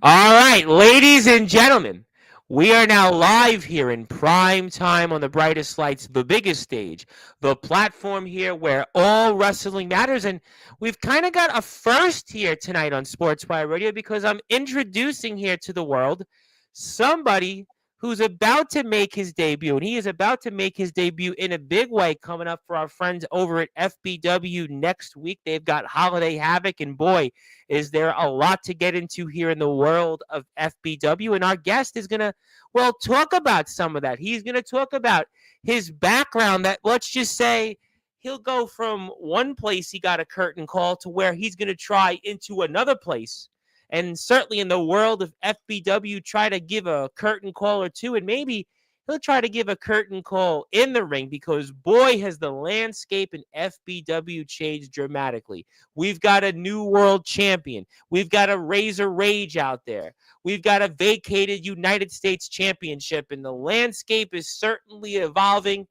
All right, ladies and gentlemen, we are now live here in prime time on the brightest lights, the biggest stage, the platform here where all wrestling matters. And we've kind of got a first here tonight on Sportswire Radio because I'm introducing here to the world somebody who's about to make his debut. And he is about to make his debut in a big way coming up for our friends over at FBW next week. They've got Holiday Havoc, and boy, is there a lot to get into here in the world of FBW. And our guest is going to, well, talk about some of that. He's going to talk about his background that, let's just say, he'll go from one place he got a curtain call to where he's going to try into another place. And certainly in the world of FBW, try to give a curtain call or two, and maybe he'll try to give a curtain call in the ring because, boy, has the landscape in FBW changed dramatically. We've got a new world champion. We've got a Razor Rage out there. We've got a vacated United States championship, and the landscape is certainly evolving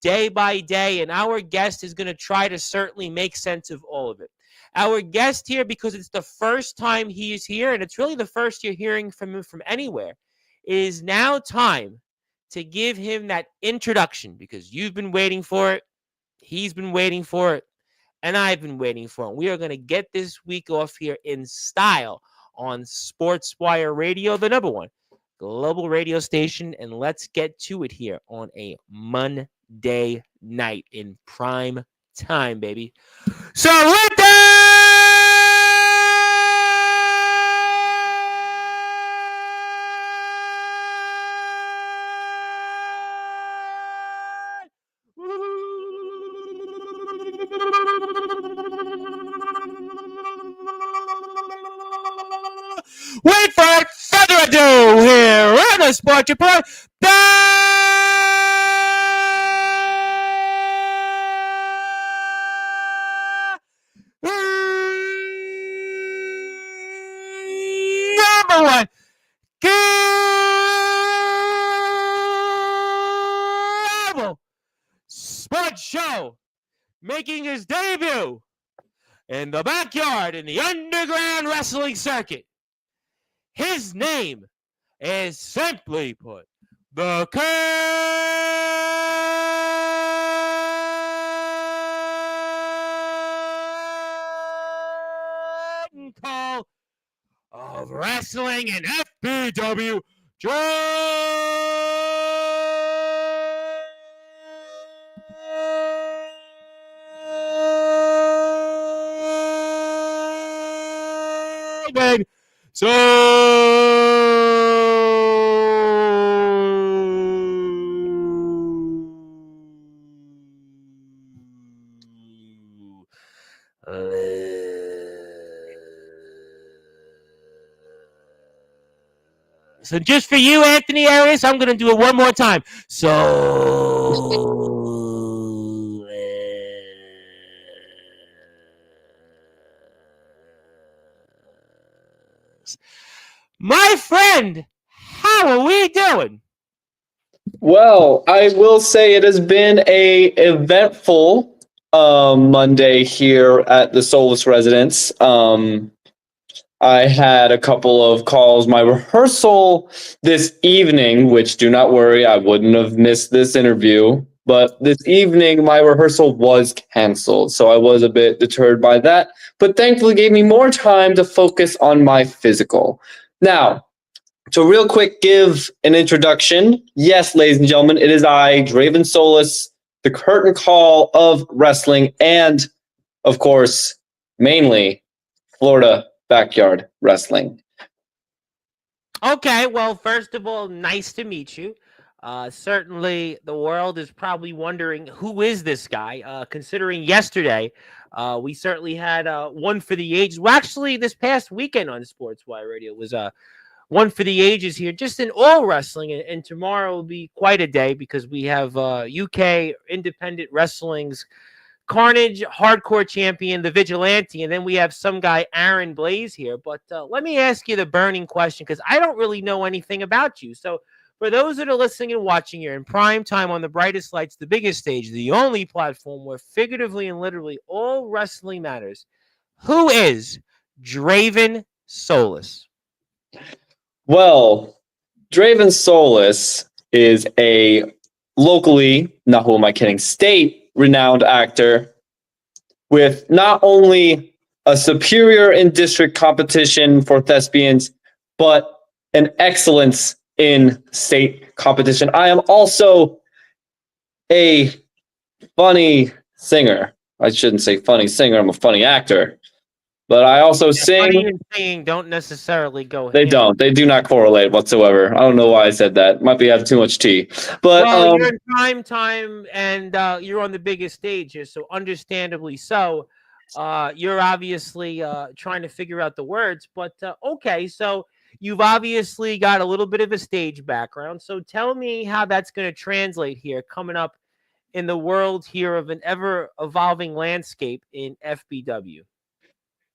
day by day, and our guest is going to try to certainly make sense of all of it. Our guest here, because it's the first time he is here, and it's really the first you're hearing from him from anywhere, it is now time to give him that introduction because you've been waiting for it, he's been waiting for it, and I've been waiting for it. We are going to get this week off here in style on Sportswire Radio, the number one global radio station, and let's get to it here on a Monday night in prime time, baby. So with that, without further ado, here on the Sports Report, number one global sports show making his debut in the backyard in the underground wrestling circuit. His name is, simply put, the curtain call of wrestling in FBW, Draven. So just for you, Anthony Arias, I'm going to do it one more time. My friend, how are we doing? Well, I will say it has been a eventful Monday here at the Soulis residence. I had a couple of calls. My rehearsal this evening, which do not worry, I wouldn't have missed this interview. But this evening, my rehearsal was canceled. So I was a bit deterred by that, but thankfully gave me more time to focus on my physical. Now, to real quick give an introduction. Yes, ladies and gentlemen, it is I, Draven Soulis, the curtain call of wrestling, and, of course, mainly Florida Backyard Wrestling. Okay, well, first of all, nice to meet you. Certainly, the world is probably wondering who is this guy. Considering yesterday, we certainly had one for the ages. Well, actually, this past weekend on Sportswire Radio was one for the ages here, just in all wrestling. And tomorrow will be quite a day because we have UK Independent Wrestling's Carnage hardcore champion, the Vigilante, and then we have some guy, Aaron Blaze, here. But let me ask you the burning question because I don't really know anything about you. So for those that are listening and watching here in prime time on the brightest lights, the biggest stage, the only platform where figuratively and literally all wrestling matters, who is Draven Soulis? Well, Draven Soulis is a locally, not who am I kidding, state renowned actor with not only a superior in district competition for thespians, but an excellence in state competition. I am also a funny singer. I shouldn't say funny singer, I'm a funny actor. But I also Funny sing. and singing don't necessarily go They hand. don't. They do not correlate whatsoever. I don't know why I said that. Might be having too much tea. But Well, you're in prime time and you're on the biggest stage here, so understandably so. You're obviously trying to figure out the words, but okay, so you've obviously got a little bit of a stage background. So tell me how that's going to translate here coming up in the world here of an ever evolving landscape in FBW.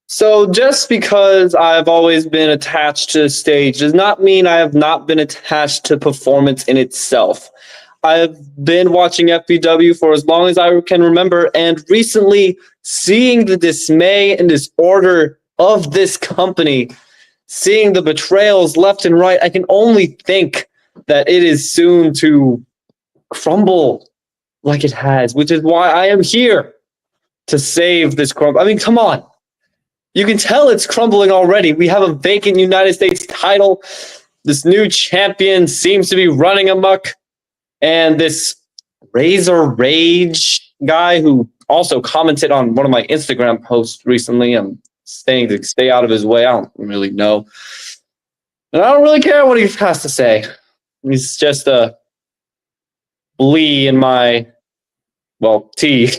so just because I've always been attached to stage does not mean I have not been attached to performance in itself. I've been watching FBW for as long as I can remember, and recently seeing the dismay and disorder of this company, seeing the betrayals left and right, I can only think that it is soon to crumble like it has, which is why I am here to save this crumble. I mean, come on. You can tell it's crumbling already. We have a vacant United States title. This new champion seems to be running amok. And this Razor Rage guy who also commented on one of my Instagram posts recently. I'm saying to stay out of his way. I don't really know. And I don't really care what he has to say. He's just a flea in my, well, tea.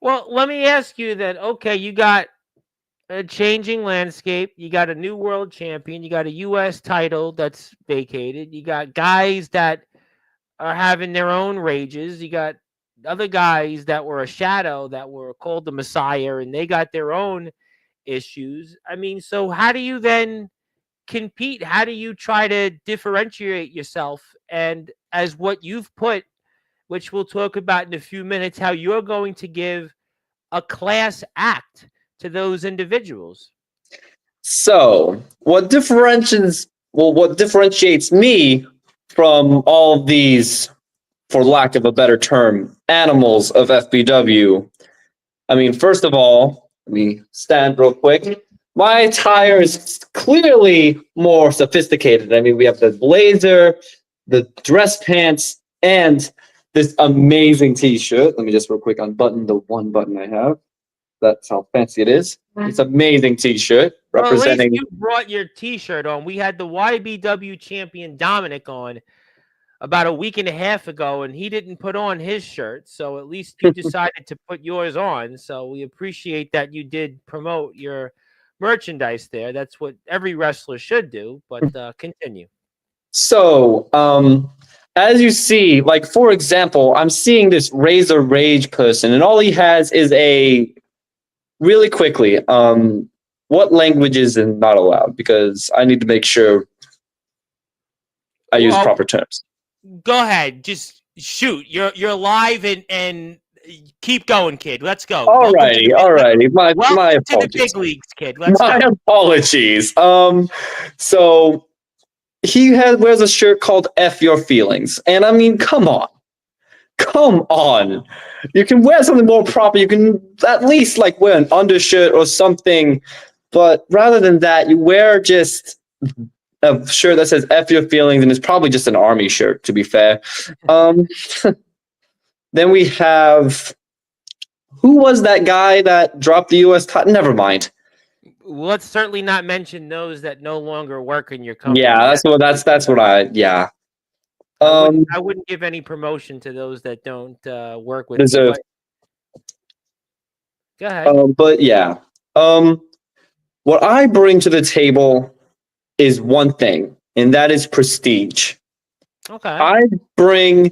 Well, let me ask you then. Okay, you got a changing landscape. You got a new world champion. You got a U.S. title that's vacated. You got guys that are having their own rages. You got other guys that were a shadow that were called the Messiah, and they got their own issues. I mean, so how do you then compete? How do you try to differentiate yourself? And as what you've put, which we'll talk about in a few minutes, how you're going to give a class act to those individuals. So, what differentiates me from all of these, for lack of a better term, animals of FBW? I mean, first of all, let me stand real quick. My attire is clearly more sophisticated. I mean, we have the blazer, the dress pants, and this amazing t-shirt. Let me just real quick unbutton the one button I have. That's how fancy it is. It's amazing t-shirt Well, at least representing. you brought your T-shirt on. We had the YBW champion Dominic on about a week and a half ago, and he didn't put on his shirt. So at least you decided to put yours on. So we appreciate that you did promote your merchandise there. That's what every wrestler should do. But continue. So, as you see, like for example, I'm seeing this Razor Rage person, and all he has is a really quickly. What languages are not allowed? Because I need to make sure I use Well, proper terms. go ahead. Just shoot. You're live and keep going, kid. Let's go. Alrighty, alrighty. My Welcome to the apologies. big leagues, kid. Let's My go. apologies. So wears a shirt called "F Your Feelings," and I mean, come on. Come on. You can wear something more proper. You can at least like wear an undershirt or something. But rather than that, you wear just a shirt that says F your feelings, and it's probably just an army shirt, to be fair. Um, then we have, who was that guy that dropped the US title? Never mind. Let's certainly not mention those that no longer work in your company. Yeah, that's what I yeah. I wouldn't give any promotion to those that don't work with you. Deserve. But go ahead. But yeah. What I bring to the table is one thing, and that is prestige. Okay. I bring,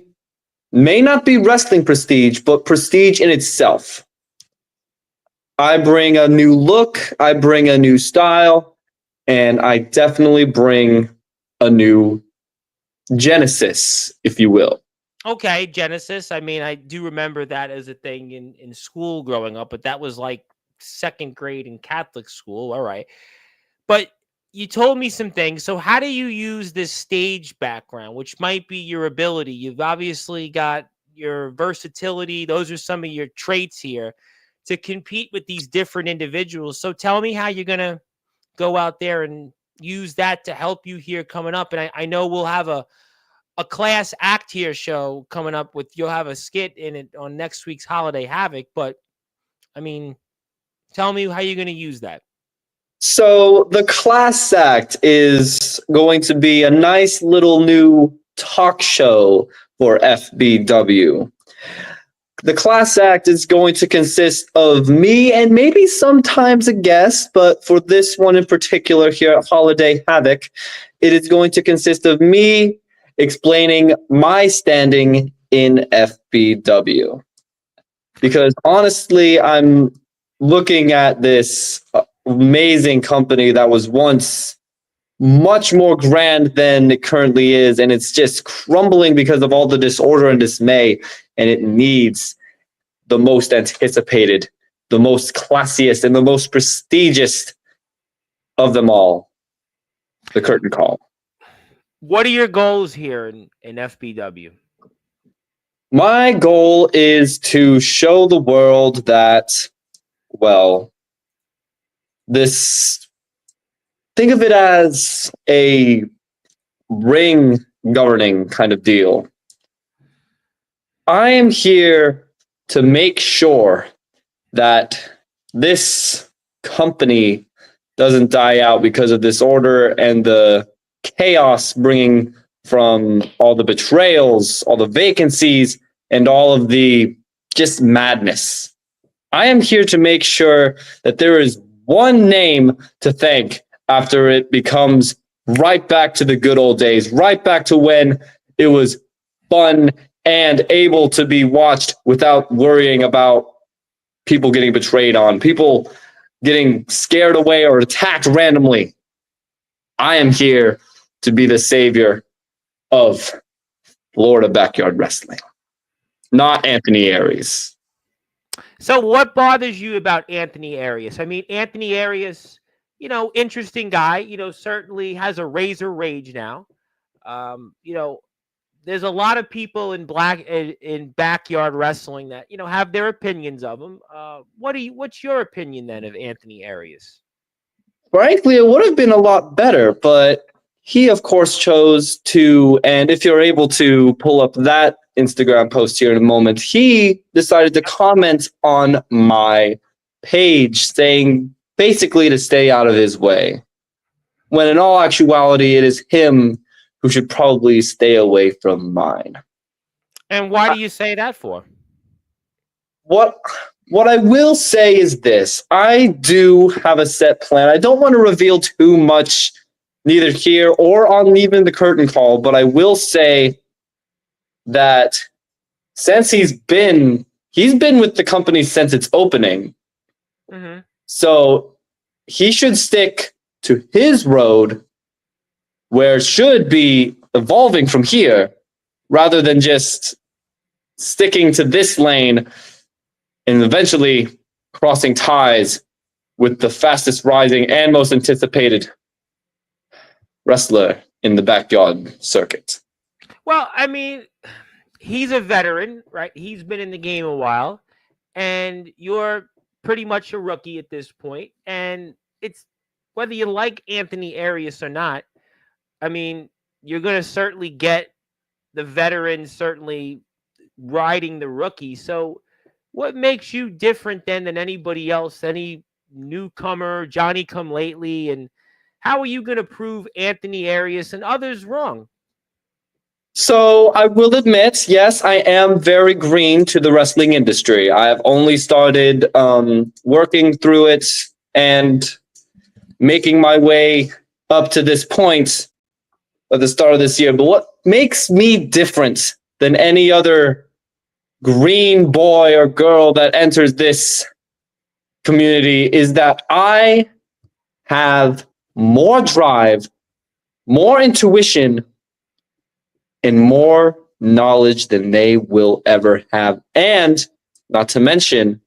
may not be wrestling prestige, but prestige in itself. I bring a new look, I bring a new style, and I definitely bring a new genesis, if you will. Okay, Genesis. I mean, I do remember that as a thing in school growing up, but that was like second grade in Catholic school. All right. But you told me some things. So how do you use this stage background, which might be your ability? You've obviously got your versatility. Those are some of your traits here to compete with these different individuals. So tell me how you're going to go out there and use that to help you here coming up. And I know we'll have a class act here show coming up with, you'll have a skit in it on next week's Holiday Havoc. But I mean, tell me how you're going to use that. So the class act is going to be a nice little new talk show for FBW. The class act is going to consist of me and maybe sometimes a guest, but for this one in particular here at Holiday Havoc, it is going to consist of me explaining my standing in FBW. Because honestly, I'm looking at this amazing company that was once much more grand than it currently is, and it's just crumbling because of all the disorder and dismay, and it needs the most anticipated, the most classiest, and the most prestigious of them all, the curtain call. What are your goals here in FBW? My goal is to show the world that, well, think of it as a ring governing kind of deal. I am here to make sure that this company doesn't die out because of disorder and the chaos bringing from all the betrayals, all the vacancies, and all of the just madness. I am here to make sure that there is one name to thank after it becomes right back to the good old days, right back to when it was fun and able to be watched without worrying about people getting betrayed on, people getting scared away or attacked randomly. I am here to be the savior of Florida Backyard Wrestling, not Anthony Arias. So what bothers you about Anthony Arias? I mean, Anthony Arias, interesting guy, certainly has a razor rage now. There's a lot of people in backyard wrestling that, have their opinions of him. What's your opinion then of Anthony Arias? Frankly, it would have been a lot better, but he, of course, chose to, and if you're able to pull up that Instagram post here in a moment, he decided to comment on my page saying basically to stay out of his way. When in all actuality, it is him who should probably stay away from mine. And why do you say that for? What I will say is this. I do have a set plan. I don't want to reveal too much, neither here or on even the curtain call, but I will say that since he's been with the company since its opening, so he should stick to his road where it should be evolving from here rather than just sticking to this lane and eventually crossing ties with the fastest rising and most anticipated wrestler in the backyard circuit. Well, I mean, he's a veteran, right? He's been in the game a while, and you're pretty much a rookie at this point. And it's whether you like Anthony Arias or not, I mean, you're going to certainly get the veteran certainly riding the rookie. So what makes you different than anybody else, any newcomer, Johnny come lately? And how are you going to prove Anthony Arias and others wrong? So I will admit, yes, I am very green to the wrestling industry. I have only started working through it and making my way up to this point at the start of this year. But what makes me different than any other green boy or girl that enters this community is that I have more drive, more intuition, and more knowledge than they will ever have. And not to mention,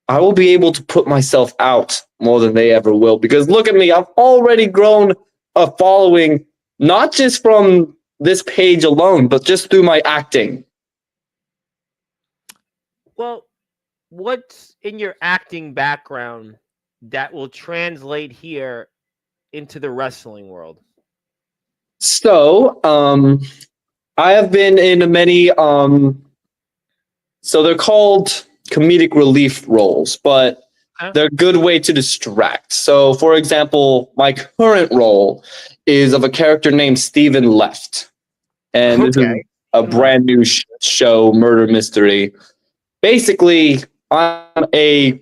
I will be able to put myself out more than they ever will. Because look at me, I've already grown a following, not just from this page alone, but just through my acting. Well, what's in your acting background that will translate here into the wrestling world? So, I have been in many, so they're called comedic relief roles, but they're a good way to distract. So, for example, my current role is of a character named Stephen Left. And this is a brand new show, murder mystery. Basically, I'm a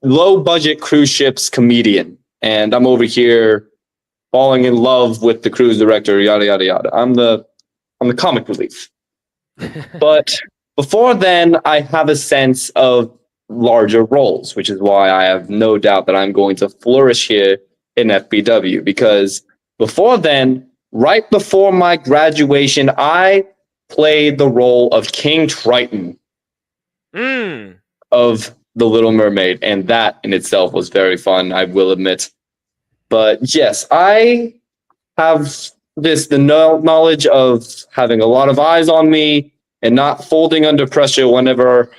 low budget cruise ships comedian, and I'm over here falling in love with the cruise director, yada yada yada. I'm the comic relief. But before then, I have a sense of larger roles, which is why I have no doubt that I'm going to flourish here in FBW. Because before then, right before my graduation, I played the role of King Triton of The Little Mermaid, and that in itself was very fun, I will admit. But yes, I have the knowledge of having a lot of eyes on me and not folding under pressure whenever,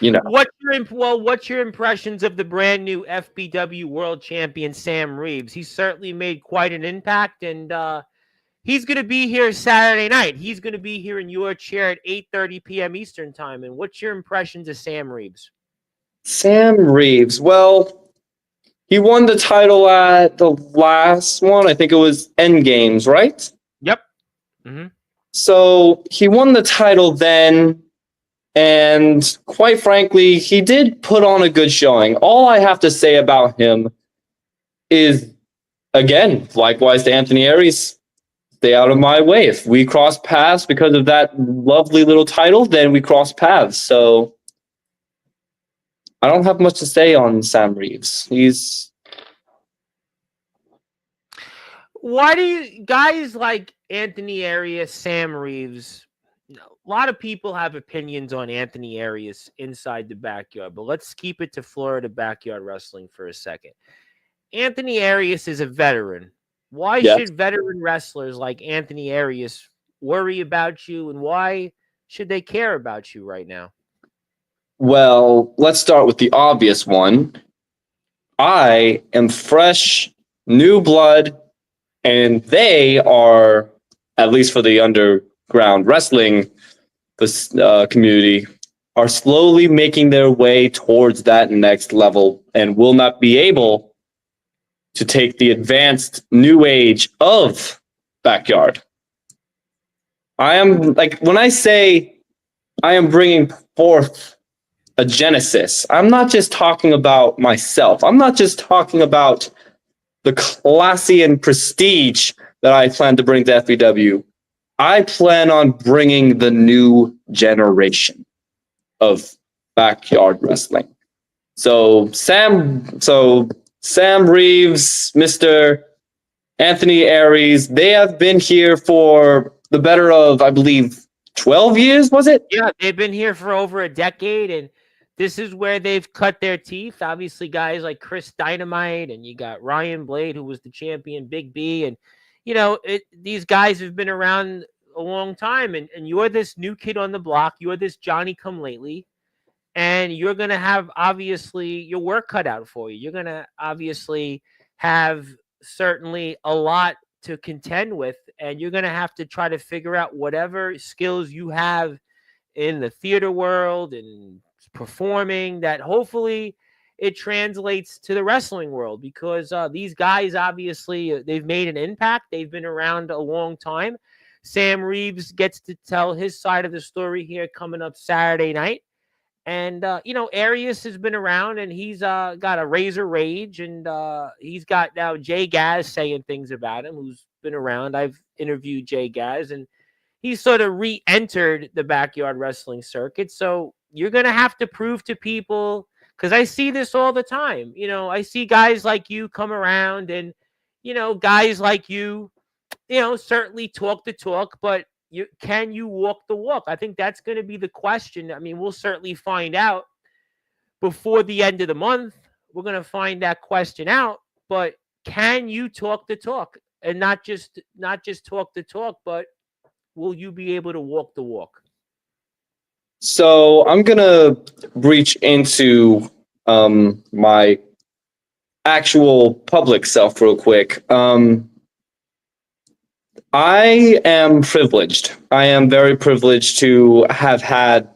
you know. What's your impressions of the brand new FBW World Champion Sam Reeves? He certainly made quite an impact, and he's going to be here Saturday night. He's going to be here in your chair at 8:30 p.m. Eastern time. And what's your impressions of Sam Reeves? Sam Reeves, well, he won the title at the last one. I think it was Endgames, right? Yep. Mm-hmm. So he won the title then, and quite frankly, he did put on a good showing. All I have to say about him is, again, likewise to Anthony Aries, stay out of my way. If we cross paths because of that lovely little title, then we cross paths. So I don't have much to say on Sam Reeves. Why do you guys like Anthony Arias, Sam Reeves? A lot of people have opinions on Anthony Arias inside the backyard, but let's keep it to Florida backyard wrestling for a second. Anthony Arias is a veteran. Why should veteran wrestlers like Anthony Arias worry about you, and why should they care about you right now? Well, let's start with the obvious one. I am fresh, new blood, and they are, at least for the underground wrestling community, are slowly making their way towards that next level and will not be able to take the advanced new age of backyard. I am, like, when I say I am bringing forth a genesis, I'm not just talking about myself. I'm not just talking about the classy and prestige that I plan to bring to FBW. I plan on bringing the new generation of backyard wrestling. So Sam Reeves, Mr. Anthony Aries, they have been here for the better of, I believe, 12 years, was it? Yeah, they've been here for over a decade, and this is where they've cut their teeth. Obviously, guys like Chris Dynamite, and you got Ryan Blade, who was the champion, Big B, and these guys have been around a long time, and you're this new kid on the block. You're this Johnny come lately, and you're going to have, obviously, your work cut out for you. You're going to obviously have certainly a lot to contend with, and you're going to have to try to figure out whatever skills you have in the theater world and performing, that hopefully it translates to the wrestling world, because these guys, obviously, they've made an impact. They've been around a long time. Sam Reeves gets to tell his side of the story here coming up Saturday night. And, Arias has been around, and he's got a Razor Rage, and he's got now Jay Gaz saying things about him, who's been around. I've interviewed Jay Gaz, and he's sort of re-entered the backyard wrestling circuit. So you're going to have to prove to people, because I see this all the time. I see guys like you come around, and, guys like you, certainly talk the talk, but can you walk the walk? I think that's going to be the question. I mean, we'll certainly find out. before the end of the month. We're going to find that question out. But can you talk the talk, and not just talk the talk, but will you be able to walk the walk? So I'm gonna reach into my actual public self real quick. I am privileged. I am very privileged to have had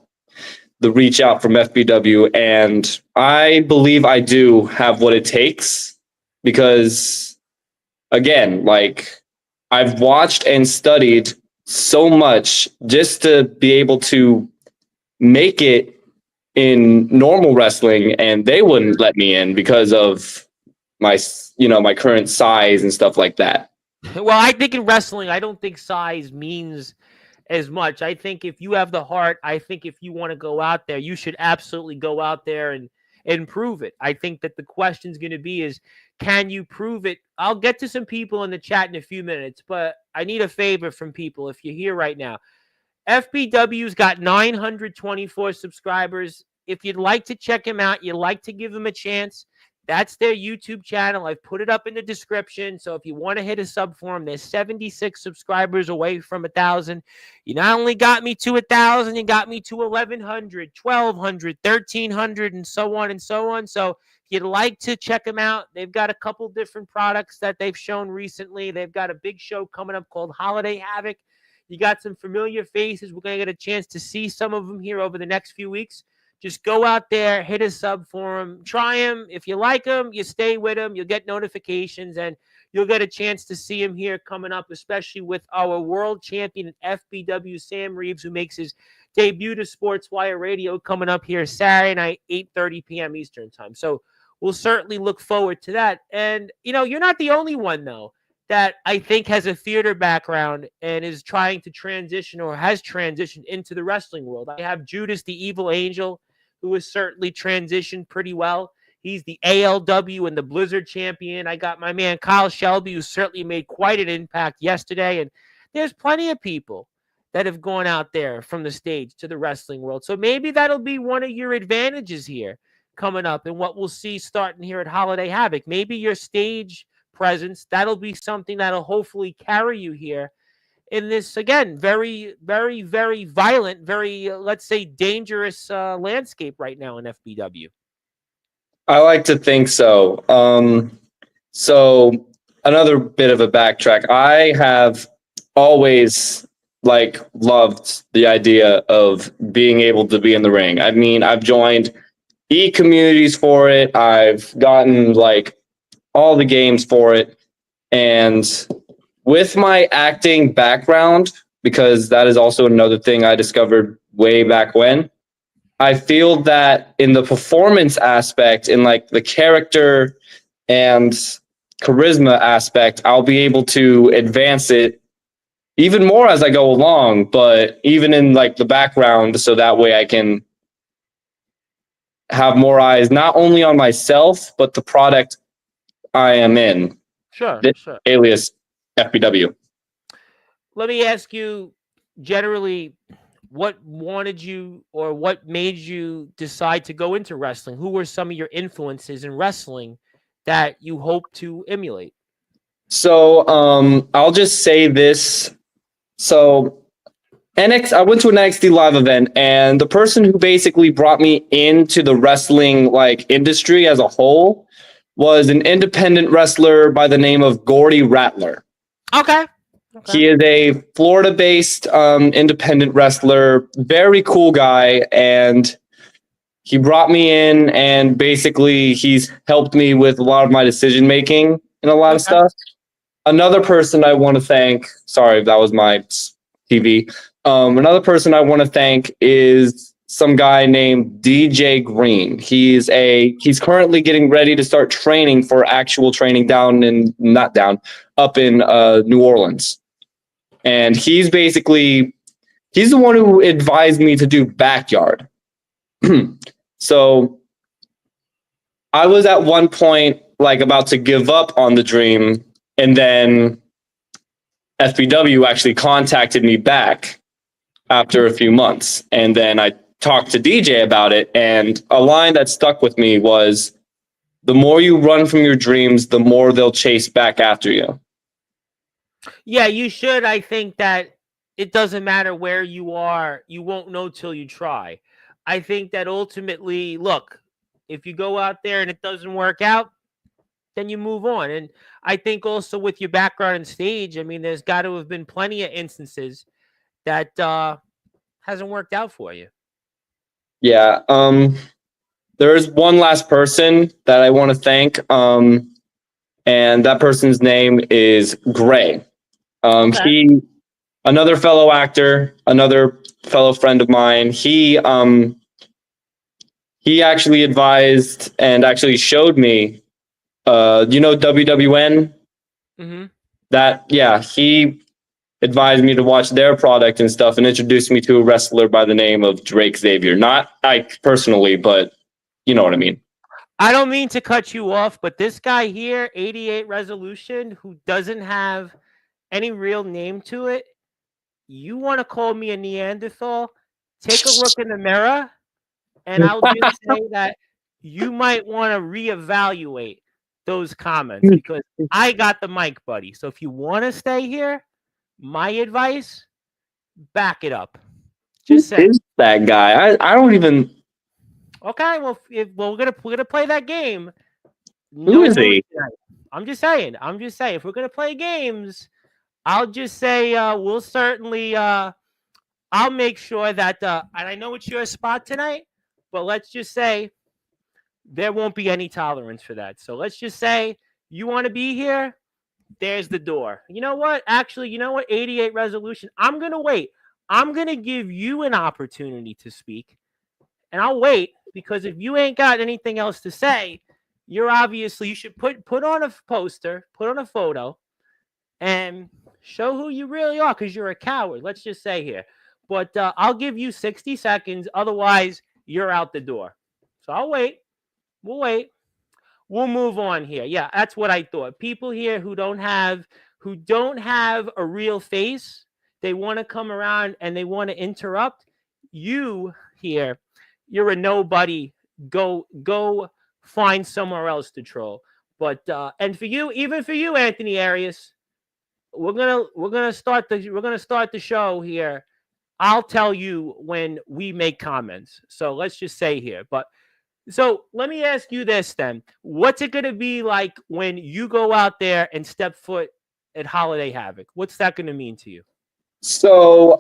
the reach out from FBW, and I believe I do have what it takes because, again, like I've watched and studied so much just to be able to make it in normal wrestling, and they wouldn't let me in because of my current size and stuff like that. Well, I think in wrestling, I don't think size means as much. I think if you have the heart, I think if you want to go out there, you should absolutely go out there and prove it. I think that the question's going to be is, can you prove it? I'll get to some people in the chat in a few minutes, but I need a favor from people if you're here right now. FBW's got 924 subscribers. If you'd like to check him out, you'd like to give him a chance, that's their YouTube channel. I've put it up in the description. So if you want to hit a sub for them, they're 76 subscribers away from 1,000. You not only got me to 1,000, you got me to 1,100, 1,200, 1,300, and so on and so on. So if you'd like to check them out, they've got a couple different products that they've shown recently. They've got a big show coming up called Holiday Havoc. You got some familiar faces. We're going to get a chance to see some of them here over the next few weeks. Just go out there, hit a sub for them, try them. If you like them, you stay with them. You'll get notifications, and you'll get a chance to see him here coming up, especially with our world champion at FBW, Sam Reeves, who makes his debut to Sportswire Radio coming up here Saturday night, 8:30 p.m. Eastern time. So we'll certainly look forward to that. And, you're not the only one, though, that I think has a theater background and is trying to transition or has transitioned into the wrestling world. I have Judas the Evil Angel, who has certainly transitioned pretty well. He's the ALW and the Blizzard champion. I got my man Kyle Shelby, who certainly made quite an impact yesterday. And there's plenty of people that have gone out there from the stage to the wrestling world. So maybe that'll be one of your advantages here coming up and what we'll see starting here at Holiday Havoc. Maybe your stage presence, that'll be something that'll hopefully carry you here in this, again, very, very, very violent, very, let's say, dangerous landscape right now in FBW. I like to think so. So another bit of a backtrack. I have always loved the idea of being able to be in the ring. I mean, I've joined e-communities for it. I've gotten all the games for it. And with my acting background, because that is also another thing I discovered way back when, I feel that in the performance aspect, in the character and charisma aspect, I'll be able to advance it even more as I go along, but even in the background, so that way I can have more eyes, not only on myself, but the product I am in. Sure. Alias FBW. Let me ask you generally, what wanted you or what made you decide to go into wrestling? Who were some of your influences in wrestling that you hope to emulate? So I'll just say this. So I went to an NXT live event, and the person who basically brought me into the wrestling industry as a whole was an independent wrestler by the name of Gordy Rattler. Okay. He is a Florida-based independent wrestler, very cool guy, and he brought me in, and basically he's helped me with a lot of my decision-making and a lot of stuff. Another person I want to thank, sorry, that was my TV. Another person I want to thank is some guy named DJ Green. He's currently getting ready to start training for actual training up in New Orleans. And he's the one who advised me to do backyard. So I was at one point about to give up on the dream, and then FBW actually contacted me back after a few months, and then I talked to DJ about it, and a line that stuck with me was, the more you run from your dreams, the more they'll chase back after you. Yeah, you should. I think that it doesn't matter where you are. You won't know till you try. I think that ultimately, look, if you go out there and it doesn't work out, then you move on. And I think also with your background and stage, I mean, there's got to have been plenty of instances that hasn't worked out for you. Yeah. There is one last person that I want to thank. And that person's name is Gray. Okay. Another fellow actor, another fellow friend of mine. He actually advised and actually showed me, WWN? Mm-hmm. He advised me to watch their product and stuff and introduced me to a wrestler by the name of Drake Xavier. Not I personally, but you know what I mean. I don't mean to cut you off, but this guy here, 88 Resolution, who doesn't have any real name to it, you want to call me a Neanderthal? Take a look in the mirror, and I'll just say that you might want to reevaluate those comments because I got the mic, buddy. So if you want to stay here, my advice, back it up. Just say. Is that guy? I don't even. Okay, well, we're gonna play that game. Who is he? I'm just saying. If we're gonna play games, I'll just say we'll certainly. I'll make sure that. And I know it's your spot tonight, but let's just say there won't be any tolerance for that. So let's just say you want to be here. There's the door. You know what? Actually, you know what? 88 Resolution. I'm gonna wait. I'm gonna give you an opportunity to speak, and I'll wait because if you ain't got anything else to say, you should put on a poster, put on a photo, and show who you really are because you're a coward. Let's just say here. But I'll give you 60 seconds. Otherwise, you're out the door. So I'll wait. We'll wait. We'll move on here. Yeah, that's what I thought. People here who don't have a real face, they want to come around and they want to interrupt. You here, you're a nobody. Go find somewhere else to troll. But and for you, even for you, Anthony Arias, we're gonna start the show here. I'll tell you when we make comments. So let's just say here. But so let me ask you this then. What's it gonna be like when you go out there and step foot at Holiday Havoc? What's that gonna mean to you? So,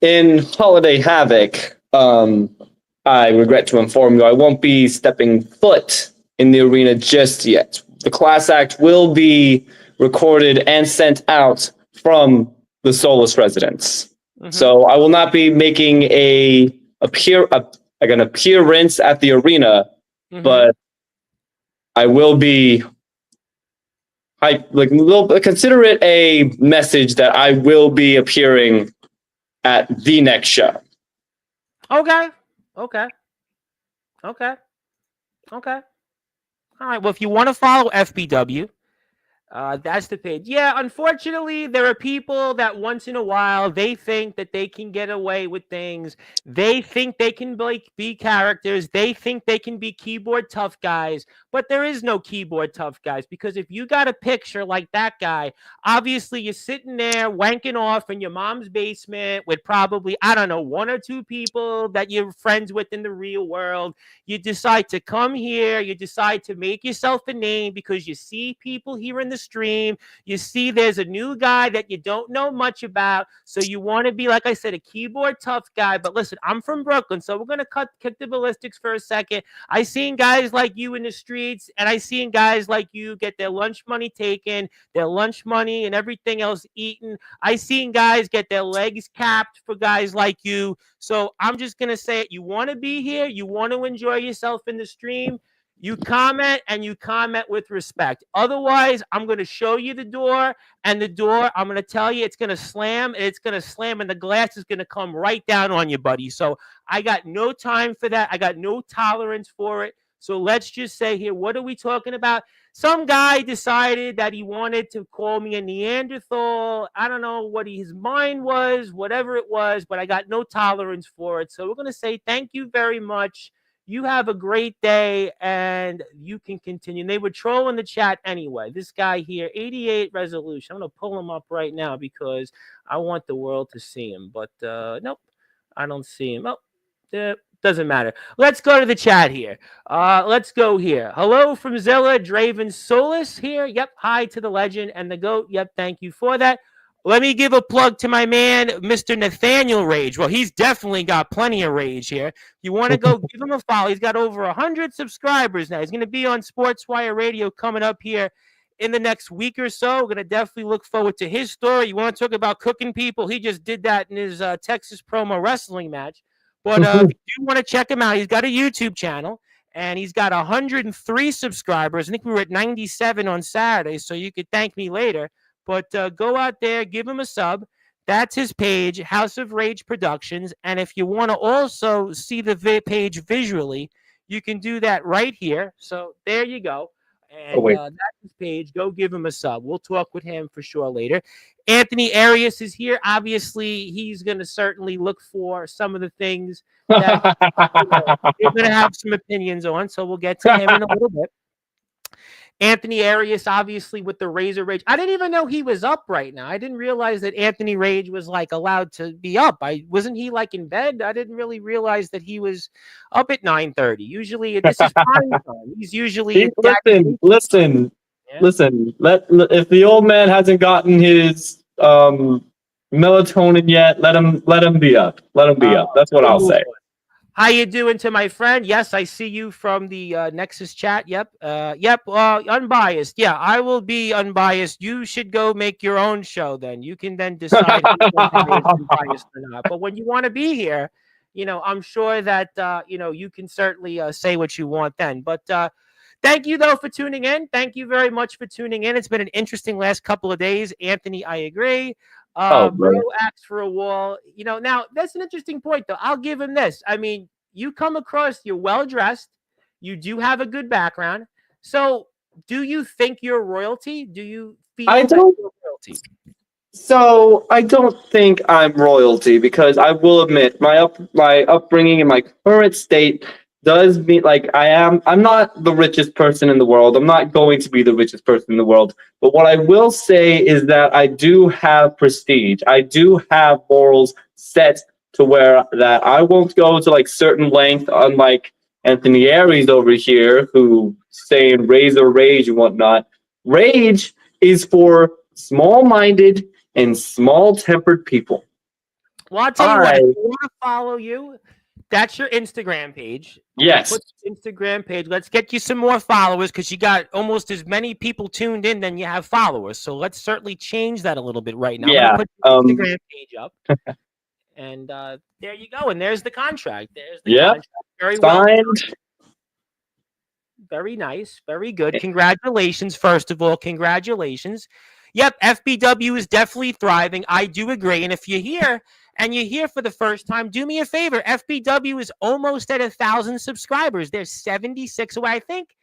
in Holiday Havoc, I regret to inform you, I won't be stepping foot in the arena just yet. The class act will be recorded and sent out from the Soulis residence. Mm-hmm. So I will not be making an appearance at the arena, mm-hmm. but I will be. Consider it a message that I will be appearing at the next show. Okay. All right. Well, if you want to follow FBW, that's the page. Yeah, unfortunately, there are people that once in a while, they think that they can get away with things. They think they can be characters. They think they can be keyboard tough guys. But there is no keyboard tough guys because if you got a picture like that guy, obviously you're sitting there wanking off in your mom's basement with probably, I don't know, one or two people that you're friends with in the real world. You decide to come here. You decide to make yourself a name because you see people here in the stream. You see there's a new guy that you don't know much about. So you want to be, like I said, a keyboard tough guy. But listen, I'm from Brooklyn, so we're going to kick the ballistics for a second. I seen guys like you in the streets, and I seen guys like you get their lunch money taken, their lunch money and everything else eaten. I seen guys get their legs capped for guys like you. So I'm just going to say it. You want to be here. You want to enjoy yourself in the stream. You comment and you comment with respect. Otherwise, I'm going to show you the door, and the door, I'm going to tell you it's going to slam, and it's going to slam, and the glass is going to come right down on you, buddy. So I got no time for that. I got no tolerance for it. So let's just say here, what are we talking about? Some guy decided that he wanted to call me a Neanderthal. I don't know what his mind was, whatever it was, but I got no tolerance for it. So we're going to say thank you very much. You have a great day, and you can continue. And they were trolling the chat anyway. This guy here, 88 resolution. I'm going to pull him up right now because I want the world to see him. But nope, I don't see him. Oh, doesn't matter. Let's go to the chat here. Let's go here. Hello from Zilla, Draven, Soulis here. Yep, hi to the legend and the GOAT. Yep, thank you for that. Let me give a plug to my man, Mr. Nathaniel Rage. Well, he's definitely got plenty of rage here. You want to go give him a follow. He's got over 100 subscribers now. He's going to be on Sportzwire Radio coming up here in the next week or so. We're going to definitely look forward to his story. You want to talk about cooking people? He just did that in his Texas promo wrestling match. But if you want to check him out, he's got a YouTube channel, and he's got 103 subscribers. I think we were at 97 on Saturday, so you could thank me later. But go out there, give him a sub. That's his page, House of Rage Productions. And if you want to also see the page visually, you can do that right here. So there you go. And that's his page. Go give him a sub. We'll talk with him for sure later. Anthony Arias is here. Obviously, he's going to certainly look for some of the things that we're going to have some opinions on. So we'll get to him in a little bit. Anthony Arias, obviously, with the Razor Rage. I didn't even know he was up right now. I didn't realize that Anthony Rage was like allowed to be up. Wasn't he like in bed? I didn't really realize that he was up at 9:30. Usually, this is prime time. He's usually listen. If the old man hasn't gotten his melatonin yet, let him be up. Let him be up. That's what I'll say. How you doing to my friend? Yes, I see you from the Nexus chat. Yep. Unbiased. Yeah, I will be unbiased. You should go make your own show then. You can then decide if unbiased or not. But when you want to be here, I'm sure that, you can certainly say what you want then. But thank you, though, for tuning in. Thank you very much for tuning in. It's been an interesting last couple of days. Anthony, I agree. Bro acts for a wall. Now that's an interesting point, though. I'll give him this. I mean, you come across, you're well dressed. You do have a good background. So, do you think you're royalty? Do you feel that you're royalty? So I don't think I'm royalty because I will admit my upbringing in my current state does mean I'm not the richest person in the world. I'm not going to be the richest person in the world. But what I will say is that I do have prestige. I do have morals set to where that I won't go to certain length, unlike Anthony Aries over here, who saying razor rage and whatnot. Rage is for small-minded and small-tempered people. Well, I'll tell you what, if you want to follow you, that's your Instagram page. Yes. Put Instagram page. Let's get you some more followers because you got almost as many people tuned in than you have followers. So let's certainly change that a little bit right now. Yeah. Put your Instagram page up. And there you go. And there's the contract. There's the contract. Very signed. Well. Very nice. Very good. Congratulations, first of all. Congratulations. Yep, FBW is definitely thriving. I do agree. And if you're here and you're here for the first time, do me a favor. FBW is almost at 1,000 subscribers. There's 76 away. I think,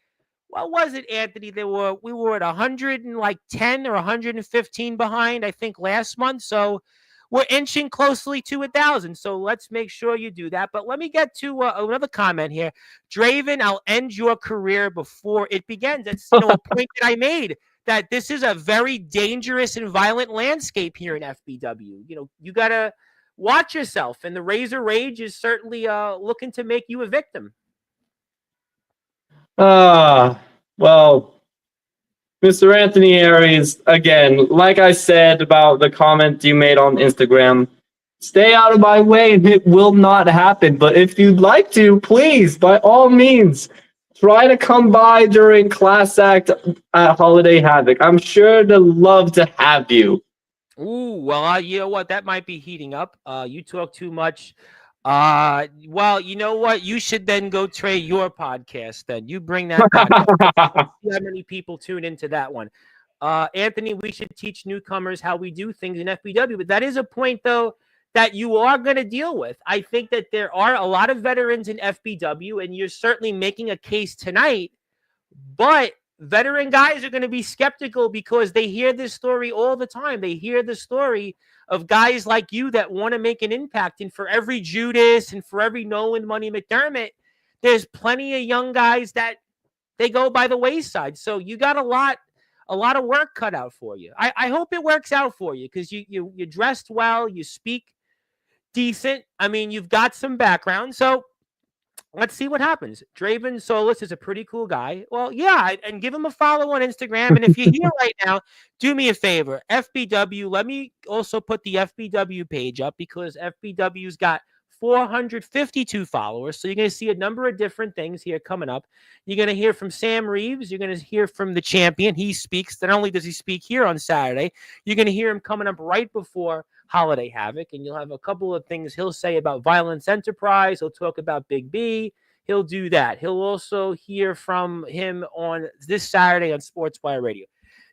what was it, Anthony? We were at 110 or 115 behind, I think, last month. So we're inching closely to 1,000. So let's make sure you do that. But let me get to another comment here. Draven, I'll end your career before it begins. That's a point that I made, that this is a very dangerous and violent landscape here in FBW. You got to watch yourself, and the Razor Rage is certainly looking to make you a victim. Well, Mr. Anthony Aries, again, like I said about the comment you made on Instagram, stay out of my way and it will not happen. But if you'd like to, please, by all means, try to come by during Class Act at Holiday Havoc. I'm sure they'd love to have you. Ooh, well, you know what? That might be heating up. You talk too much. Well, you know what? You should then go trade your podcast. Then you bring that podcast. See how many people tune into that one. Anthony, we should teach newcomers how we do things in FBW. But that is a point, though, that you are going to deal with. I think that there are a lot of veterans in FBW, and you're certainly making a case tonight, but veteran guys are going to be skeptical because they hear this story all the time. They hear the story of guys like you that want to make an impact. And for every Judas and for every Nolan Money McDermott, there's plenty of young guys that they go by the wayside. So you got a lot of work cut out for you. I hope it works out for you because you dressed well, you speak decent. I mean, you've got some background. So let's see what happens. Draven Soulis is a pretty cool guy. Well, yeah, and give him a follow on Instagram. And if you're here right now, do me a favor. FBW, let me also put the FBW page up because FBW's got 452 followers. So you're going to see a number of different things here coming up. You're going to hear from Sam Reeves. You're going to hear from the champion. He speaks. Not only does he speak here on Saturday, you're going to hear him coming up right before Holiday Havoc, and you'll have a couple of things he'll say about Violence Enterprise. He'll talk about Big B. He'll do that. He'll also hear from him on this Saturday on Sportswire Radio.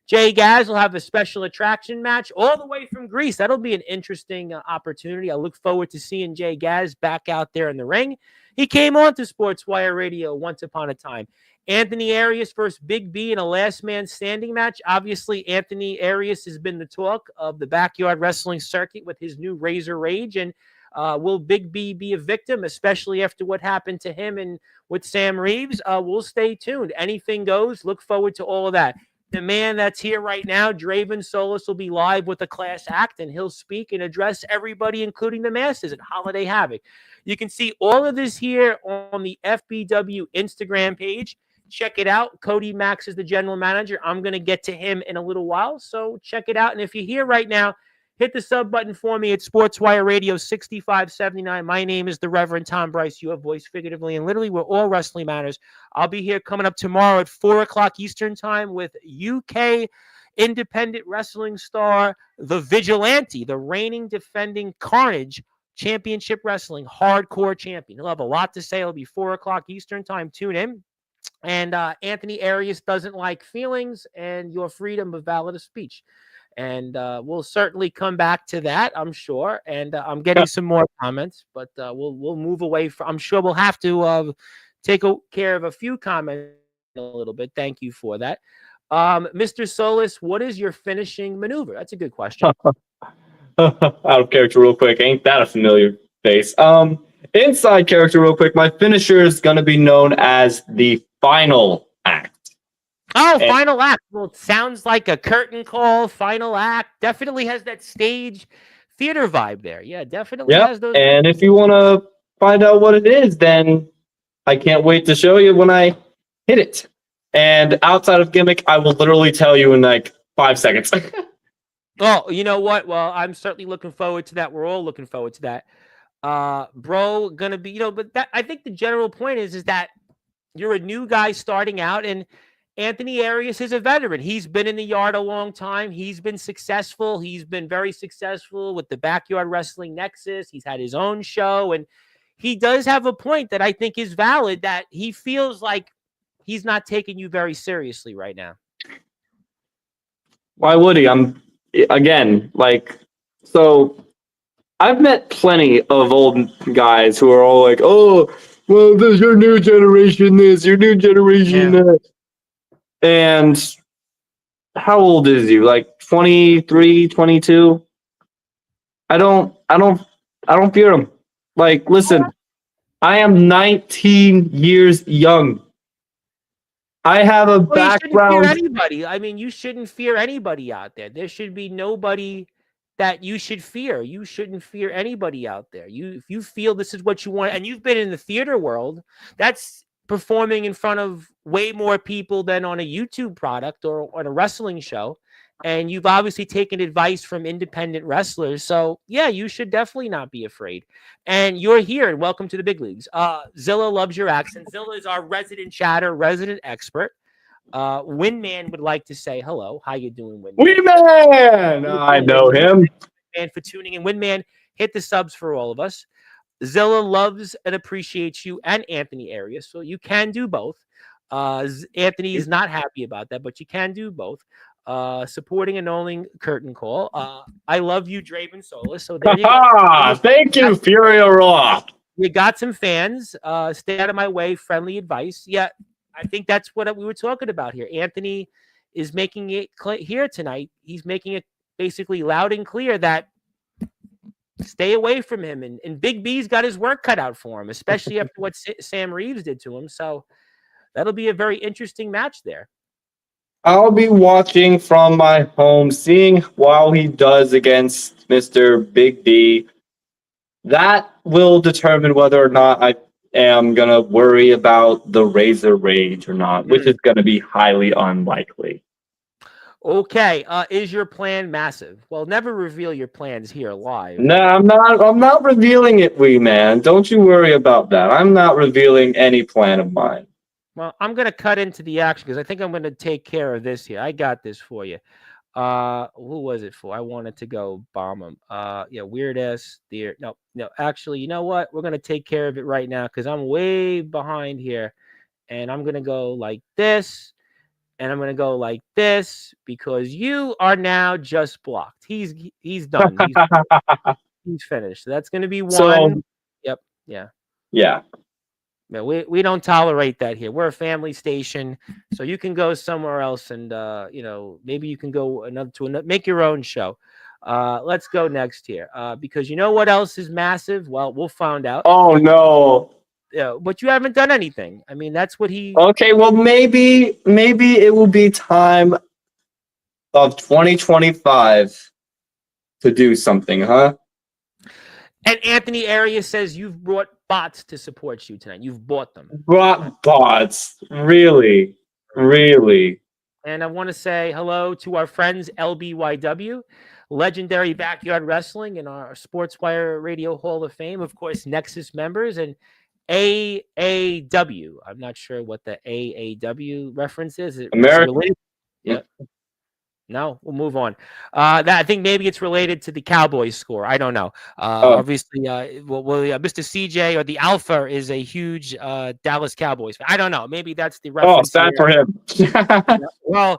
Jay Gaz will have a special attraction match all the way from Greece. That'll be an interesting opportunity. I look forward to seeing Jay Gaz back out there in the ring. He came on to Sportswire Radio once upon a time. Anthony Arias versus Big B in a last man standing match. Obviously, Anthony Arias has been the talk of the backyard wrestling circuit with his new Razor Rage. And will Big B be a victim, especially after what happened to him and with Sam Reeves? We'll stay tuned. Anything goes. Look forward to all of that. The man that's here right now, Draven Soulis, will be live with a class act, and he'll speak and address everybody, including the masses at Holiday Havoc. You can see all of this here on the FBW Instagram page. Check it out. Cody Max is the general manager. I'm going to get to him in a little while, so check it out. And if you're here right now, hit the sub button for me at Sportswire Radio 6579. My name is the Reverend Tom Bryce. You have voice figuratively and literally. We're all Wrestling Matters. I'll be here coming up tomorrow at 4 o'clock Eastern Time with UK independent wrestling star, The Vigilante, the reigning defending Carnage Championship Wrestling hardcore champion. He'll have a lot to say. It'll be 4 o'clock Eastern Time. Tune in. And Anthony Arias doesn't like feelings and your freedom of valid speech. And we'll certainly come back to that, I'm sure. And I'm getting some more comments, but we'll move away from. I'm sure we'll have to take care of a few comments in a little bit. Thank you for that, Mr. Soulis. What is your finishing maneuver? That's a good question. Out of character, real quick. Ain't that a familiar face? Inside character, real quick. My finisher is gonna be known as the final act. Oh, final act. Well, it sounds like a curtain call. Final act definitely has that stage theater vibe there. Yeah, definitely has those. And if you want to find out what it is, then I can't wait to show you when I hit it. And outside of gimmick, I will literally tell you in like 5 seconds. Oh, you know what? Well, I'm certainly looking forward to that. We're all looking forward to that. Bro, gonna be, but that, I think the general point is that you're a new guy starting out, and Anthony Arias is a veteran. He's been in the yard a long time. He's been successful. He's been very successful with the Backyard Wrestling Nexus. He's had his own show, and he does have a point that I think is valid, that he feels like he's not taking you very seriously right now. Why would he? So I've met plenty of old guys who are all like, oh, well, this is your new generation, your new generation that. And how old is you? Like 23, 22? I don't fear him. Like, listen, I am 19 years young. I have a background. You shouldn't fear anybody. I mean, you shouldn't fear anybody out there. There should be nobody that you should fear. You shouldn't fear anybody out there. If you feel this is what you want, and you've been in the theater world, that's performing in front of way more people than on a YouTube product or on a wrestling show. And you've obviously taken advice from independent wrestlers. So yeah, you should definitely not be afraid. And you're here, and welcome to the big leagues. Zilla loves your accent. Zilla is our resident chatter, resident expert. Windman would like to say hello. How you doing, Windman? Windman! I know him. And for tuning in. Windman, hit the subs for all of us. Zilla loves and appreciates you and Anthony Arias, so you can do both. Anthony is not happy about that, but you can do both. supporting a Nolan curtain call. I love you, Draven Soulis. So there you go. Thank you, Fury Raw. You got some fans. Stay out of my way. Friendly advice. Yeah, I think that's what we were talking about here. Anthony is making it here tonight. He's making it basically loud and clear that stay away from him. And Big B's got his work cut out for him, especially after what Sam Reeves did to him. So that'll be a very interesting match there. I'll be watching from my home, seeing how he does against Mr. Big B. That will determine whether or not I am going to worry about the Razor Rage or not, which is going to be highly unlikely. Okay, is your plan massive? Well, never reveal your plans here live. No, I'm not revealing it, wee man. Don't you worry about that. I'm not revealing any plan of mine. Well, I'm going to cut into the action because I think I'm going to take care of this here. I got this for you. Who was it for? I wanted to go bomb him. Yeah, weird ass deer. No, actually, you know what? We're going to take care of it right now because I'm way behind here. And I'm going to go like this. And I'm going to go like this because you are now just blocked. He's done. He's finished. So that's going to be one. So, yep. Yeah. Yeah. No, we don't tolerate that here. We're a family station, so you can go somewhere else, and maybe you can go make your own show. Let's go next here, because you know what else is massive? Well, we'll find out. Oh no! Yeah, but you haven't done anything. I mean, that's what he. Okay, well maybe it will be time of 2025 to do something, huh? And Anthony Arias says you've brought bots to support you tonight. You've bought them. Brought bots. Really? And I want to say hello to our friends LBYW, Legendary Backyard Wrestling, and our Sportswire Radio Hall of Fame, of course, Nexus members, and AAW. I'm not sure what the AAW reference is. American. Yeah. No, we'll move on. I think maybe it's related to the Cowboys score. I don't know. Obviously, Mr. CJ or the Alpha is a huge Dallas Cowboys fan. I don't know. Maybe that's the reference. Oh, sad for him. Well,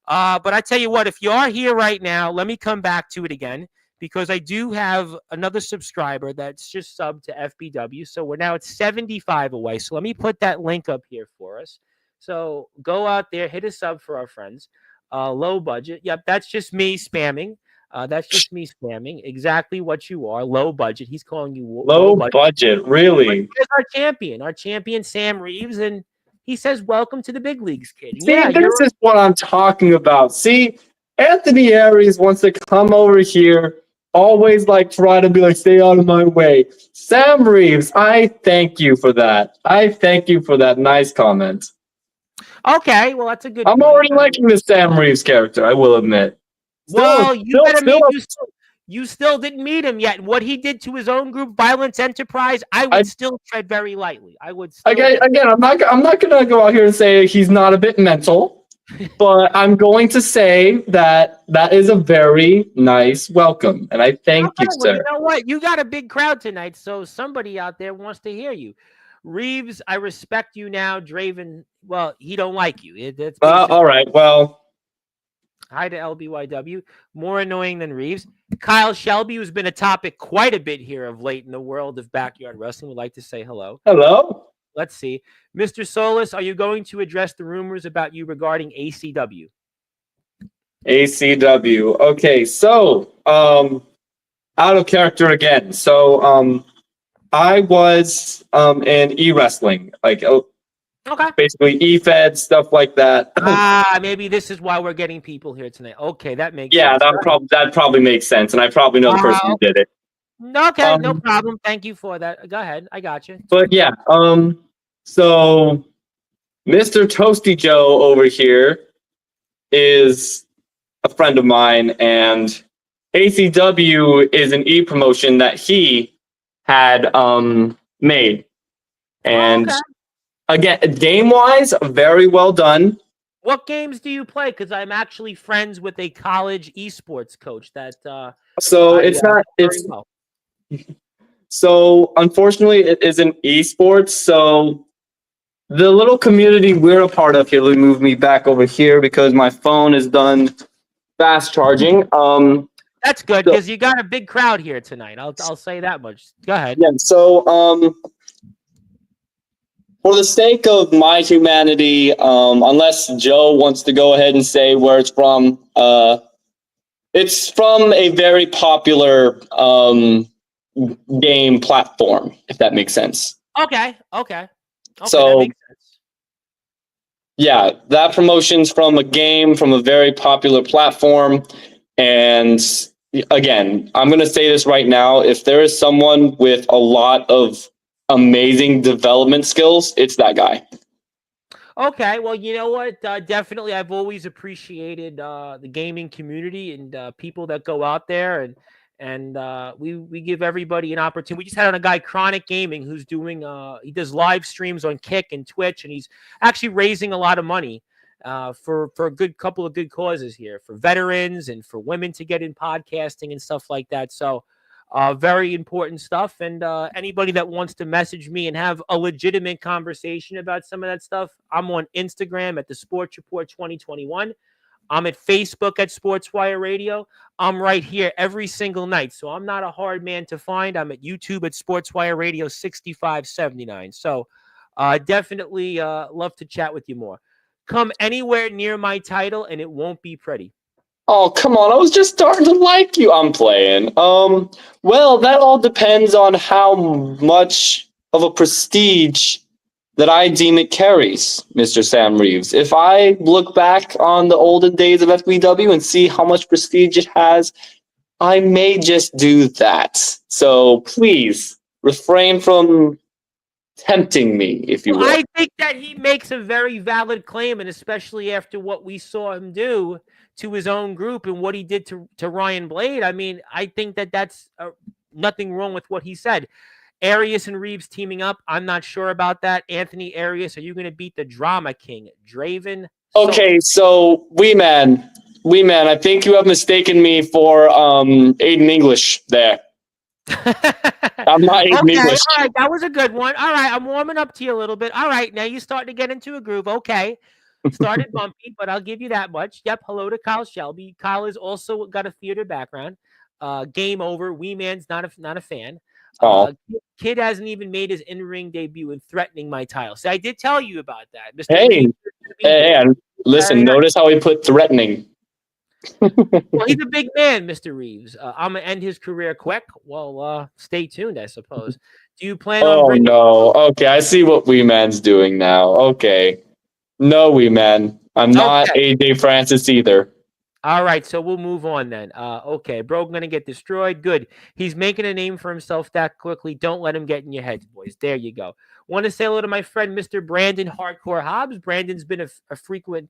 but I tell you what, if you are here right now, let me come back to it again because I do have another subscriber that's just subbed to FBW. So we're now at 75 away. So let me put that link up here for us. So go out there, hit a sub for our friends. Low budget. Yep, that's just me spamming. Exactly what you are. Low budget. He's calling you low budget. Really? Here's our champion, Sam Reeves, and he says, "Welcome to the big leagues, kid." See, this is what I'm talking about. See, Anthony Aries wants to come over here, always like try to be like, stay out of my way. Sam Reeves, I thank you for that. Nice comment. Okay, well, that's a good. I'm already liking the Sam Reeves character, I will admit. You still didn't meet him yet. What he did to his own group, Violence Enterprise, I would still tread very lightly. I would. Again, I'm not gonna go out here and say he's not a bit mental, but I'm going to say that is a very nice welcome, and I thank you, sir. You know what? You got a big crowd tonight, so somebody out there wants to hear you. Reeves, I respect you now. Draven, well, he don't like you. All right, well. Hi to LBYW. More annoying than Reeves. Kyle Shelby, who's been a topic quite a bit here of late in the world of backyard wrestling, would like to say hello. Hello. Let's see. Mr. Soulis, are you going to address the rumors about you regarding ACW? ACW. Okay, so, out of character again. So, I was in e-wrestling, like basically e-fed, stuff like that. Maybe this is why we're getting people here tonight. Okay, that makes sense. Yeah, that probably makes sense, and I probably know the person who did it. Okay, no problem. Thank you for that. Go ahead, I got you. But yeah, so Mr. Toasty Joe over here is a friend of mine, and ACW is an e-promotion that he had made, and again, game-wise, very well done. What games do you play? Because I'm actually friends with a college esports coach that. So unfortunately, it isn't esports. So the little community we're a part of here. Let me move me back over here because my phone is done fast charging. That's good So- because you got a big crowd here tonight. I'll say that much. Go ahead. Yeah. So, for the sake of my humanity, unless Joe wants to go ahead and say where it's from a very popular game platform, if that makes sense. Okay. So, that makes sense. yeah, that promotion's from a game from a very popular platform. And again, I'm going to say this right now. If there is someone with a lot of amazing development skills, it's that guy. Okay, well, you know what? Definitely, I've always appreciated the gaming community and people that go out there and we give everybody an opportunity. We just had on a guy, Chronic Gaming, who's doing he does live streams on Kick and Twitch, and he's actually raising a lot of money for a good couple of good causes here for veterans and for women to get in podcasting and stuff like that. So. Very important stuff. And anybody that wants to message me and have a legitimate conversation about some of that stuff, I'm on Instagram at the Sports Report 2021. I'm at Facebook at Sportzwire Radio. I'm right here every single night. So I'm not a hard man to find. I'm at YouTube at Sportswire Radio 6579. So definitely love to chat with you more. Come anywhere near my title and it won't be pretty. Oh, come on. I was just starting to like you. I'm playing. Well, that all depends on how much of a prestige that I deem it carries, Mr. Sam Reeves. If I look back on the olden days of FBW and see how much prestige it has, I may just do that. So please refrain from tempting me, if you will. I think that he makes a very valid claim, and especially after what we saw him do to his own group and what he did to Ryan Blade. I mean, I think that that's nothing wrong with what he said. Arias and Reeves teaming up. I'm not sure about that. Anthony Arias, are you going to beat the Drama King, Draven? Okay, so Wee Man, I think you have mistaken me for Aiden English there. I'm not Aiden English. All right, that was a good one. All right, I'm warming up to you a little bit. All right, now you're starting to get into a groove. Okay. Started bumpy, but I'll give you that much. Yep. Hello to Kyle Shelby. Kyle has also got a theater background. Game over. Wee Man's not a fan. Kid hasn't even made his in-ring debut and threatening my title. See, I did tell you about that. Mr. Hey, listen, notice how he put threatening. Well, he's a big man, Mr. Reeves. I'm going to end his career quick. Well, stay tuned, I suppose. Do you plan on bringing... no. Okay, I see what Wee Man's doing now. Okay. No, Wee Man. I'm not AJ Francis either. All right, so we'll move on then. Okay, bro, going to get destroyed. Good. He's making a name for himself that quickly. Don't let him get in your heads, boys. There you go. Want to say hello to my friend, Mr. Brandon Hardcore Hobbs. Brandon's been a frequent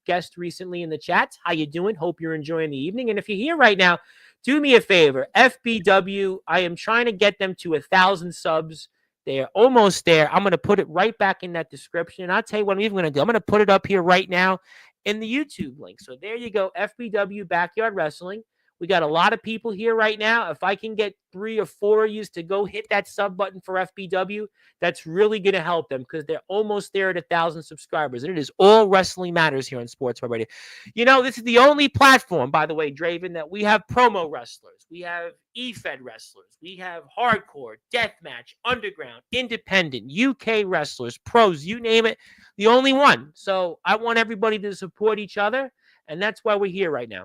guest recently in the chats. How you doing? Hope you're enjoying the evening. And if you're here right now, do me a favor. FBW, I am trying to get them to 1,000 subs. They're almost there. I'm going to put it right back in that description. And I'll tell you what I'm even going to do. I'm going to put it up here right now in the YouTube link. So there you go, FBW Backyard Wrestling. We got a lot of people here right now. If I can get 3 or 4 of you to go hit that sub button for FBW, that's really going to help them because they're almost there at 1,000 subscribers. And it is all Wrestling Matters here on Sportswire Radio. You know, this is the only platform, by the way, Draven, that we have promo wrestlers. We have E-Fed wrestlers. We have hardcore, deathmatch, underground, independent, UK wrestlers, pros, you name it. The only one. So I want everybody to support each other. And that's why we're here right now.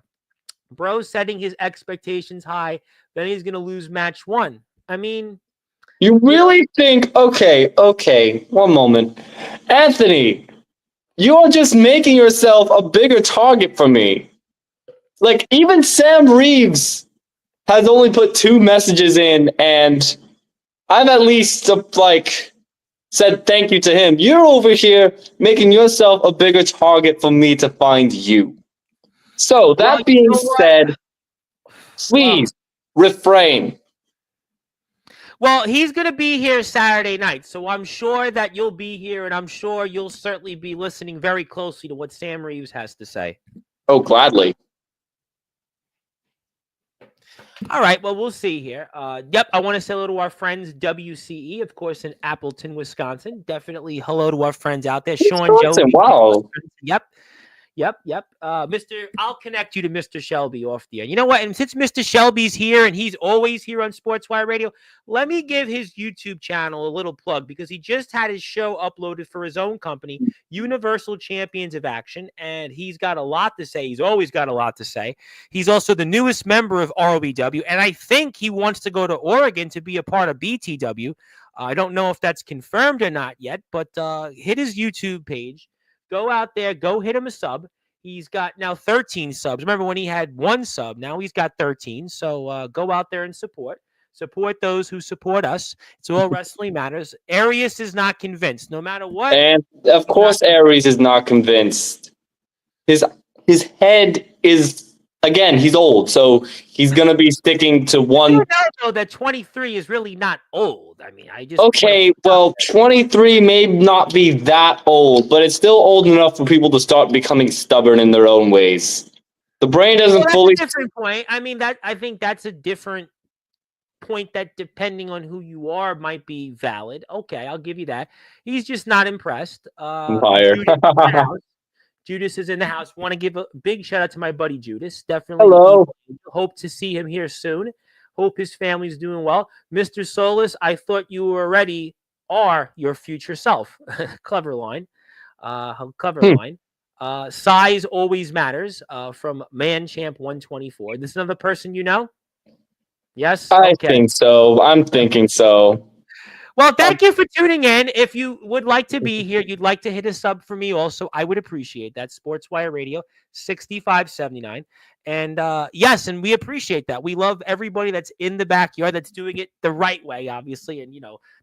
Bro's setting his expectations high. Then he's going to lose match 1. I mean... You really think... Okay. One moment. Anthony, you're just making yourself a bigger target for me. Like, even Sam Reeves has only put 2 messages in, and I've at least, said thank you to him. You're over here making yourself a bigger target for me to find you. So, that being said, please refrain. Well, he's going to be here Saturday night, so I'm sure that you'll be here, and I'm sure you'll certainly be listening very closely to what Sam Reeves has to say. Oh, gladly. All right, well, we'll see here. Yep, I want to say hello to our friends, WCE, of course, in Appleton, Wisconsin. Definitely hello to our friends out there. Sean, Joe. Wow. Yep. Yep. I'll connect you to Mr. Shelby off the air. You know what? And since Mr. Shelby's here and he's always here on Sportswire Radio, let me give his YouTube channel a little plug because he just had his show uploaded for his own company, Universal Champions of Action, and he's got a lot to say. He's always got a lot to say. He's also the newest member of ROBW, and I think he wants to go to Oregon to be a part of BTW. I don't know if that's confirmed or not yet, but hit his YouTube page. Go out there, go hit him a sub. He's got now 13 subs. Remember when he had 1 sub? Now he's got 13. So go out there and support. Support those who support us. It's all wrestling matters. Arius is not convinced, no matter what. And of course, Aries is not convinced. His head is, again, he's old, so he's gonna be sticking to one. You know, though, that 23 is really not old. I mean, I just Okay, well, 23 may not be that old, but it's still old enough for people to start becoming stubborn in their own ways. The brain doesn't that's fully. a different point. I mean, I think that's a different point that, depending on who you are, might be valid. Okay, I'll give you that. He's just not impressed. Liar. Judas is in the house. Want to give a big shout out to my buddy Judas. Definitely. Hello. Hope to see him here soon. Hope his family's doing well. Mr. Soulis, I thought you already are your future self. Clever line. Clever line. Size always matters. From Man Champ 124. This is another person you know? Yes? I think so. I'm thinking so. Well, thank you for tuning in. If you would like to be here, you'd like to hit a sub for me also, I would appreciate that. Sportswire Radio, 6579. And yes, and we appreciate that. We love everybody that's in the backyard that's doing it the right way, obviously. And,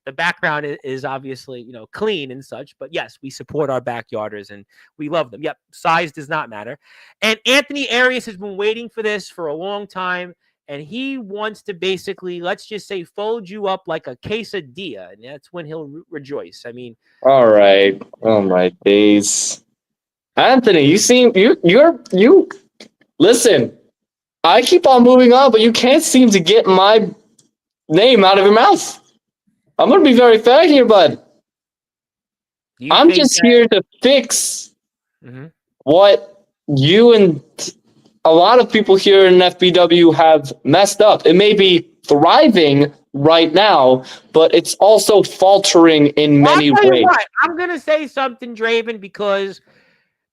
the background is obviously, clean and such. But yes, we support our backyarders and we love them. Yep, size does not matter. And Anthony Arias has been waiting for this for a long time. And he wants to basically, let's just say, fold you up like a quesadilla, and that's when he'll rejoice. I mean, all right. Oh my days, Anthony, you seem you. Listen, I keep on moving on, but you can't seem to get my name out of your mouth. I'm gonna be very fair here, bud. I'm just here to fix what you and a lot of people here in FBW have messed up. It may be thriving right now, but it's also faltering in many ways. I'm going to say something, Draven, because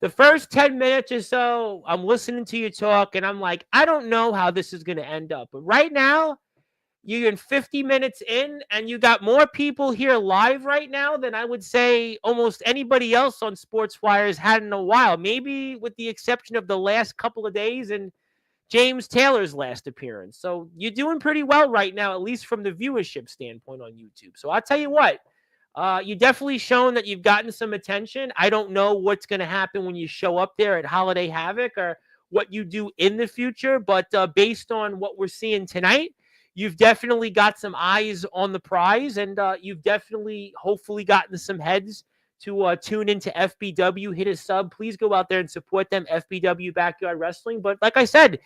the first 10 minutes or so, I'm listening to you talk, and I'm like, I don't know how this is going to end up. But right now, you're in 50 minutes in, and you got more people here live right now than I would say almost anybody else on Sportswire has had in a while. Maybe with the exception of the last couple of days and James Taylor's last appearance. So you're doing pretty well right now, at least from the viewership standpoint on YouTube. So I'll tell you what, you definitely shown that you've gotten some attention. I don't know what's going to happen when you show up there at Holiday Havoc or what you do in the future, but based on what we're seeing tonight, you've definitely got some eyes on the prize, and you've definitely, hopefully, gotten some heads to tune into FBW. Hit a sub. Please go out there and support them, FBW Backyard Wrestling. But like I said,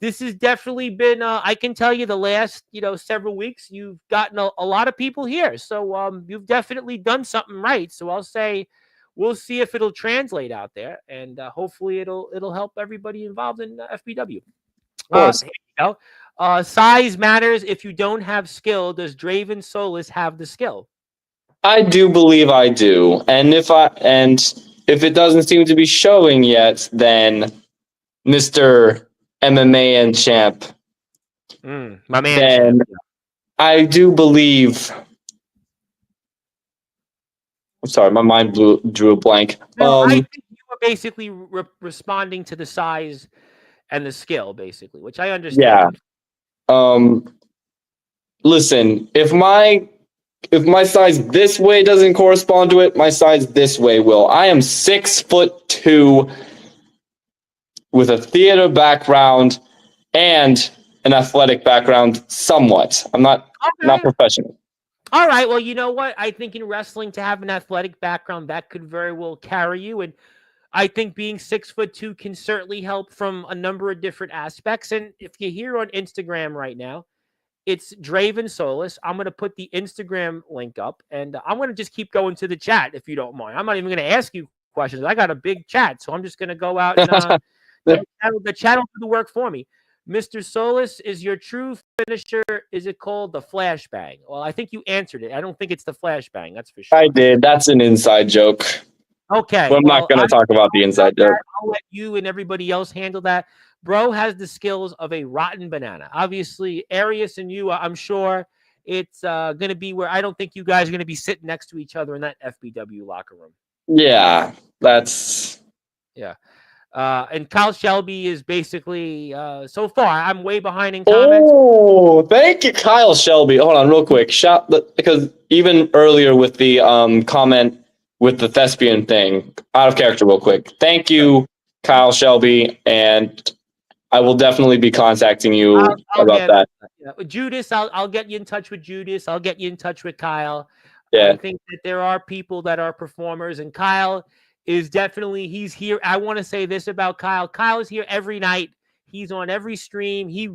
this has definitely been, I can tell you the last, several weeks, you've gotten a lot of people here. So you've definitely done something right. So I'll say we'll see if it'll translate out there, and hopefully it'll help everybody involved in FBW. Of course. Here you go. Size matters. If you don't have skill, does Draven Soulis have the skill? I do believe I do. And if it doesn't seem to be showing yet, then Mr. MMA and champ. My man. Then I do believe. I'm sorry, my mind drew a blank. No, I think you were basically responding to the size and the skill, basically, which I understand. Yeah. Listen, if my size this way doesn't correspond to it, my size this way will. I am 6'2" with a theater background and an athletic background somewhat. I'm not professional. All right. Well, you know what? I think in wrestling, to have an athletic background, that could very well carry you. And I think being 6'2" can certainly help from a number of different aspects. And if you're here on Instagram right now, it's Draven Soulis. I'm going to put the Instagram link up, and I'm going to just keep going to the chat if you don't mind. I'm not even going to ask you questions. I got a big chat, so I'm just gonna go out and the channel do the work for me. Mr. Soulis, is your true finisher, is it called the flashbang? Well, I think you answered it. I don't think it's the flashbang, that's for sure. I did. That's an inside joke. Okay. We're not going to talk about the inside joke. I'll let you and everybody else handle that. Bro has the skills of a rotten banana. Obviously, Arius and you, I'm sure it's going to be where I don't think you guys are going to be sitting next to each other in that FBW locker room. Yeah, that's... Yeah. And Kyle Shelby is basically, so far, I'm way behind in comments. Oh, thank you, Kyle Shelby. Hold on real quick. Because even earlier with the comment with the thespian thing, out of character real quick. Thank you, Kyle Shelby, and I will definitely be contacting you about that. Yeah. Judas, I'll get you in touch with Judas. I'll get you in touch with Kyle. Yeah. I think that there are people that are performers, and Kyle is definitely, he's here. I want to say this about Kyle. Kyle is here every night. He's on every stream. He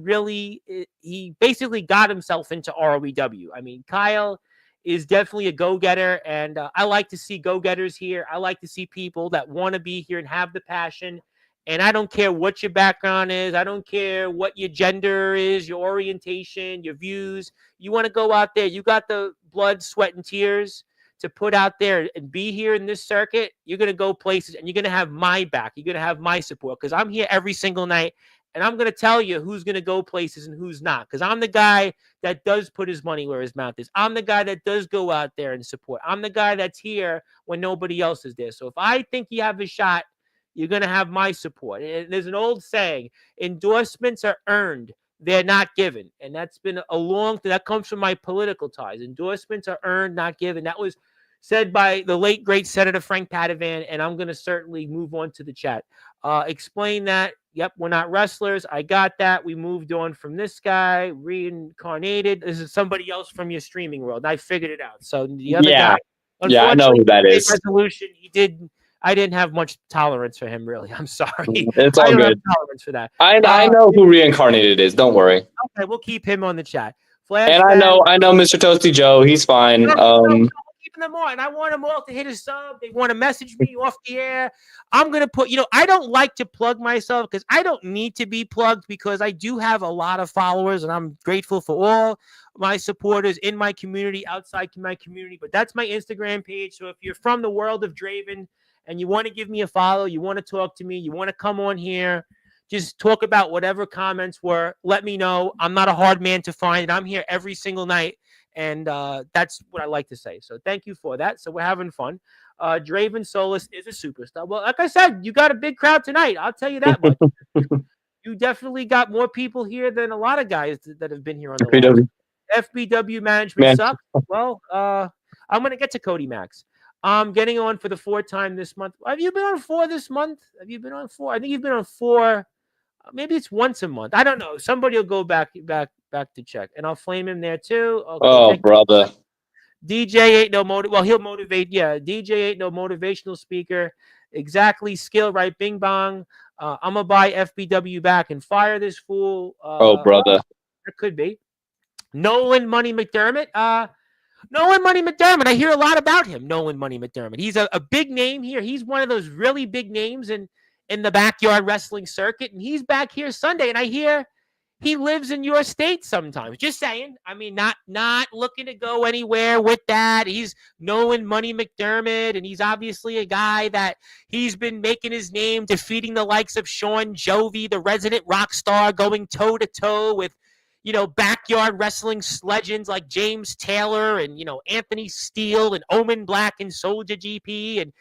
basically got himself into ROEW. I mean, Kyle is definitely a go-getter, and I like to see go-getters here. I like to see people that want to be here and have the passion. And I don't care what your background is. I don't care what your gender is, your orientation, your views. You want to go out there. You got the blood, sweat, and tears to put out there and be here in this circuit. You're going to go places, and you're going to have my back. You're going to have my support, because I'm here every single night, and I'm going to tell you who's going to go places and who's not, because I'm the guy that does put his money where his mouth is. I'm the guy that does go out there and support. I'm the guy that's here when nobody else is there. So if I think you have a shot, you're going to have my support. And there's an old saying, endorsements are earned, they're not given. And that's been a long thing. That comes from my political ties. Endorsements are earned, not given. That was said by the late, great Senator Frank Padovan, and I'm going to certainly move on to the chat. Explain that. Yep, we're not wrestlers. I got that. We moved on from this guy, reincarnated. This is somebody else from your streaming world. I figured it out. So the other guy, I know who that is. Resolution, I didn't have much tolerance for him, really. I'm sorry. It's all good. Tolerance for that. I know who reincarnated is. Don't worry. Okay, we'll keep him on the chat. And I know Mr. Toasty Joe. He's fine. No, keeping them on. I want them all to hit a sub. They want to message me off the air. I'm gonna put. I don't like to plug myself because I don't need to be plugged, because I do have a lot of followers, and I'm grateful for all my supporters in my community, outside my community. But that's my Instagram page. So if you're from the world of Draven and you want to give me a follow, you want to talk to me, you want to come on here, just talk about whatever comments were, let me know. I'm not a hard man to find, and I'm here every single night, and that's what I like to say. So thank you for that. So we're having fun. Draven Soulis is a superstar. Well, like I said, you got a big crowd tonight. I'll tell you that much. You definitely got more people here than a lot of guys that have been here on the line. FBW management sucks. Well, I'm going to get to Cody Max. Getting on for the 4th time this month. Have you been on 4 this month? Have you been on 4? I think you've been on 4. Maybe it's once a month. I don't know. Somebody will go back to check, and I'll flame him there too. Okay, brother. DJ ain't no Well, he'll motivate. Yeah, DJ ain't no motivational speaker. Exactly. Skill right. Bing bong. I'm gonna buy FBW back and fire this fool. Brother. That could be Nolan Money McDermott. Nolan Money McDermott. I hear a lot about him. Nolan Money McDermott. He's a big name here. He's one of those really big names in the backyard wrestling circuit, and he's back here Sunday. And I hear he lives in your state sometimes. Just saying. I mean, not looking to go anywhere with that. He's Nolan Money McDermott, and he's obviously a guy that he's been making his name defeating the likes of Sean Jovi, the resident rock star, going toe-to-toe with backyard wrestling legends like James Taylor and, Anthony Steele and Omen Black and Soldier GP. And,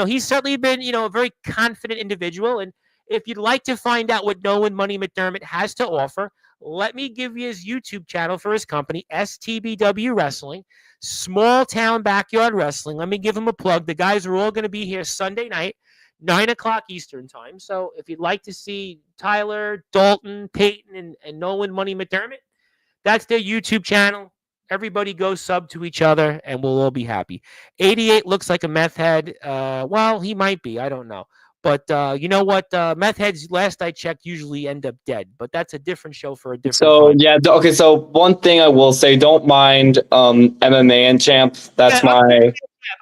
he's certainly been, a very confident individual. And if you'd like to find out what Nolan Money McDermott has to offer, let me give you his YouTube channel for his company, STBW Wrestling, Small Town Backyard Wrestling. Let me give him a plug. The guys are all going to be here Sunday night, 9 o'clock Eastern time. So if you'd like to see Tyler, Dalton, Peyton, and Nolan Money McDermott, that's their YouTube channel. Everybody go sub to each other, and we'll all be happy. 88 looks like a meth head. Well, he might be. I don't know. But you know what? Meth heads, last I checked, usually end up dead. But that's a different show for a different time. Yeah. Okay, so one thing I will say, don't mind MMA and Champ. That's my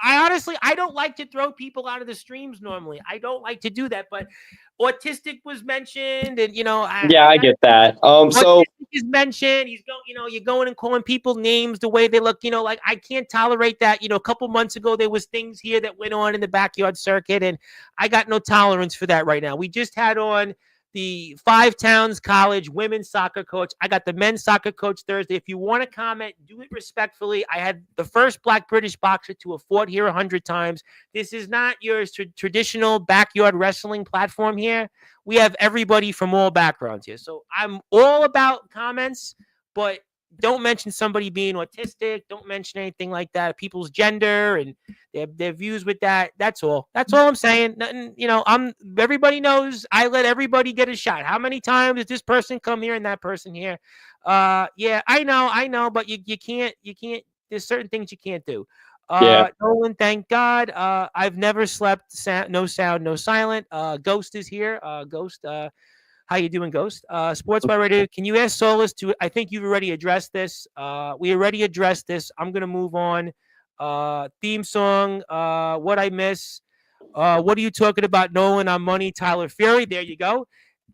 I don't like to throw people out of the streams normally. I don't like to do that, but autistic was mentioned, and Yeah, I get that. So autistic is mentioned. He's going, you're going and calling people names the way they look. Like I can't tolerate that. A couple months ago there was things here that went on in the backyard circuit, and I got no tolerance for that right now. We just had on the Five Towns College women's soccer coach. I got the men's soccer coach Thursday. If you want to comment, do it respectfully. I had the first Black British boxer to have fought here 100 times. This is not your traditional backyard wrestling platform here. We have everybody from all backgrounds here. So I'm all about comments, but don't mention somebody being autistic. Don't mention anything like that. People's gender and their views with that. That's all. That's all I'm saying. Nothing. Everybody knows I let everybody get a shot. How many times does this person come here and that person here? Yeah, I know, but you can't. There's certain things you can't do. Nolan, thank God. I've never slept. No sound, no silent. Ghost is here. Ghost. How you doing, Ghost? Sportswire Radio. Can you ask Soulis to? I think you've already addressed this. We already addressed this. I'm gonna move on. Theme song. What I miss. What are you talking about, Nolan? On money, Tyler Fury. There you go.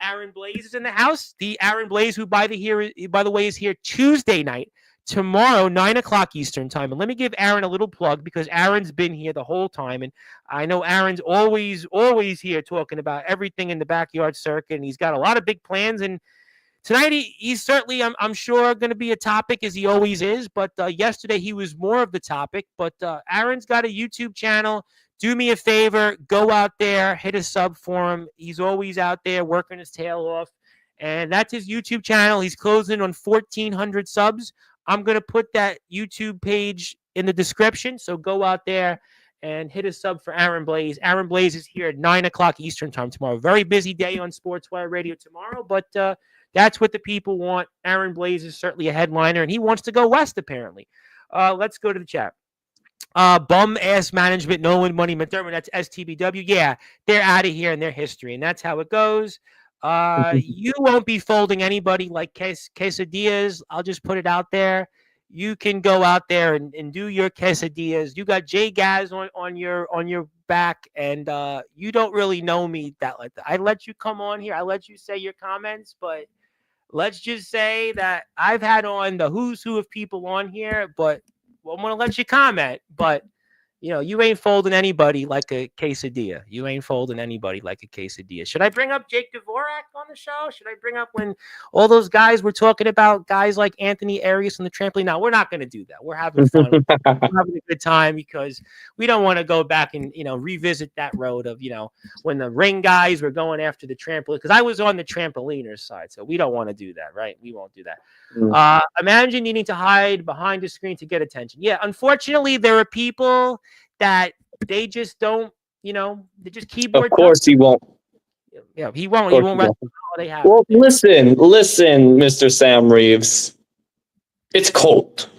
Aaron Blaze is in the house. The Aaron Blaze, who by the way, is here Tuesday night. Tomorrow, 9:00 Eastern time. And let me give Aaron a little plug because Aaron's been here the whole time. And I know Aaron's always here talking about everything in the backyard circuit. And he's got a lot of big plans. And tonight, he's certainly, I'm sure, going to be a topic as he always is. But yesterday, he was more of the topic. But Aaron's got a YouTube channel. Do me a favor. Go out there. Hit a sub for him. He's always out there working his tail off. And that's his YouTube channel. He's closing on 1,400 subs. I'm going to put that YouTube page in the description. So go out there and hit a sub for Aaron Blaze. Aaron Blaze is here at 9:00 Eastern time tomorrow. Very busy day on Sportswire Radio tomorrow, but that's what the people want. Aaron Blaze is certainly a headliner, and he wants to go west, apparently. Let's go to the chat. Bum ass management, Nolan Money McDermott. That's STBW. Yeah, they're out of here in their history, and that's how it goes. You won't be folding anybody like quesadillas. I'll just put it out there. You can go out there and do your quesadillas. You got Jay Gaz on your back, and you don't really know me that like that. I let you come on here. I let you say your comments, but let's just say that I've had on the who's who of people on here, but I'm going to let you comment, but you ain't folding anybody like a quesadilla. You ain't folding anybody like a quesadilla. Should I bring up Jake Dvorak on the show? Should I bring up when all those guys were talking about guys like Anthony Arias on the trampoline? No, we're not going to do that. We're having fun. We're having a good time because we don't want to go back and, revisit that road of, when the ring guys were going after the trampoline. Because I was on the trampoliners side, so we don't want to do that, right? We won't do that. Imagine needing to hide behind a screen to get attention. Yeah, unfortunately, there are people that they just don't, they just keyboard. Of course he won't. Yeah, he won't. He won't wrestle. They have. Well, listen, Mr. Sam Reeves. It's cold.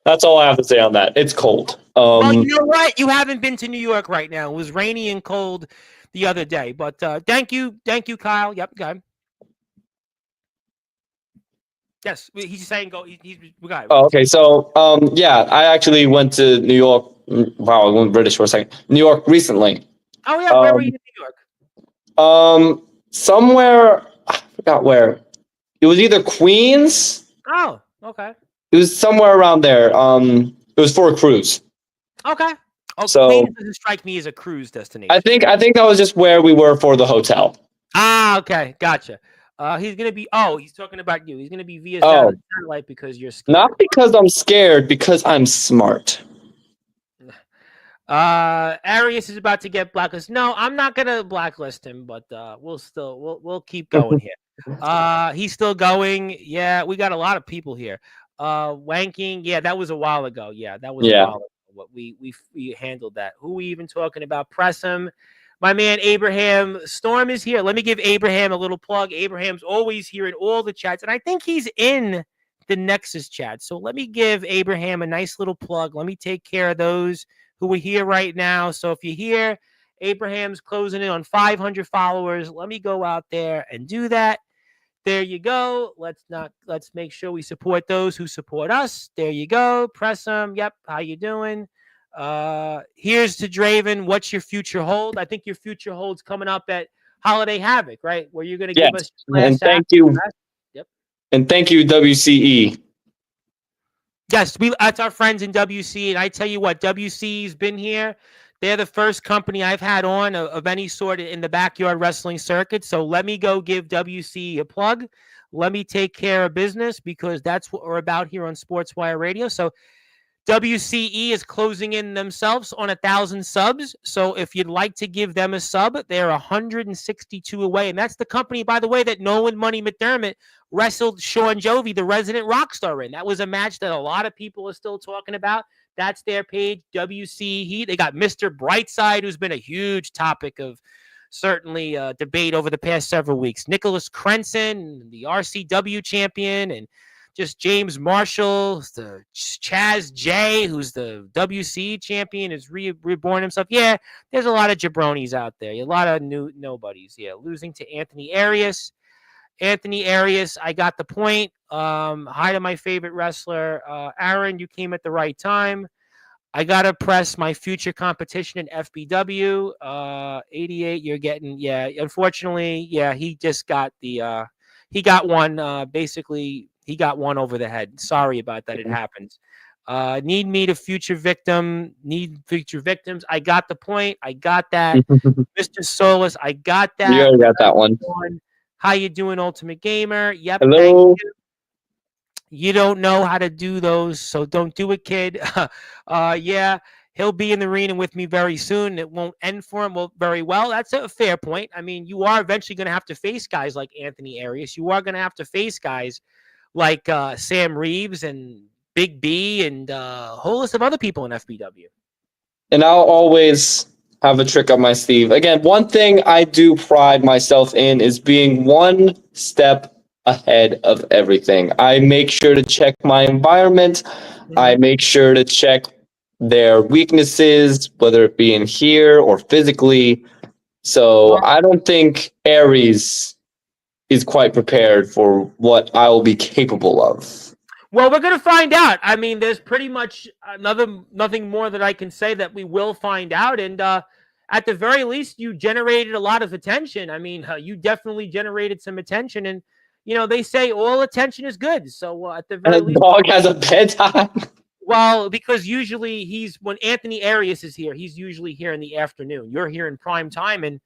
That's all I have to say on that. It's cold. Well, you know what? You haven't been to New York right now. It was rainy and cold the other day. But thank you, Kyle. Yep, go ahead. Yes, he's saying go. He's guy. Oh, okay. So, yeah, I actually went to New York. Wow, I went British for a second. New York recently. Oh yeah, where were you in New York? Somewhere I forgot where. It was either Queens. Oh, okay. It was somewhere around there. It was for a cruise. Okay. Oh, so Queens doesn't strike me as a cruise destination. I think that was just where we were for the hotel. Ah, okay, gotcha. He's gonna be. Oh, he's talking about you. He's gonna be via satellite because you're scared. Not because I'm scared, because I'm smart. Arias is about to get blacklisted. No, I'm not gonna blacklist him, but we'll keep going here. He's still going. Yeah, we got a lot of people here. Wanking. Yeah, that was a while ago. Yeah, that was a while ago. What we handled that. Who we even talking about? Press him. My man Abraham Storm is here. Let me give Abraham a little plug. Abraham's always here in all the chats, and I think he's in the Nexus chat. So let me give Abraham a nice little plug. Let me take care of those who are here right now. So if you're here, Abraham's closing in on 500 followers. Let me go out there and do that. There you go. Let's make sure we support those who support us. There you go. Press them. Yep. How you doing? Here's to Draven. What's your future hold? I think your future hold's coming up at Holiday Havoc, right? Where you're going to Yes, give us and thank you. Yep. And thank you, WCE. Yes, that's our friends in WC. And I tell you what, WC's been here. They're the first company I've had on of any sort in the backyard wrestling circuit. So let me go give WC a plug. Let me take care of business because that's what we're about here on Sportswire Radio. So WCE is closing in themselves on 1,000 subs. So if you'd like to give them a sub, they're 162 away. And that's the company, by the way, that Nolan Money McDermott wrestled Sean Jovi, the resident rock star, in. That was a match that a lot of people are still talking about. That's their page, WCE. They got Mr. Brightside, who's been a huge topic of certainly debate over the past several weeks. Nicholas Crenson, the RCW champion, and just James Marshall, the Chaz J, who's the WC champion, is reborn himself. Yeah, there's a lot of jabronis out there. A lot of new nobodies. Yeah, losing to Anthony Arias. Anthony Arias, I got the point. Hi to my favorite wrestler. Aaron, you came at the right time. I got to press my future competition in FBW. 88, you're getting, yeah, unfortunately, yeah, he just got the, he got one, basically, he got one over the head. Sorry about that. It happens. Need me to future victim. Need future victims. I got the point. I got that. Mr. Soulis, I got that. You already got that one. How you doing, Ultimate Gamer? Yep. Hello. Thank you. You don't know how to do those, so don't do it, kid. Yeah, he'll be in the arena with me very soon. It won't end for him very well. That's a fair point. I mean, you are eventually going to have to face guys like Anthony Arias. You are going to have to face guys like Sam Reeves and Big B and a whole list of other people in FBW. And I'll always have a trick up my sleeve. Again, one thing I do pride myself in is being one step ahead of everything. I make sure to check my environment. Mm-hmm. I make sure to check their weaknesses, whether it be in here or physically. So I don't think Aries is quite prepared for what I will be capable of. Well, we're going to find out. I mean, there's pretty much nothing more that I can say that we will find out. And at the very least, you generated a lot of attention. I mean, you definitely generated some attention. And, you know, they say all attention is good. So at the very least. Dog has a bedtime. Well, because usually when Anthony Arias is here, he's usually here in the afternoon. You're here in prime time. And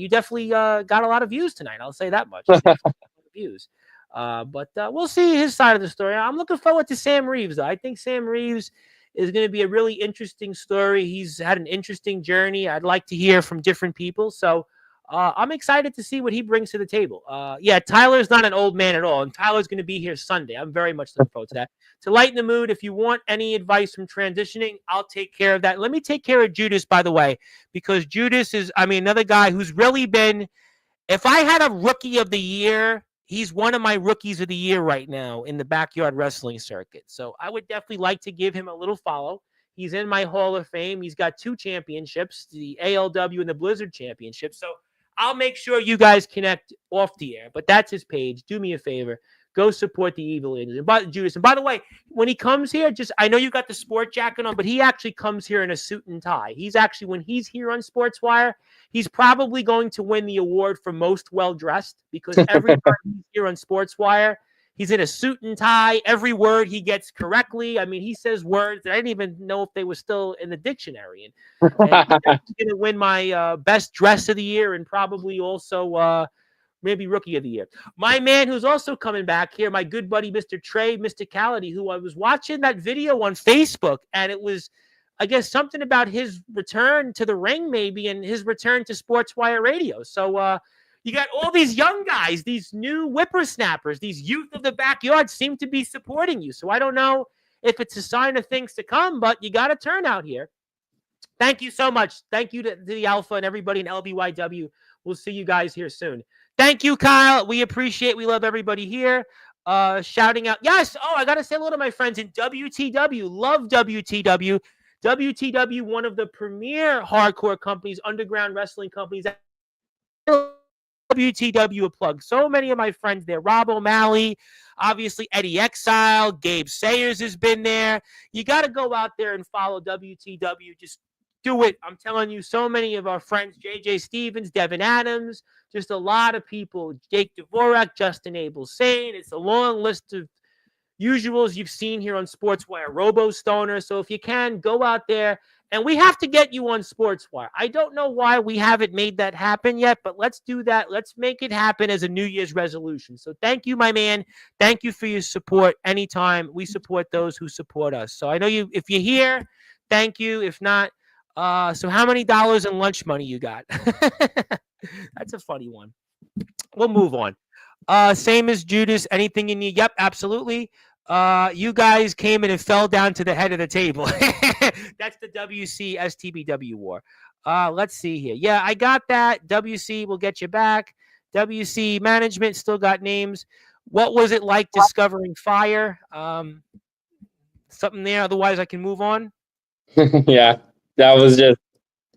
you definitely got a lot of views tonight. I'll say that much. Views. But we'll see his side of the story. I'm looking forward to Sam Reeves, though. I think Sam Reeves is going to be a really interesting story. He's had an interesting journey. I'd like to hear from different people. So I'm excited to see what he brings to the table. Yeah, Tyler's not an old man at all, and Tyler's going to be here Sunday. I'm very much looking forward to that. To lighten the mood, if you want any advice from transitioning, I'll take care of that. Let me take care of Judas, by the way, because Judas is, another guy who's really been, if I had a rookie of the year, he's one of my rookies of the year right now in the backyard wrestling circuit. So I would definitely like to give him a little follow. He's in my Hall of Fame. He's got 2 championships, the ALW and the Blizzard Championship. So I'll make sure you guys connect off the air. But that's his page. Do me a favor. Go support the Evil Angels. And Judas. And by the way, when he comes here, I know you got the sport jacket on, but he actually comes here in a suit and tie. When he's here on Sportswire, he's probably going to win the award for most well-dressed because every time he's here on Sportswire, he's in a suit and tie. Every word he gets correctly. I mean, he says words that I didn't even know if they were still in the dictionary. And he's going to win my best dress of the year and probably also maybe rookie of the year. My man who's also coming back here, my good buddy, Mr. Trey Mysticality, who I was watching that video on Facebook, and it was, I guess, something about his return to the ring maybe and his return to Sportswire Radio. So you got all these young guys, these new whippersnappers, these youth of the backyard seem to be supporting you. So I don't know if it's a sign of things to come, but you got a turnout here. Thank you so much. Thank you to the Alpha and everybody in LBYW. We'll see you guys here soon. Thank you, Kyle. We appreciate, we love everybody here. Shouting out. Yes. Oh, I got to say hello to my friends in WTW. Love WTW. WTW, one of the premier hardcore companies, underground wrestling companies. WTW a plug. So many of my friends there. Rob O'Malley, obviously Eddie Exile, Gabe Sayers has been there. You got to go out there and follow WTW. Just do it. I'm telling you, so many of our friends, JJ Stevens, Devin Adams, just a lot of people, Jake Dvorak, Justin Abel Sane. It's a long list of usuals you've seen here on Sportswire, Robo Stoner. So if you can, go out there. And we have to get you on Sportswire. I don't know why we haven't made that happen yet, but let's do that. Let's make it happen as a New Year's resolution. So thank you, my man. Thank you for your support. Anytime we support those who support us. So I know you, if you're here, thank you. If not, so how many dollars in lunch money you got? That's a funny one. We'll move on. Same as Judas. Anything you need? Yep, absolutely. You guys came in and fell down to the head of the table. That's the WC STBW war. Let's see here. Yeah, I got that. WC will get you back. WC management still got names. What was it like discovering fire? Something there. Otherwise, I can move on. Yeah, that was just.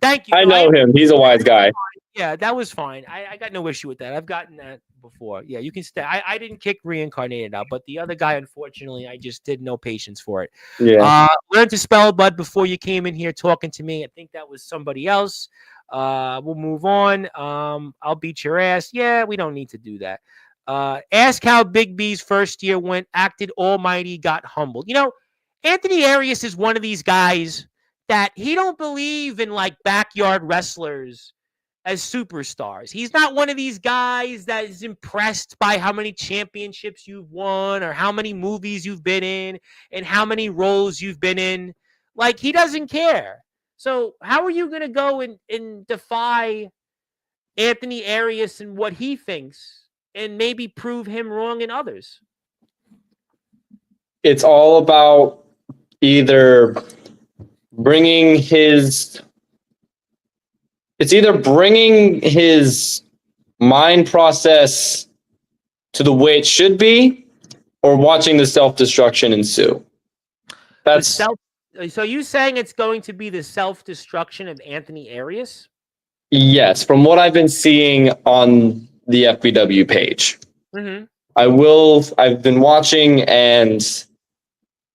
Thank you. I know him. He's a wise guy. Yeah, that was fine. I got no issue with that. I've gotten that before. Yeah, you can stay. I didn't kick Reincarnated out, but the other guy, unfortunately, I just did no patience for it. Yeah. Learn to spell, bud, before you came in here talking to me. I think that was somebody else. We'll move on. I'll beat your ass. Yeah, we don't need to do that. Ask how Big B's first year went. Acted almighty, got humbled. You know, Anthony Arias is one of these guys that he don't believe in like backyard wrestlers as superstars. He's not one of these guys that is impressed by how many championships you've won or how many movies you've been in and how many roles you've been in. Like, he doesn't care. So how are you going to go and defy Anthony Arias and what he thinks and maybe prove him wrong in others? It's all about either bringing his mind process to the way it should be, or watching the self-destruction ensue. That's so you saying it's going to be the self-destruction of Anthony Arias? Yes, from what I've been seeing on the FBW page. Mm-hmm. I've been watching, and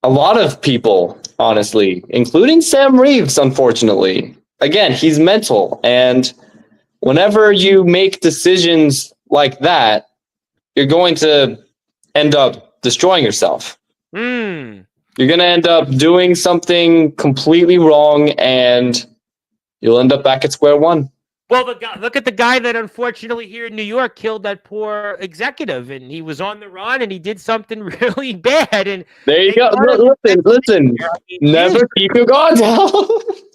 a lot of people, honestly, including Sam Reeves, unfortunately. Again, he's mental, and whenever you make decisions like that, you're going to end up destroying yourself. You're going to end up doing something completely wrong, and you'll end up back at square one. Well, look at the guy that unfortunately here in New York killed that poor executive, and he was on the run and he did something really bad. And there you go. Listen. Never keep your guard down.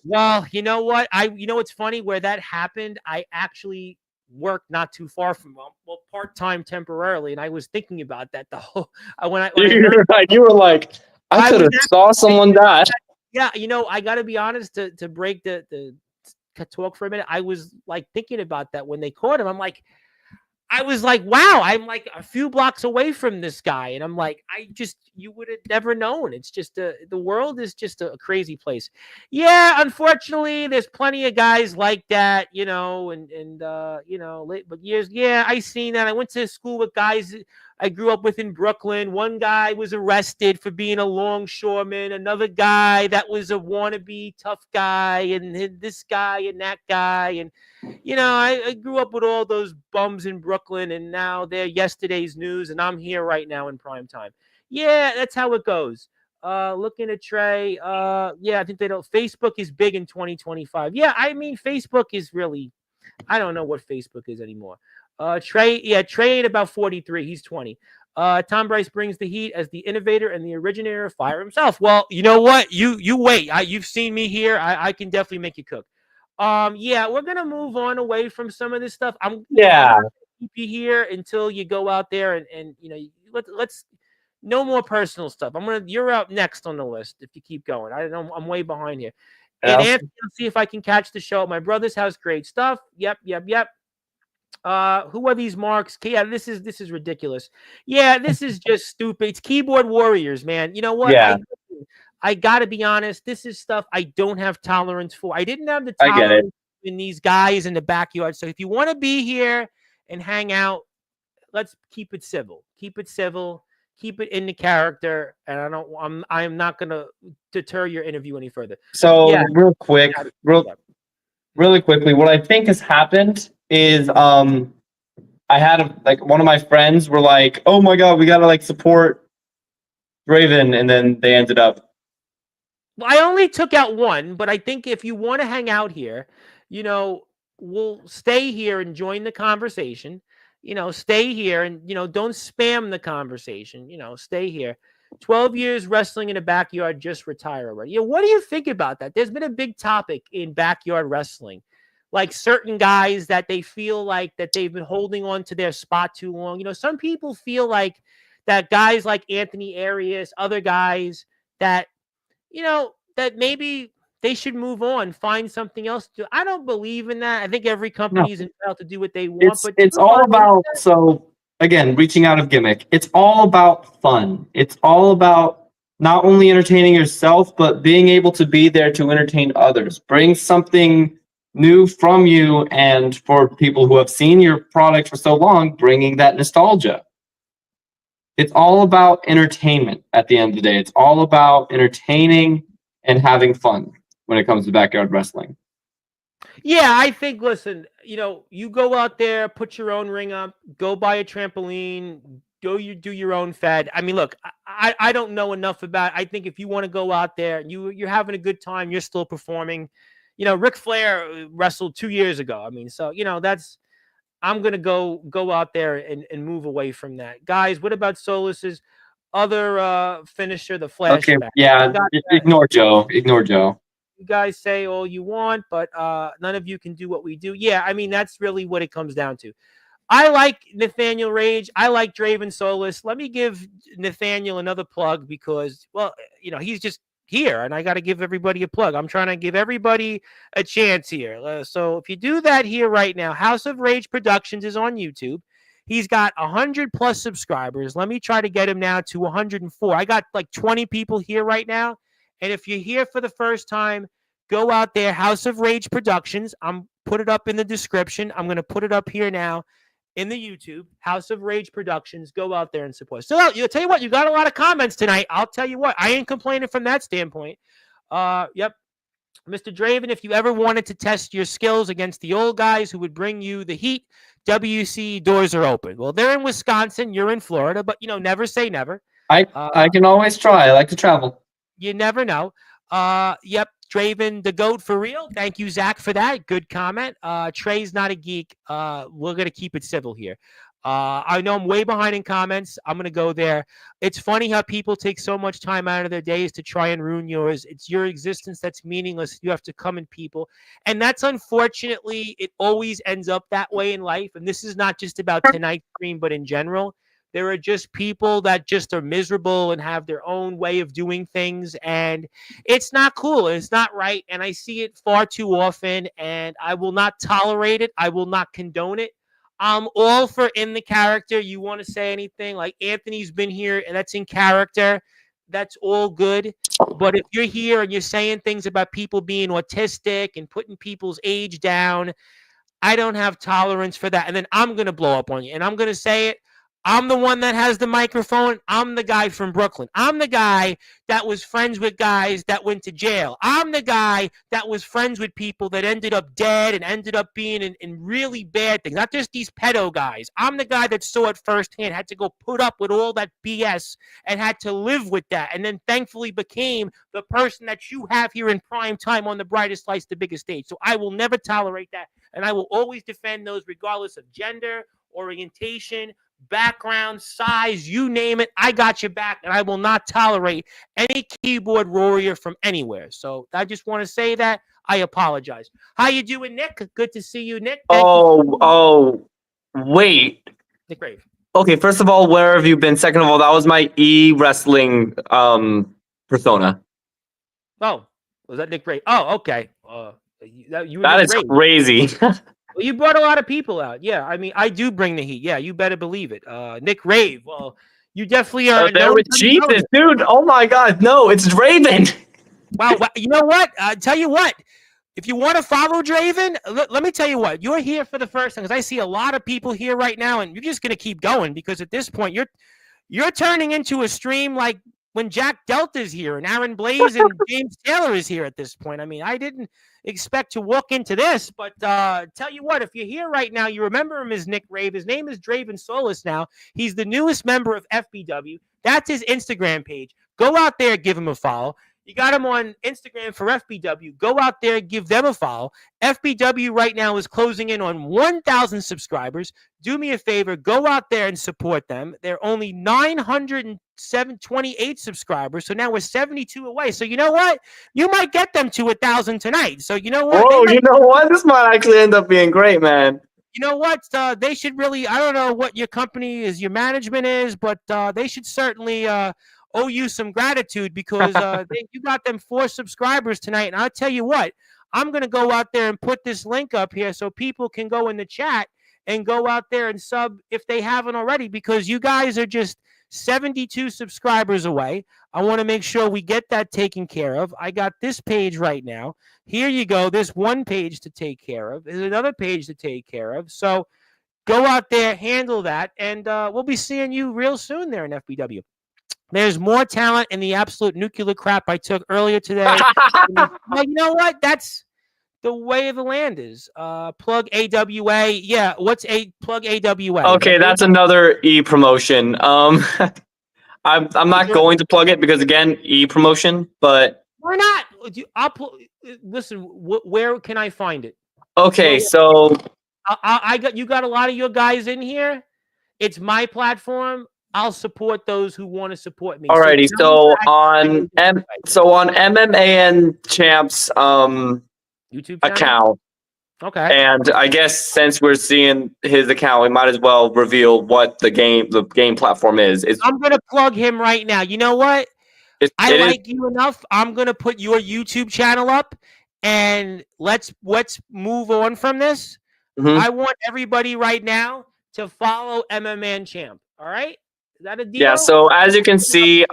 Well, you know what? You know what's funny? Where that happened, I actually worked not too far from part-time temporarily, and I was thinking about that the whole. You were like, I could have saw someone die. Yeah, you know, I got to be honest to break the talk for a minute. I was like thinking about that when they caught him. I was like, wow, I'm like a few blocks away from this guy. And I'm like, you would have never known. It's just the world is just a crazy place. Yeah, unfortunately, there's plenty of guys like that, you know, and you know, but years, yeah, I seen that. I went to school with guys I grew up with in Brooklyn. One guy was arrested for being a longshoreman. Another guy that was a wannabe tough guy, and this guy and that guy. And, you know, I grew up with all those bums in Brooklyn, and now they're yesterday's news, and I'm here right now in prime time. Yeah, that's how it goes. Looking at Trey. Yeah, I think Facebook is big in 2025. Yeah, I mean, Facebook is really, I don't know what Facebook is anymore. Trey ain't about 43. He's 20. Tom Bryce brings the heat as the innovator and the originator of fire himself. Well, you know what? You wait. You've seen me here. I can definitely make you cook. Yeah, we're gonna move on away from some of this stuff. I'm gonna keep you here until you go out there and you know, let's no more personal stuff. You're out next on the list if you keep going. I don't know, I'm way behind here. And Anthony, let's see if I can catch the show at my brother's house. Great stuff. Yep. Who are these marks? Yeah, this is ridiculous. Yeah, this is just stupid. It's keyboard warriors, man. You know what? Yeah. I gotta be honest. This is stuff I don't have tolerance for. I didn't have the tolerance in these guys in the backyard. So if you want to be here and hang out. Let's keep it civil. Keep it civil. Keep it in the character. And I'm not gonna deter your interview any further. So Yeah. real quick, really quickly, what I think has happened is I had like one of my friends were like, "Oh my god, we gotta like support Draven," and then they ended up. Well, I only took out one, but I think if you want to hang out here, we'll stay here and join the conversation. Stay here and don't spam the conversation. Stay here. 12 years wrestling in a backyard, just retire already. What do you think about that? There's been a big topic in backyard wrestling. Like certain guys that they feel like that they've been holding on to their spot too long. Some people feel like that guys like Anthony Arias, other guys that that maybe they should move on, find something else to do. I don't believe in that. I think every company is entitled to do what they want. It's all about, so again, reaching out of gimmick. It's all about fun. It's all about not only entertaining yourself, but being able to be there to entertain others. Bring something new from you, and for people who have seen your product for so long, bringing that nostalgia. It's all about entertainment at the end of the day. It's all about entertaining and having fun when it comes to backyard wrestling. Yeah, I think, listen, you go out there, put your own ring up, go buy a trampoline, do your own fed. I mean, look, I don't know enough about it. I think if you want to go out there, you're having a good time, you're still performing. Ric Flair wrestled 2 years ago. I mean, so, I'm going to go out there and move away from that. Guys, what about Soulis's other finisher, the flashback? Okay, yeah, ignore Joe. Ignore Joe. You guys say all you want, but none of you can do what we do. Yeah, I mean, that's really what it comes down to. I like Nathaniel Rage. I like Draven Soulis. Let me give Nathaniel another plug because, well, he's just here, and I got to give everybody a plug. I'm trying to give everybody a chance here. So if you do that here right now, House of Rage Productions is on YouTube. He's got 100 plus subscribers. Let me try to get him now to 104. I got like 20 people here right now. And if you're here for the first time, go out there, House of Rage Productions. I'm put it up in the description. I'm going to put it up here now in the YouTube, House of Rage Productions. Go out there and support. So I'll tell you what, you got a lot of comments tonight. I'll tell you what, I ain't complaining from that standpoint. Yep. Mr. Draven, if you ever wanted to test your skills against the old guys who would bring you the heat, WC doors are open. Well, they're in Wisconsin, you're in Florida, but never say never. I can always try. I like to travel. You never know. Yep, Draven, the GOAT for real. Thank you, Zach, for that. Good comment. Trey's not a geek. We're going to keep it civil here. I know I'm way behind in comments. I'm going to go there. It's funny how people take so much time out of their days to try and ruin yours. It's your existence that's meaningless. You have to come in people. And that's unfortunately, it always ends up that way in life. And this is not just about tonight's stream, but in general. There are just people that just are miserable and have their own way of doing things. And it's not cool. And it's not right. And I see it far too often. And I will not tolerate it. I will not condone it. I'm all for in the character. You want to say anything like Anthony's been here and that's in character. That's all good. But if you're here and you're saying things about people being autistic and putting people's age down, I don't have tolerance for that. And then I'm going to blow up on you. And I'm going to say it. I'm the one that has the microphone. I'm the guy from Brooklyn. I'm the guy that was friends with guys that went to jail. I'm the guy that was friends with people that ended up dead and ended up being in really bad things. Not just these pedo guys. I'm the guy that saw it firsthand, had to go put up with all that BS and had to live with that. And then thankfully became the person that you have here in prime time on the brightest lights, the biggest stage. So I will never tolerate that. And I will always defend those regardless of gender, orientation, background, size, you name it, I got your back, and I will not tolerate any keyboard warrior from anywhere. So I just want to say that. I apologize. How you doing, Nick? Good to see you, Nick. Wait. Nick Brave. Okay, first of all, where have you been? Second of all, that was my e-wrestling persona. Oh, was that Nick Brave? Oh, okay. That is crazy. Well, you brought a lot of people out. Yeah, I mean, I do bring the heat. Yeah, you better believe it. Nick Rave. Well, you definitely are. There with Jesus, dude. Oh my God, no, it's Draven. Wow. You know what? Tell you what. If you want to follow Draven, let me tell you what. You're here for the first time because I see a lot of people here right now, and you're just going to keep going because at this point you're turning into a stream like when Jack Delta's here and Aaron Blaze and James Taylor is here at this point. I mean, I didn't expect to walk into this, but tell you what, if you're here right now, you remember him as Nick Rave. His name is Draven Soulis now. He's the newest member of FBW. That's his Instagram page. Go out there, give him a follow. You got him on Instagram for FBW. Go out there, give them a follow. FBW right now is closing in on 1,000 subscribers. Do me a favor, go out there and support them. They're only 928 subscribers, so now we're 72 away. So you know what? You might get them to 1,000 tonight. So you know what? Oh, you know what? This might actually end up being great, man. You know what? They should really, I don't know what your company is, your management is, but they should certainly owe you some gratitude because you got them 4 subscribers tonight. And I'll tell you what, I'm going to go out there and put this link up here so people can go in the chat and go out there and sub if they haven't already because you guys are just 72 subscribers away. I want to make sure we get that taken care of. I got this page right now. Here you go. There's one page to take care of. There's another page to take care of. So go out there, handle that, and we'll be seeing you real soon there in FBW. There's more talent in the absolute nuclear crap I took earlier today. Well, you know what? That's the way of the land is. Plug AWA. Yeah, what's plug AWA? Okay, that's another e-promotion. I'm not going to plug it because again, e-promotion, but why not? Listen, where can I find it? Okay, so I got you got a lot of your guys in here. It's my platform. I'll support those who want to support me. Alrighty, so on MMAN Champs YouTube account. Okay. And I guess since we're seeing his account, we might as well reveal what the game platform is. I'm gonna plug him right now. You know what? I like you enough. I'm gonna put your YouTube channel up, and let's move on from this. Mm-hmm. I want everybody right now to follow MMAN Champ. All right. Is that a deal? Yeah, so as you can see,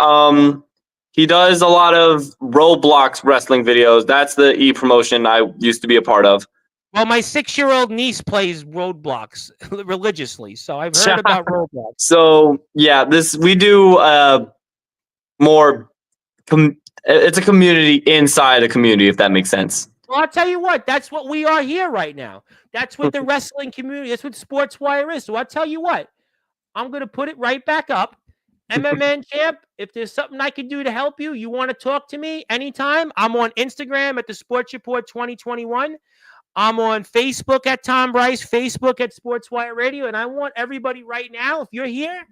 he does a lot of Roblox wrestling videos. That's the e-promotion I used to be a part of. Well, my 6-year-old niece plays Roblox religiously, so I've heard about Roblox. So, yeah, we do more, it's a community inside a community, if that makes sense. Well, I'll tell you what, that's what we are here right now. That's what the wrestling community, that's what Sportswire is. So I'll tell you what, I'm going to put it right back up. MMN Champ, if there's something I can do to help you, you want to talk to me anytime, I'm on Instagram at the Sports Report 2021. I'm on Facebook at Tom Bryce, Facebook at Sportswire Radio, and I want everybody right now, if you're here,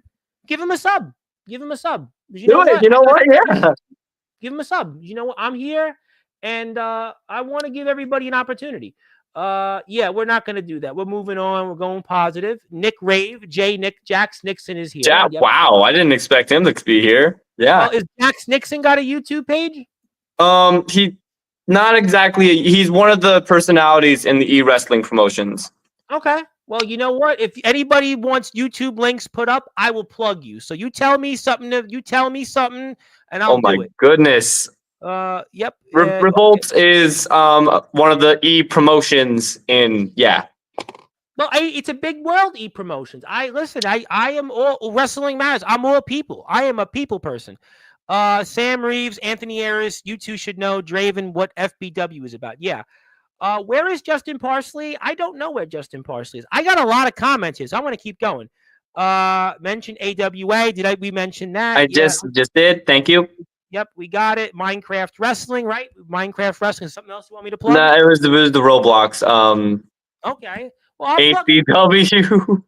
give him a sub. Give him a sub. You know what? Yeah. Give him a sub. You know what? I'm here, and I want to give everybody an opportunity. Yeah, we're not going to do that. We're moving on. We're going positive. Nick Rave, Jax Nixon is here. Yep. Wow, I didn't expect him to be here. Yeah. Is Jax Nixon got a YouTube page? He not exactly. He's one of the personalities in the e-wrestling promotions. Okay. Well, you know what? If anybody wants YouTube links put up, I will plug you. So you tell me something, and I'll do it. Oh my goodness. Yep. Revolt is one of the e-promotions in Well, it's a big world, e-promotions. I am all wrestling matters. I'm all people. I am a people person. Sam Reeves, Anthony Harris, you two should know Draven what FBW is about. Yeah. Where is Justin Parsley? I don't know where Justin Parsley is. I got a lot of comments here, so I want to keep going. Mention AWA. We mention that? I just did. Thank you. Yep, we got it. Minecraft Wrestling, right? Minecraft Wrestling. Something else you want me to plug? No, it was the Roblox. Okay. Well, ABW.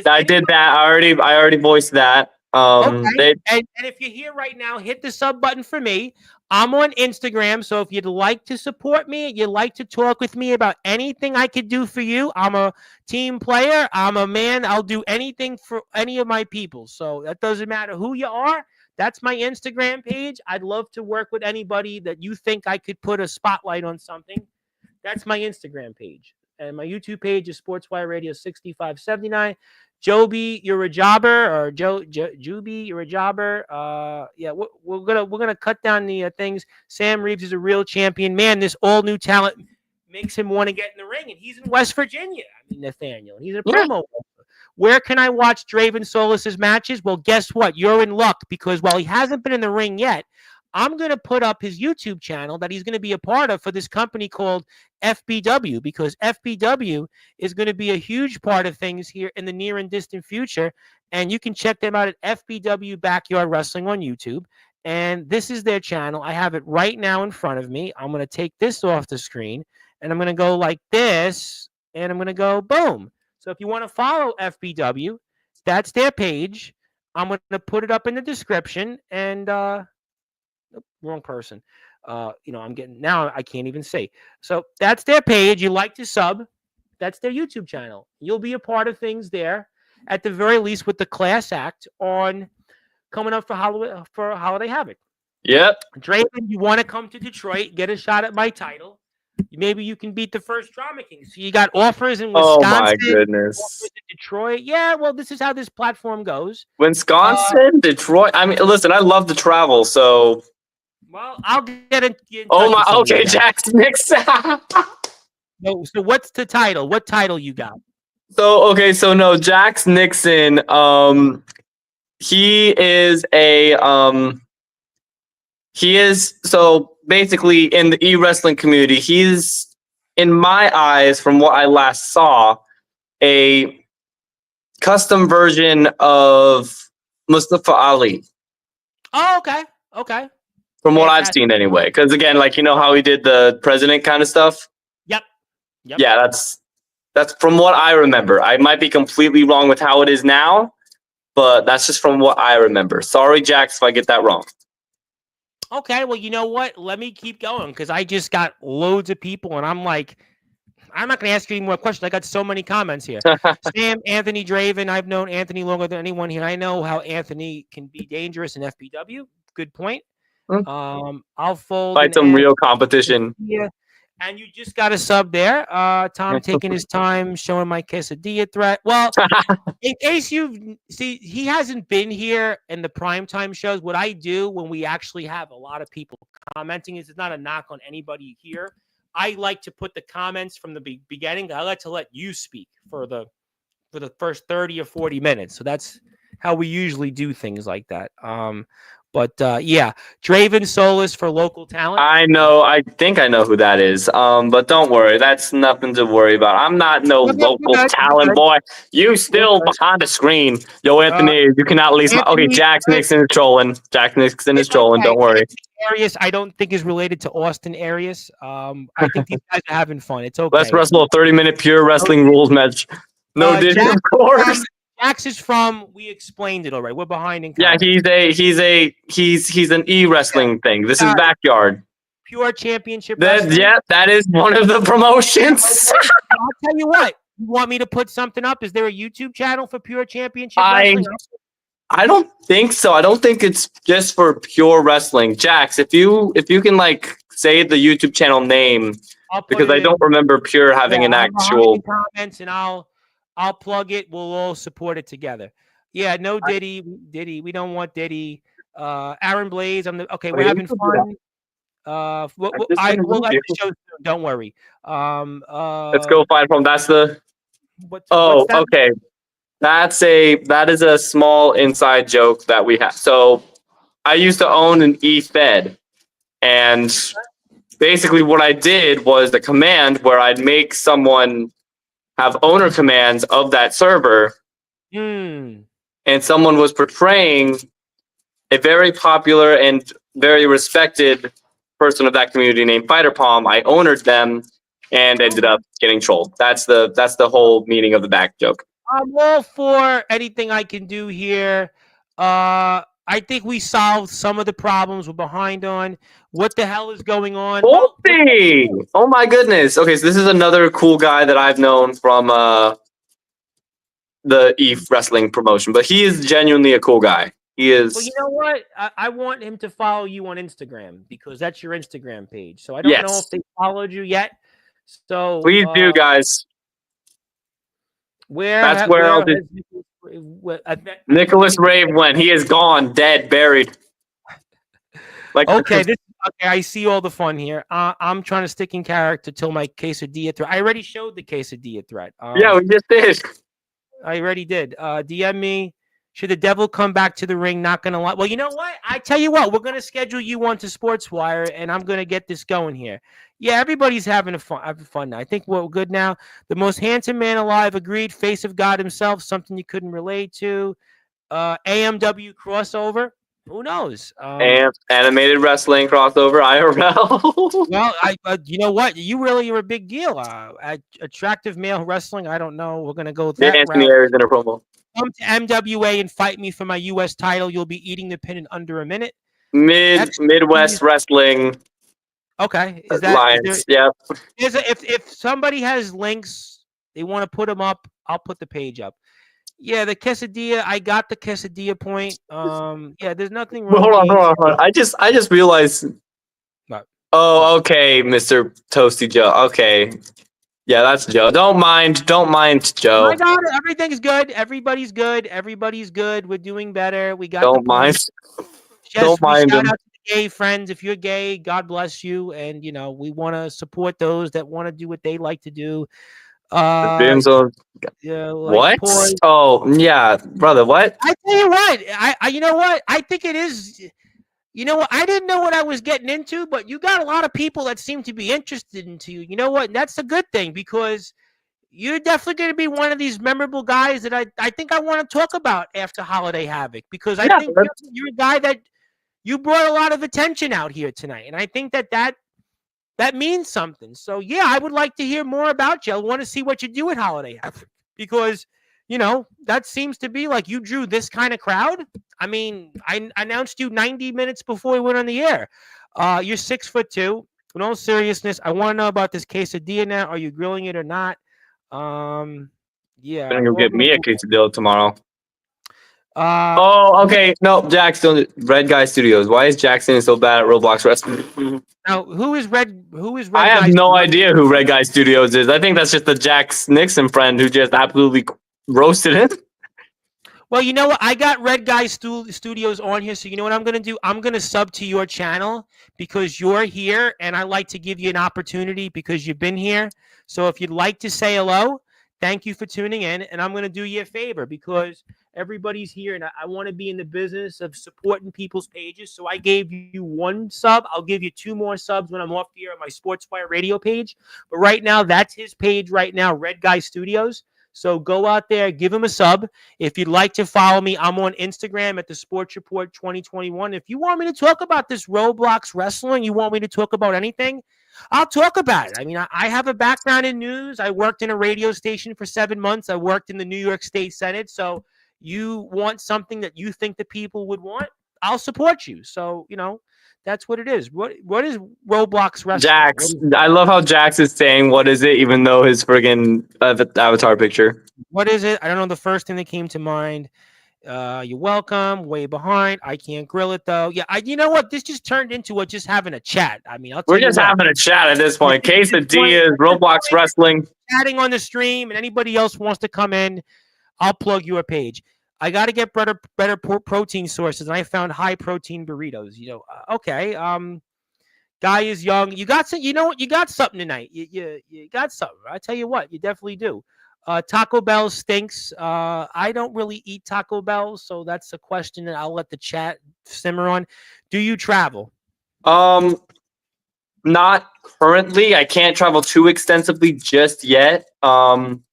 I did that. I already voiced that. Okay. And if you're here right now, hit the sub button for me. I'm on Instagram, so if you'd like to support me, you'd like to talk with me about anything I could do for you, I'm a team player. I'm a man. I'll do anything for any of my people. So that doesn't matter who you are. That's my Instagram page. I'd love to work with anybody that you think I could put a spotlight on something. That's my Instagram page. And my YouTube page is Sportswire Radio 6579. Joby, you're a jobber, or Juby, you're a jobber. Yeah, we're gonna cut down the things. Sam Reeves is a real champion, man. This all new talent makes him want to get in the ring, and he's in West Virginia. I mean, Nathaniel, he's a Yeah. promo. Where can I watch Draven Soulis' matches? Well, guess what? You're in luck, because while he hasn't been in the ring yet, I'm going to put up his YouTube channel that he's going to be a part of for this company called FBW, because FBW is going to be a huge part of things here in the near and distant future. And you can check them out at FBW Backyard Wrestling on YouTube. And this is their channel. I have it right now in front of me. I'm going to take this off the screen, and I'm going to go like this, and I'm going to go boom. So if you want to follow FBW, that's their page. I'm going to put it up in the description, and wrong person. I'm getting now. I can't even say. So that's their page. You like to sub. That's their YouTube channel. You'll be a part of things there, at the very least, with the class act on coming up for Holiday Havoc. Yep. Draven, you want to come to Detroit, get a shot at my title. Maybe you can beat the first Drama King. So you got offers in Wisconsin. Oh my goodness. Offers in Detroit. Yeah, well, this is how this platform goes. Wisconsin, Detroit. I mean, listen, I love to travel, so. Well, I'll get in. Oh my. Okay, Jack's next. So what's the title? What title you got? So no, Jax Nixon. He is so basically in the e-wrestling community, he's, in my eyes, from what I last saw, a custom version of Mustafa Ali. Oh, okay. From what I've seen anyway. Because again, like, you know how he did the president kind of stuff? Yep. Yeah, that's from what I remember. I might be completely wrong with how it is now, but that's just from what I remember. Sorry, Jax, if I get that wrong. Okay, well, you know what? Let me keep going, because I just got loads of people, and I'm like, I'm not going to ask you any more questions. I got so many comments here. Sam, Anthony Draven. I've known Anthony longer than anyone here. I know how Anthony can be dangerous in FBW. Good point. I'll fold. Fight some real competition. Yeah. And you just got a sub there. Tom taking his time showing my quesadilla threat. Well, in case he hasn't been here in the primetime shows. What I do when we actually have a lot of people commenting is, it's not a knock on anybody here. I like to put the comments from the beginning. I like to let you speak for the first 30 or 40 minutes. So that's how we usually do things like that. But yeah, Draven Soulis for local talent. I know. I think I know who that is. But don't worry. That's nothing to worry about. I'm not no local talent, boy. You still behind the screen. Yo, Anthony, you cannot leave. Okay, Jax Nixon is trolling. Jax Nixon is trolling. Don't worry. Arias, I don't think is related to Austin Arias. I think these guys are having fun. It's okay. Let's wrestle a 30-minute pure wrestling rules match. No, Disney, of course. Jax is from. We explained it already. We're behind in. Yeah, he's an e-wrestling thing. This is Backyard. Pure Championship. That is one of the promotions. I'll tell you what. You want me to put something up? Is there a YouTube channel for Pure Championship Wrestling? I don't think so. I don't think it's just for Pure Wrestling. Jax, if you can like say the YouTube channel name, because I don't remember Pure having an actual comments, and I'll plug it. We'll all support it together. Yeah, no Diddy. We don't want Diddy. Aaron Blaze. We're having fun. We'll let the show. Don't worry. Let's go find from. That's the. What's that? Okay. That is a small inside joke that we have. So, I used to own an eFed, and basically what I did was the command where I'd make someone have owner commands of that server, and someone was portraying a very popular and very respected person of that community named Fighter Palm. I ownered them and ended up getting trolled. That's the whole meaning of the back joke. I'm all for anything I can do here. I think we solved some of the problems we're behind on. What the hell is going on? Oh my goodness. Okay, so this is another cool guy that I've known from the EVE wrestling promotion, but he is genuinely a cool guy. He is. Well, you know what? I want him to follow you on Instagram, because that's your Instagram page. So I don't know if they followed you yet. So please do, guys. Where I'll do. Nicholas Rave went. He is gone, dead, buried. Like okay, I see all the fun here. I'm trying to stick in character till my quesadilla threat. I already showed the quesadilla threat. Yeah, we just did. I already did. DM me. Should the devil come back to the ring? Not gonna lie. Well, you know what? I tell you what, we're gonna schedule you on to Sportswire, and I'm gonna get this going here. Yeah, everybody's having fun now. I think we're good now. The most handsome man alive, agreed. Face of God himself, something you couldn't relate to. AMW crossover. Who knows? And animated wrestling crossover IRL. Well, you know what? You really are a big deal. Attractive male wrestling. I don't know. We're gonna go with that Anthony route. Ayers in a promo. Come to MWA and fight me for my U.S. title. You'll be eating the pin in under a minute. Midwest Wrestling. Okay, is that Alliance? Yeah. If somebody has links, they want to put them up. I'll put the page up. Yeah, the quesadilla. I got the quesadilla point. Yeah, there's nothing wrong. Hold on. I just realized. What? Oh, okay, Mr. Toasty Joe. Okay. Yeah, that's Joe. Don't mind Joe. I got it. Everything's good. Everybody's good. Everybody's good. We're doing better. We got. Don't mind. Don't mind him. Shout out to the gay friends. If you're gay, God bless you. And we want to support those that want to do what they like to do. Yeah, like what? Oh yeah, brother. What? I tell you what. I you know what? I think it is. You know what? I didn't know what I was getting into, but you got a lot of people that seem to be interested into you. You know what? And that's a good thing because you're definitely going to be one of these memorable guys that I think I want to talk about after Holiday Havoc because I think you're a guy that you brought a lot of attention out here tonight. And I think that means something. So, yeah, I would like to hear more about you. I want to see what you do at Holiday Havoc because, that seems to be like you drew this kind of crowd. I mean, I announced you 90 minutes before we went on the air. You're 6'2". In all seriousness, I want to know about this quesadilla now. Are you grilling it or not? Yeah. I'm gonna go get me a quesadilla tomorrow. Oh, okay. No, Jackson, Red Guy Studios. Why is Jackson so bad at Roblox Wrestling? Now, who is Red? I have no idea who Red Guy Studios is. I think that's just the Jax Nixon friend who just absolutely roasted him. Well, you know what? I got Red Guy Studios on here, so you know what I'm going to do? I'm going to sub to your channel because you're here, and I like to give you an opportunity because you've been here. So if you'd like to say hello, thank you for tuning in, and I'm going to do you a favor because everybody's here, and I want to be in the business of supporting people's pages. So I gave you 1 sub. I'll give you 2 more subs when I'm off here on my Sportswire radio page. But right now, that's his page right now, Red Guy Studios. So go out there, give him a sub. If you'd like to follow me, I'm on Instagram at the Sports Report 2021. If you want me to talk about this Roblox wrestling, you want me to talk about anything, I'll talk about it. I mean, I have a background in news. I worked in a radio station for 7 months. I worked in the New York State Senate. So you want something that you think the people would want, I'll support you. So, that's what it is. What is Roblox wrestling? Jax. I love how Jax is saying, what is it, even though his friggin' avatar picture. What is it? I don't know the first thing that came to mind. You're welcome. Way behind. I can't grill it, though. Yeah, you know what? This just turned into just having a chat. I mean, we're just having a chat at this point. Quesadillas, Roblox wrestling. Chatting on the stream, and anybody else wants to come in, I'll plug your page. I got to get better protein sources, and I found high protein burritos. Okay. Guy is young. You got some. You know what? You got something tonight. You got something. I tell you what, you definitely do. Taco Bell stinks. I don't really eat Taco Bell, so that's a question that I'll let the chat simmer on. Do you travel? Not currently. I can't travel too extensively just yet. Again,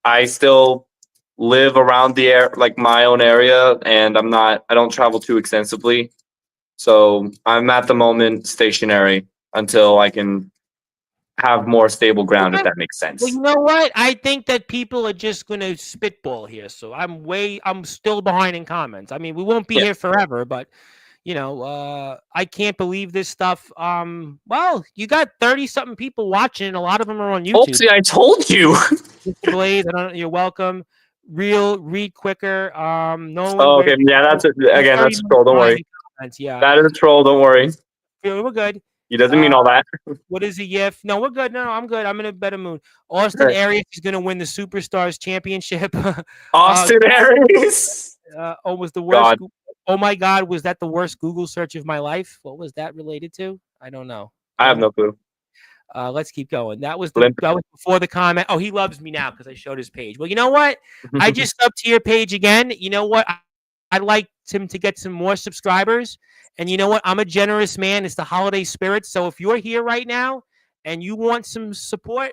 I still live around my own area, and I don't travel too extensively. So I'm at the moment stationary until I can have more stable ground, if that makes sense. Well, you know what? I think that people are just going to spitball here. So I'm still behind in comments. I mean, we won't be here forever, but I can't believe this stuff. Well, you got 30-something people watching. A lot of them are on YouTube. Oopsie, I told you. Blaze, you're welcome. Read quicker. No. Oh, okay. Yeah, that's a troll. Don't worry. Yeah, that is a troll. Don't worry. We're good. He doesn't mean all that. What is a yiff? No, we're good. No, I'm good. I'm in a better mood. Austin Right. Aries is going to win the Superstars Championship. Austin Aries. Was the worst. God. Oh my God, was that the worst Google search of my life? What was that related to? I don't know. I have no clue. Let's keep going. That was Limp. before the comment. Oh, he loves me now because I showed his page. Well, you know what? I just subbed to your page again. You know what? I'd like him to get some more subscribers. And you know what? I'm a generous man. It's the holiday spirit. So if you're here right now and you want some support,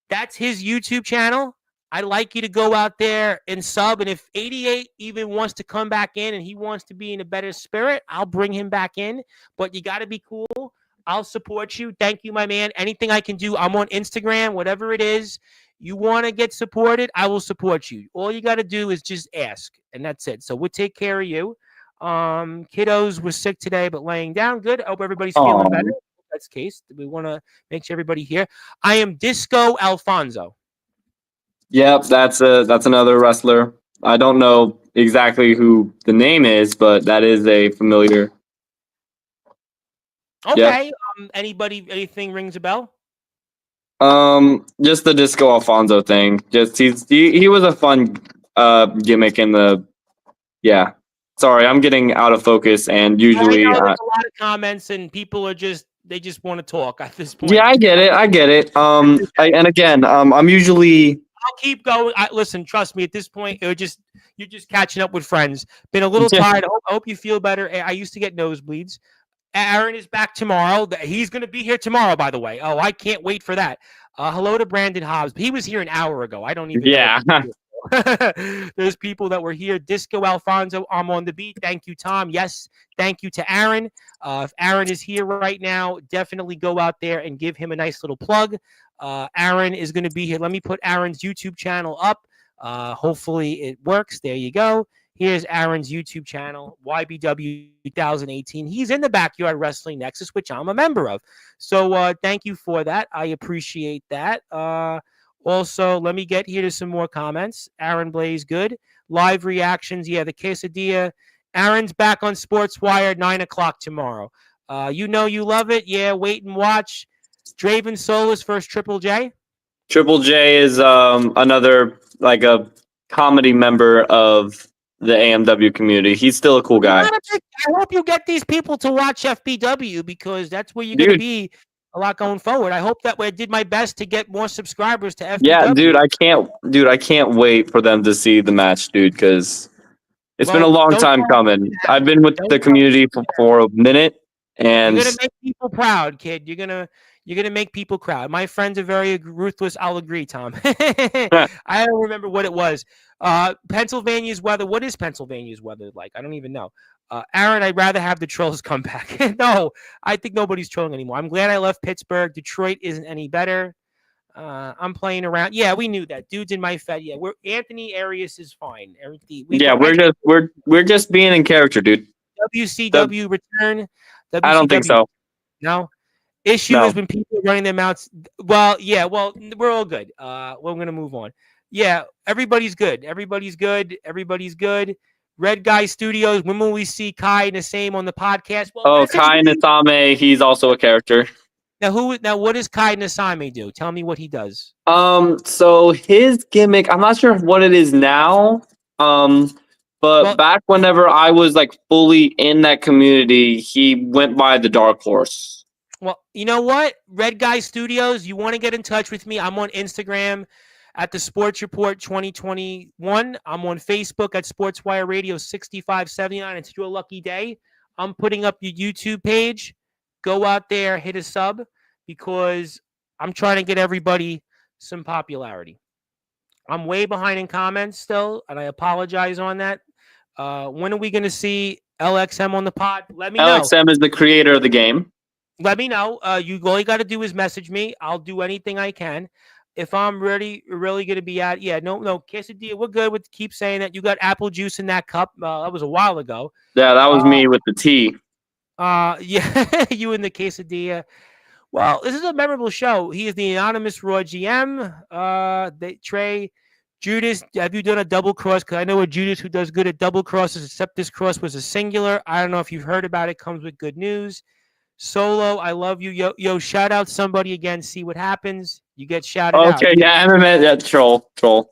that's his YouTube channel. I'd like you to go out there and sub. And if 88 even wants to come back in and he wants to be in a better spirit, I'll bring him back in. But you got to be cool. I'll support you. Thank you, my man. Anything I can do, I'm on Instagram, whatever it is. You want to get supported, I will support you. All you got to do is just ask, and that's it. So we'll take care of you. Kiddos were sick today, but laying down. Good. I hope everybody's feeling better. That's the case. We want to make sure everybody here. I am Disco Alfonso. Yep, that's another wrestler. I don't know exactly who the name is, but that is a familiar. Okay. Yep. Anything rings a bell? Just the Disco Alfonso thing. Just he was a fun gimmick in the. Yeah. Sorry, I'm getting out of focus, and usually there's a lot of comments, and people are just want to talk at this point. Yeah, I get it. And again, I'm usually. I'll keep going. Listen, trust me. At this point, you're just catching up with friends. Been a little tired. I hope you feel better. I used to get nosebleeds. Aaron is back tomorrow. He's going to be here tomorrow, by the way. Oh, I can't wait for that. Hello to Brandon Hobbs. He was here an hour ago. I don't even know. There's people that were here. Disco Alfonso, I'm on the beat. Thank you, Tom. Yes, thank you to Aaron. If Aaron is here right now, definitely go out there and give him a nice little plug. Aaron is going to be here. Let me put Aaron's YouTube channel up. Hopefully it works. There you go. Here's Aaron's YouTube channel, YBW 2018. He's in the Backyard Wrestling Nexus, which I'm a member of. So thank you for that. I appreciate that. Also, let me get here to some more comments. Aaron Blaze, good. Live reactions. Yeah, the quesadilla. Aaron's back on Sportswire, 9 o'clock tomorrow. You know you love it. Yeah, wait and watch. Draven Soulis versus Triple J. Triple J is another like a comedy member of the AMW community. He's still a cool guy. I hope you get these people to watch FBW because that's where you're going to be a lot going forward. I hope that way I did my best to get more subscribers to FBW. Yeah, I can't wait for them to see the match, dude, because it's been a long time coming. I've been with the community for a minute, and you're gonna make people proud, kid. You're gonna make people proud. My friends are very ruthless. I'll agree, Tom. I don't remember what it was. Pennsylvania's weather. What is Pennsylvania's weather like? I don't even know. Aaron, I'd rather have the trolls come back. No, I think nobody's trolling anymore. I'm glad I left Pittsburgh. Detroit isn't any better. I'm playing around. Yeah, we knew that. Dude's in my Fed. Yeah, Anthony Arias is fine. We're just being in character, dude. WCW return. WCW, I don't think so. No. Issue is when people are running their mouths. Well, yeah. Well, we're all good. We're gonna move on. Yeah, everybody's good. Everybody's good. Red Guy Studios. When will we see Kai Nasame on the podcast? Well, Kai Nasame, he's also a character. Now what does Kai Nasame do? Tell me what he does. So his gimmick, I'm not sure what it is now. But back whenever I was like fully in that community, he went by the Dark Horse. Well, you know what? Red Guy Studios, you want to get in touch with me? I'm on Instagram at the Sports Report 2021. I'm on Facebook at Sportswire Radio 6579. It's your lucky day. I'm putting up your YouTube page. Go out there, hit a sub, because I'm trying to get everybody some popularity. I'm way behind in comments still, and I apologize on that. When are we going to see LXM on the pod? Let me know. LXM is the creator of the game. Let me know. You all you got to do is message me. I'll do anything I can. If I'm really going to be out, no, quesadilla, we're good with keep saying that. You got apple juice in that cup. That was a while ago. Yeah, that was me with the tea. Yeah, you and the quesadilla. Well, this is a memorable show. He is the anonymous Raw GM. Trey, Judas, have you done a double cross? Because I know a Judas who does good at double crosses, except this cross was a singular. I don't know if you've heard about it. Comes with good news. Solo, I love you. Yo, shout out somebody again. See what happens. You get shouted out. Okay, yeah, MMA, yeah, troll. No,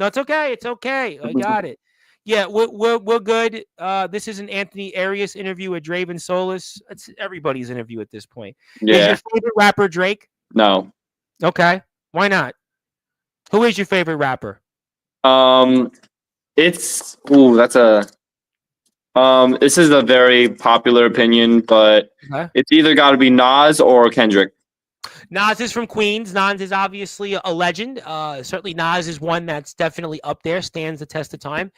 it's okay. It's okay. I got it. Yeah, we're good. This is an Anthony Arias interview with Draven Soulis. It's everybody's interview at this point. Is Yeah, your favorite rapper Drake? no. Okay. Why not? Who is your favorite rapper? This is a very popular opinion, but Okay. it's either got to be Nas or Kendrick. Nas is from Queens. Nas is obviously a legend. Certainly Nas is one that's definitely up there, stands the test of time.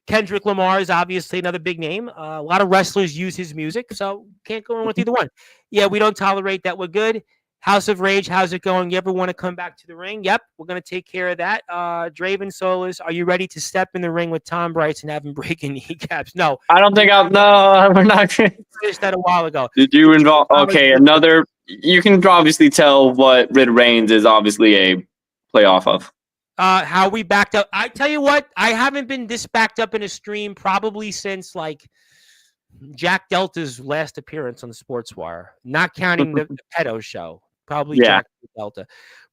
Kendrick Lamar is obviously another big name. A lot of wrestlers use his music, so can't go wrong with either one. Yeah, we don't tolerate that. We're good. House of Rage, how's it going? You ever want to come back to the ring? Yep, we're going to take care of that. Draven Soulis, are you ready to step in the ring with Tom Bryce and have him breaking kneecaps? No. I don't think no, we're not. Finished that a while ago. Did you involve? Okay, another. You can obviously tell what Rid Reigns is obviously a playoff of. How we backed up. I tell you what, I haven't been this backed up in a stream probably since like Jack Delta's last appearance on the Sportswire, not counting the pedo show. Probably Jack Delta.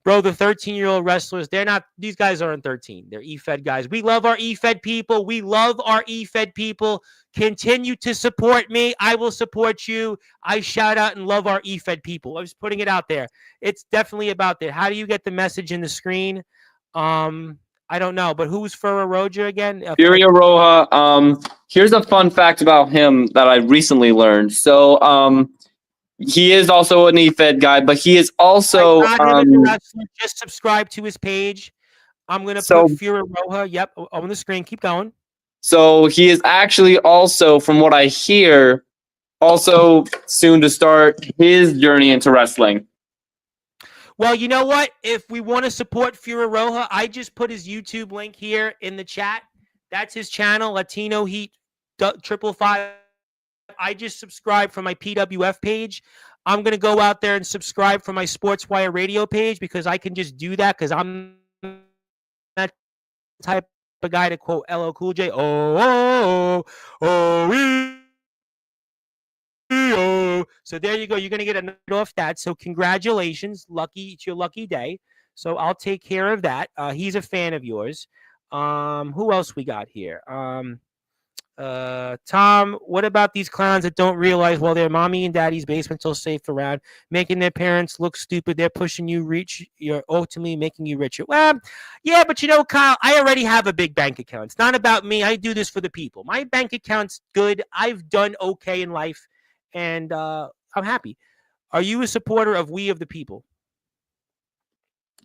Bro, the 13-year-old wrestlers, these guys aren't 13. They're E-Fed guys. We love our E-Fed people. We love our E-Fed people. Continue to support me. I will support you. I shout out and love our E-Fed people. I was putting it out there. It's definitely about there. How do you get the message in the screen? I don't know, but who's Furra Roja again? Furia Roja. Here's a fun fact about him that I recently learned. So, he is also an E-Fed guy, but he is also just subscribe to his page. I'm gonna put Furia Roja. Yep, on the screen. Keep going. So he is actually also, from what I hear, also soon to start his journey into wrestling. Well, you know what? If we want to support Furia Roja, I just put his YouTube link here in the chat. That's his channel, Latino Heat 555. I just subscribed from my PWF page. I'm going to go out there and subscribe from my Sportswire radio page because I can just do that because I'm that type of guy to quote LL Cool J. So there you go. You're going to get a note off that. So congratulations. It's your lucky day. So I'll take care of that. He's a fan of yours. Who else we got here? Tom, what about these clowns that don't realize while their mommy and daddy's basement still safe around, making their parents look stupid? They're pushing you you're ultimately making you richer. Well, yeah, but you know, Kyle, I already have a big bank account. It's not about me. I do this for the people. My bank account's good. I've done okay in life, and I'm happy. Are you a supporter of We of the People?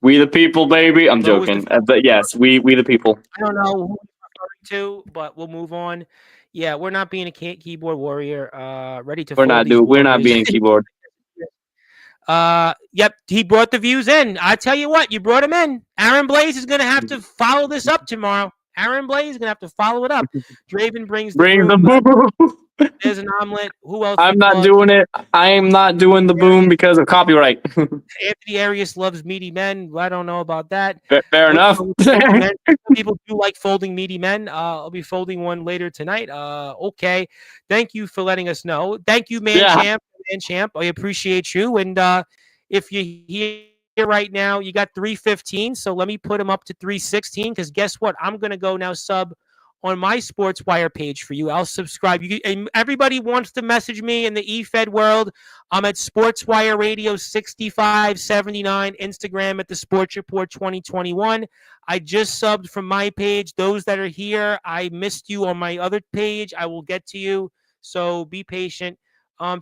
We the people, baby. I'm joking. But yes, we the people. I don't know who you're referring to, but we'll move on. Yeah, we're not being a keyboard warrior. Ready to. We're not being a keyboard. Yep, he brought the views in. I tell you what, you brought him in. Aaron Blaze is gonna have to follow this up tomorrow. Aaron Blaze is gonna have to follow it up. Draven brings the boom. There's an omelet. Who else? I'm not doing it. I am not doing the boom because of copyright. Anthony Arias loves meaty men. I don't know about that. Fair enough. People do like folding meaty men. I'll be folding one later tonight. Okay. Thank you for letting us know. Thank you, Man Champ. I appreciate you. And if you're here right now, you got 315. So let me put him up to 316 because guess what? I'm going to go now sub on my Sportswire page for you. I'll subscribe. Everybody wants to message me in the E-Fed world. I'm at Sportswire Radio 6579, Instagram at the Sports Report 2021. I just subbed from my page. Those that are here, I missed you on my other page. I will get to you. So be patient.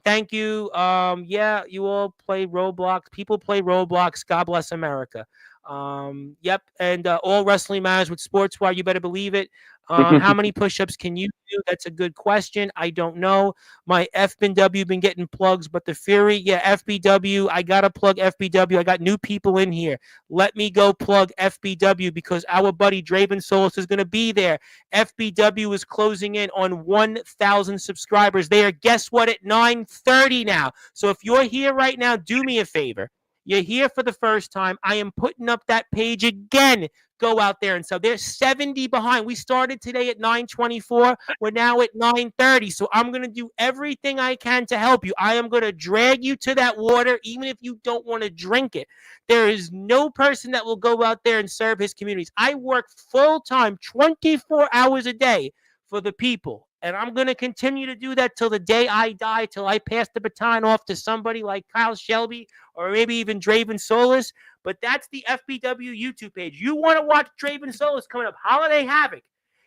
Thank you. Yeah, you all play Roblox. People play Roblox. God bless America. Yep. And all wrestling matters with Sportswire. You better believe it. How many push-ups can you do? That's a good question. I don't know. My FBW been getting plugs, but the Fury, yeah, FBW. I gotta plug FBW. I got new people in here. Let me go plug FBW because our buddy Draven Soulis is gonna be there. FBW is closing in on 1,000 subscribers. They are, guess what, at 9:30 now. So if you're here right now, do me a favor. You're here for the first time. I am putting up that page again go out there and sub. They're 70 behind. We started today at 9:24. We're now at 9:30. So I'm going to do everything I can to help you. I am going to drag you to that water, even if you don't want to drink it. There is no person that will go out there and serve his communities. I work full-time, 24 hours a day for the people. And I'm going to continue to do that till the day I die, till I pass the baton off to somebody like Kyle Shelby or maybe even Draven Soulis. But that's the FBW YouTube page. You want to watch Draven Soulis coming up. Holiday Havoc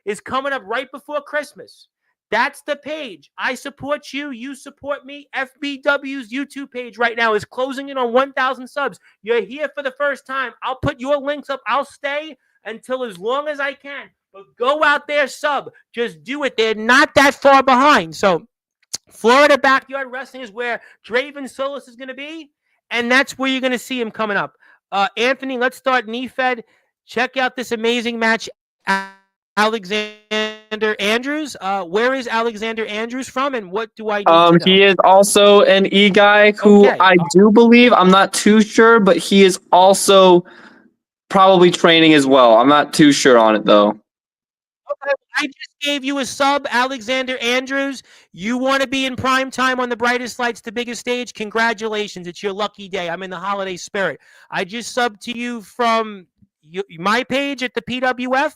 is coming up right before Christmas. That's the page. I support you. You support me. FBW's YouTube page right now is closing in on 1,000 subs. You're here for the first time. I'll put your links up. I'll stay until as long as I can. But go out there, sub. Just do it. They're not that far behind. So Florida Backyard Wrestling is where Draven Soulis is going to be, and that's where you're going to see him coming up. Anthony, let's start knee-fed. Check out this amazing match, Alexander Andrews. Where is Alexander Andrews from, and what do I need to know? He is also an E-guy who I do believe, I'm not too sure, but he is also probably training as well. I'm not too sure on it, though. Okay, I just gave you a sub, Alexander Andrews. You want to be in prime time on the brightest lights, the biggest stage? Congratulations. It's your lucky day. I'm in the holiday spirit. I just subbed to you from my page at the PWF.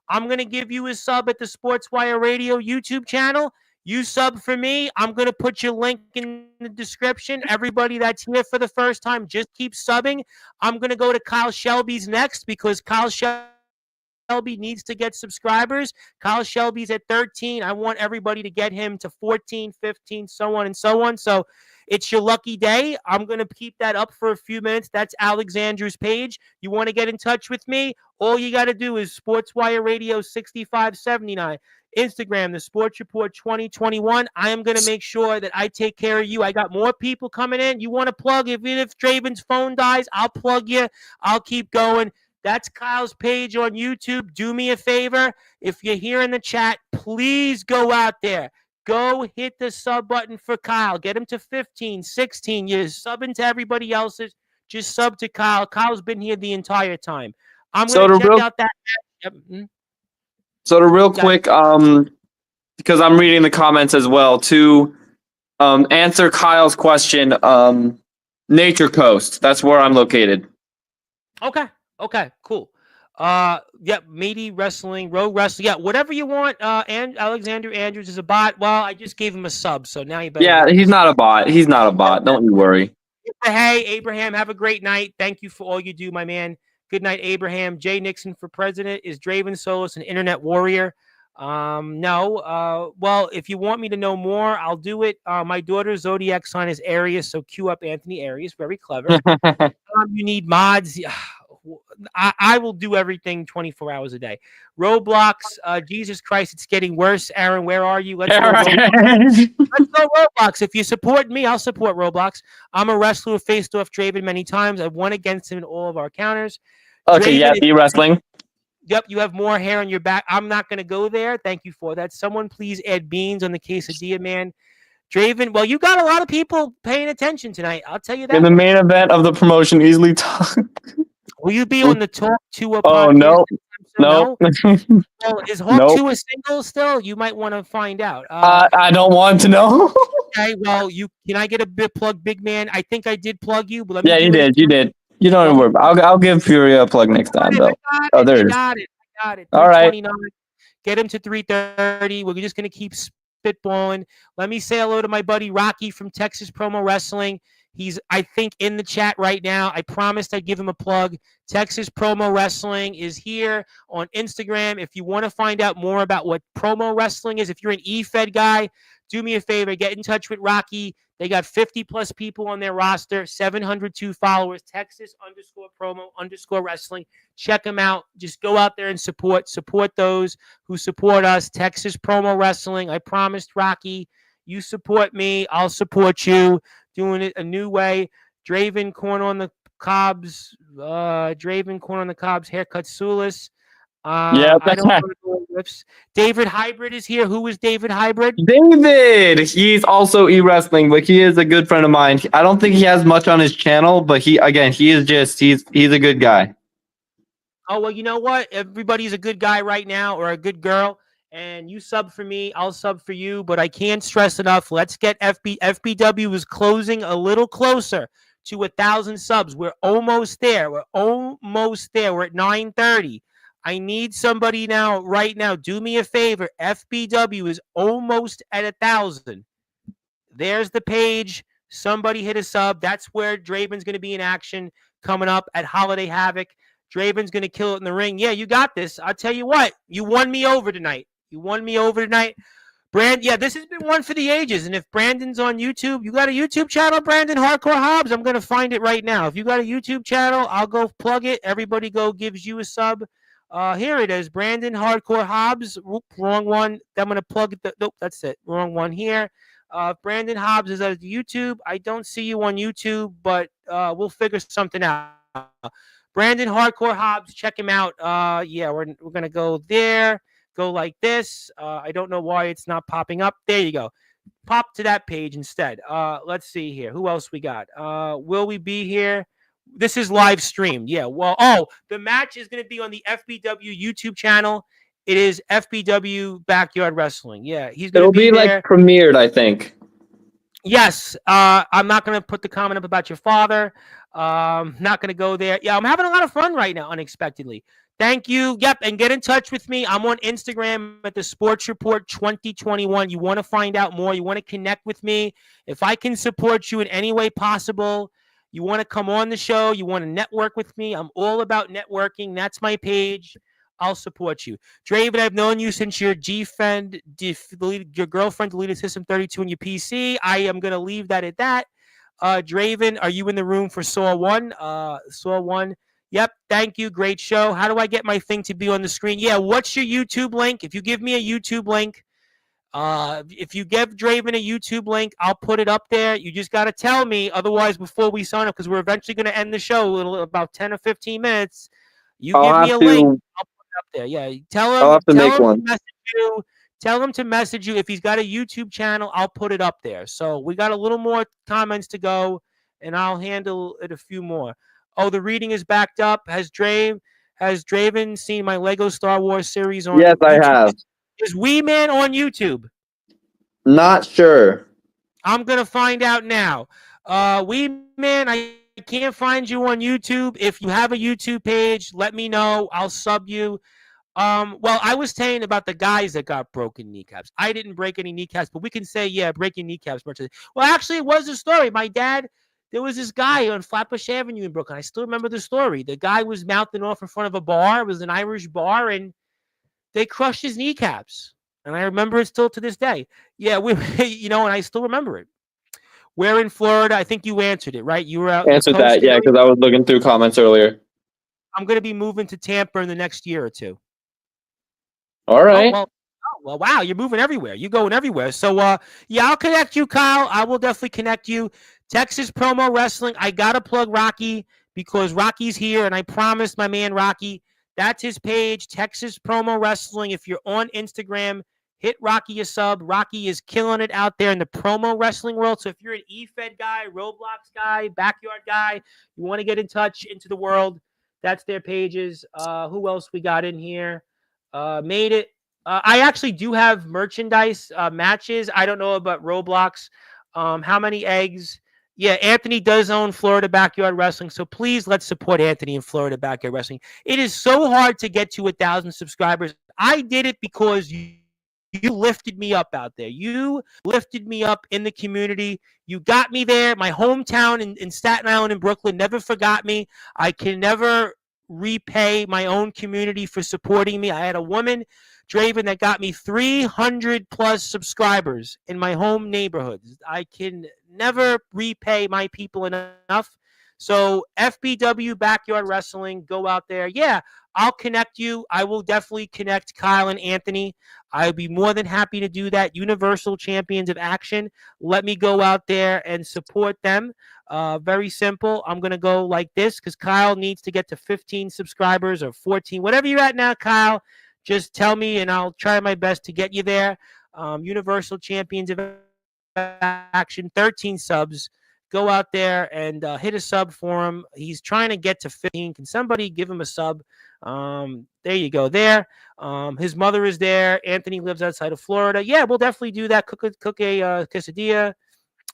I'm going to give you a sub at the Sportswire Radio YouTube channel. You sub for me. I'm going to put your link in the description. Everybody that's here for the first time, just keep subbing. I'm going to go to Kyle Shelby's next because Kyle Shelby needs to get subscribers. Kyle Shelby's at 13. I want everybody to get him to 14, 15, so on and so on. So it's your lucky day. I'm going to keep that up for a few minutes. That's Alexander's page. You want to get in touch with me? All you got to do is Sportswire Radio 6579. Instagram, the Sports Report 2021. I am going to make sure that I take care of you. I got more people coming in. You want to plug? Even if Draven's phone dies, I'll plug you. I'll keep going. That's Kyle's page on YouTube. Do me a favor. If you're here in the chat, please go out there. Go hit the sub button for Kyle. Get him to 15, 16. You're subbing to everybody else's. Just sub to Kyle. Kyle's been here the entire time. I'm going to check out that. Yep. So to real quick, because I'm reading the comments as well, to answer Kyle's question, Nature Coast. That's where I'm located. Okay, cool. Yep, Meaty Wrestling, Rogue Wrestling. Yeah, whatever you want. And Alexander Andrews is a bot. Well, I just gave him a sub, so now you better. Yeah, he's not a bot. He's not a bot. Don't you worry. Hey, Abraham, have a great night. Thank you for all you do, my man. Good night, Abraham. Jay Nixon for president. Is Draven Soulis an internet warrior? No. Well, if you want me to know more, I'll do it. My daughter's zodiac sign is Aries, so cue up Anthony Aries. Very clever. You need mods. I will do everything 24 hours a day. Roblox, Jesus Christ, it's getting worse. Aaron, where are you? Let's go Roblox. Let's go Roblox. If you support me, I'll support Roblox. I'm a wrestler who faced off Draven many times. I've won against him in all of our counters. Okay, Draven, yeah, be wrestling. Yep, you have more hair on your back. I'm not going to go there. Thank you for that. Someone please add beans on the quesadilla, man. Draven, well, you got a lot of people paying attention tonight. I'll tell you that. In the main event of the promotion, easily talk. Will you be on the Talk to a podcast? Oh, no. No. Well, is Hawk 2 a single still? You might want to find out. I don't want to know. Okay, well, can I get a bit plug, big man? I think I did plug you. But let me you did. You did. You don't worry. I'll give Furia a plug next time, though. I got it. All right. Get him to 3:30. We're just going to keep spitballing. Let me say hello to my buddy Rocky from Texas Promo Wrestling. He's, I think, in the chat right now. I promised I'd give him a plug. Texas Promo Wrestling is here on Instagram. If you want to find out more about what promo wrestling is, if you're an E-Fed guy, do me a favor. Get in touch with Rocky. They got 50-plus people on their roster, 702 followers, Texas_promo_wrestling. Check them out. Just go out there and support those who support us. Texas Promo Wrestling. I promised Rocky, you support me, I'll support you. Doing it a new way. Draven corn on the cobs. Haircut Soulis. Yeah, I don't want to go riffs. David Hybrid is here. Who is David Hybrid? David. He's also e-wrestling, but he is a good friend of mine. I don't think he has much on his channel, but he's a good guy. Oh, well, you know what? Everybody's a good guy right now or a good girl. And you sub for me, I'll sub for you. But I can't stress enough. Let's get FBW is closing a little closer to 1,000 subs. We're almost there. We're almost there. We're at 930. I need somebody now, right now. Do me a favor. FBW is almost at 1,000. There's the page. Somebody hit a sub. That's where Draven's going to be in action coming up at Holiday Havoc. Draven's going to kill it in the ring. Yeah, you got this. I'll tell you what. You won me over tonight. You won me over tonight. Yeah, this has been one for the ages. And if Brandon's on YouTube, you got a YouTube channel, Brandon Hardcore Hobbs? I'm going to find it right now. If you got a YouTube channel, I'll go plug it. Everybody go gives you a sub. Here it is, Brandon Hardcore Hobbs. Oop, wrong one. I'm going to plug it. Nope, that's it. Wrong one here. Brandon Hobbs is at YouTube. I don't see you on YouTube, but we'll figure something out. Brandon Hardcore Hobbs, check him out. Yeah, we're going to go there. Go like this. I don't know why it's not popping up. There you go. Pop to that page instead. Let's see here. Who else we got? Will we be here? This is live streamed. Yeah. Well, the match is going to be on the FBW YouTube channel. It is FBW Backyard Wrestling. Yeah, he's going to be there. Like premiered, I think. Yes. I'm not going to put the comment up about your father. Not going to go there. Yeah, I'm having a lot of fun right now, unexpectedly. Thank you. Yep, and get in touch with me. I'm on Instagram at the Sports Report 2021. You want to find out more. You want to connect with me. If I can support you in any way possible, you want to come on the show, you want to network with me, I'm all about networking. That's my page. I'll support you. Draven, I've known you since your your girlfriend deleted System 32 on your PC. I am going to leave that at that. Draven, are you in the room for Saw 1? Saw 1. Yep, thank you. Great show. How do I get my thing to be on the screen? Yeah, what's your YouTube link? If you give me a YouTube link, if you give Draven a YouTube link, I'll put it up there. You just got to tell me. Otherwise, before we sign up, because we're eventually going to end the show in about 10 or 15 minutes, you give me a link, I'll put it up there. Yeah, tell him to message you. Tell him to message you. If he's got a YouTube channel, I'll put it up there. So we got a little more comments to go, and I'll handle it a few more. Oh, the reading is backed up. Has Draven seen my Lego Star Wars series on Yes, YouTube? I have. Is Wee Man on YouTube? Not sure. I'm going to find out now. Wee Man, I can't find you on YouTube. If you have a YouTube page, let me know. I'll sub you. Well, I was saying about the guys that got broken kneecaps. I didn't break any kneecaps, but we can say, yeah, breaking kneecaps. Well, actually, it was a story. My dad... There was this guy on Flatbush Avenue in Brooklyn. I still remember the story. The guy was mouthing off in front of a bar. It was an Irish bar, and they crushed his kneecaps. And I remember it still to this day. Yeah, and I still remember it. We're in Florida. I think you answered it, right? You were out. Answered that, yeah, because I was looking through comments earlier. I'm going to be moving to Tampa in the next year or two. All right. Well, wow, you're moving everywhere. You're going everywhere. So, yeah, I'll connect you, Kyle. I will definitely connect you. Texas Promo Wrestling. I got to plug Rocky because Rocky's here, and I promised my man Rocky. That's his page, Texas Promo Wrestling. If you're on Instagram, hit Rocky a sub. Rocky is killing it out there in the promo wrestling world. So if you're an eFed guy, Roblox guy, backyard guy, you want to get in touch into the world, that's their pages. Who else we got in here? Made it. I actually do have merchandise matches. I don't know about Roblox. How many eggs? Yeah, Anthony does own Florida Backyard Wrestling, so please let's support Anthony in Florida Backyard Wrestling. It is so hard to get to 1,000 subscribers. I did it because you lifted me up out there. You lifted me up in the community. You got me there. My hometown in Staten Island and Brooklyn never forgot me. I can never repay my own community for supporting me. I had a woman, Draven, that got me 300 plus subscribers in my home neighborhood. I can never repay my people enough. So FBW Backyard Wrestling, go out there. Yeah, I'll connect you. I will definitely connect Kyle and Anthony. I'd be more than happy to do that. Universal Champions of Action. Let me go out there and support them. Very simple. I'm going to go like this because Kyle needs to get to 15 subscribers or 14. Whatever you're at now, Kyle, just tell me and I'll try my best to get you there. Universal Champions of Action, 13 subs. go out there and hit a sub for him. He's trying to get to 15. Can somebody give him a sub? There you go. There. His mother is there. Anthony lives outside of Florida. Yeah, we'll definitely do that. Cook a quesadilla.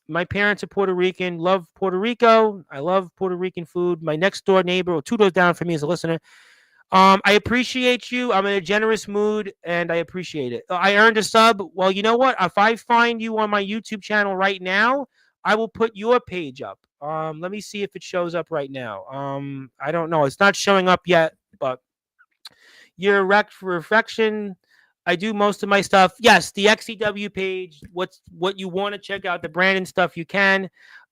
My parents are Puerto Rican. Love Puerto Rico. I love Puerto Rican food. My next door neighbor, or 2 doors down from me, is a listener. I appreciate you. I'm in a generous mood, and I appreciate it. I earned a sub. Well, you know what? If I find you on my YouTube channel right now, I will put your page up. Let me see if it shows up right now. I don't know. It's not showing up yet, but your reflection. I do most of my stuff. Yes, the XCW page. What you want to check out the Brandon stuff, you can.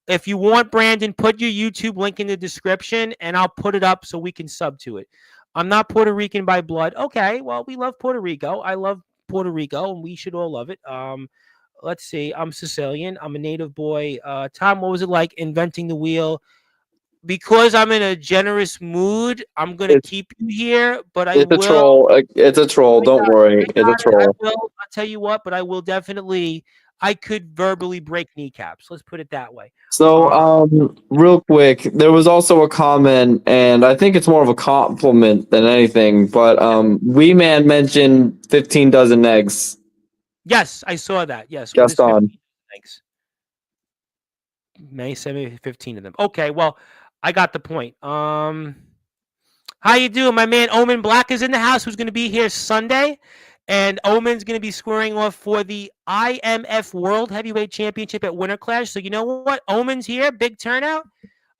If you want Brandon, put your YouTube link in the description, and I'll put it up so we can sub to it. I'm not Puerto Rican by blood. Okay, well, we love Puerto Rico. I love Puerto Rico, and we should all love it. Let's see. I'm Sicilian. I'm a native boy. Tom, what was it like inventing the wheel? Because I'm in a generous mood, I'm gonna keep you here, but I It's a will. troll. It's a troll. Don't worry. It's a troll. I'll tell you what, but I will definitely. I could verbally break kneecaps. Let's put it that way. So, real quick, there was also a comment, and I think it's more of a compliment than anything. But Wee Man mentioned 15 dozen eggs. Yes, I saw that. Yes, Just on. Thanks. May send me 15 of them. Okay, well, I got the point. How you doing? My man Omen Black is in the house, who's going to be here Sunday. And Omen's going to be squaring off for the IMF World Heavyweight Championship at Winter Clash. So you know what? Omen's here. Big turnout.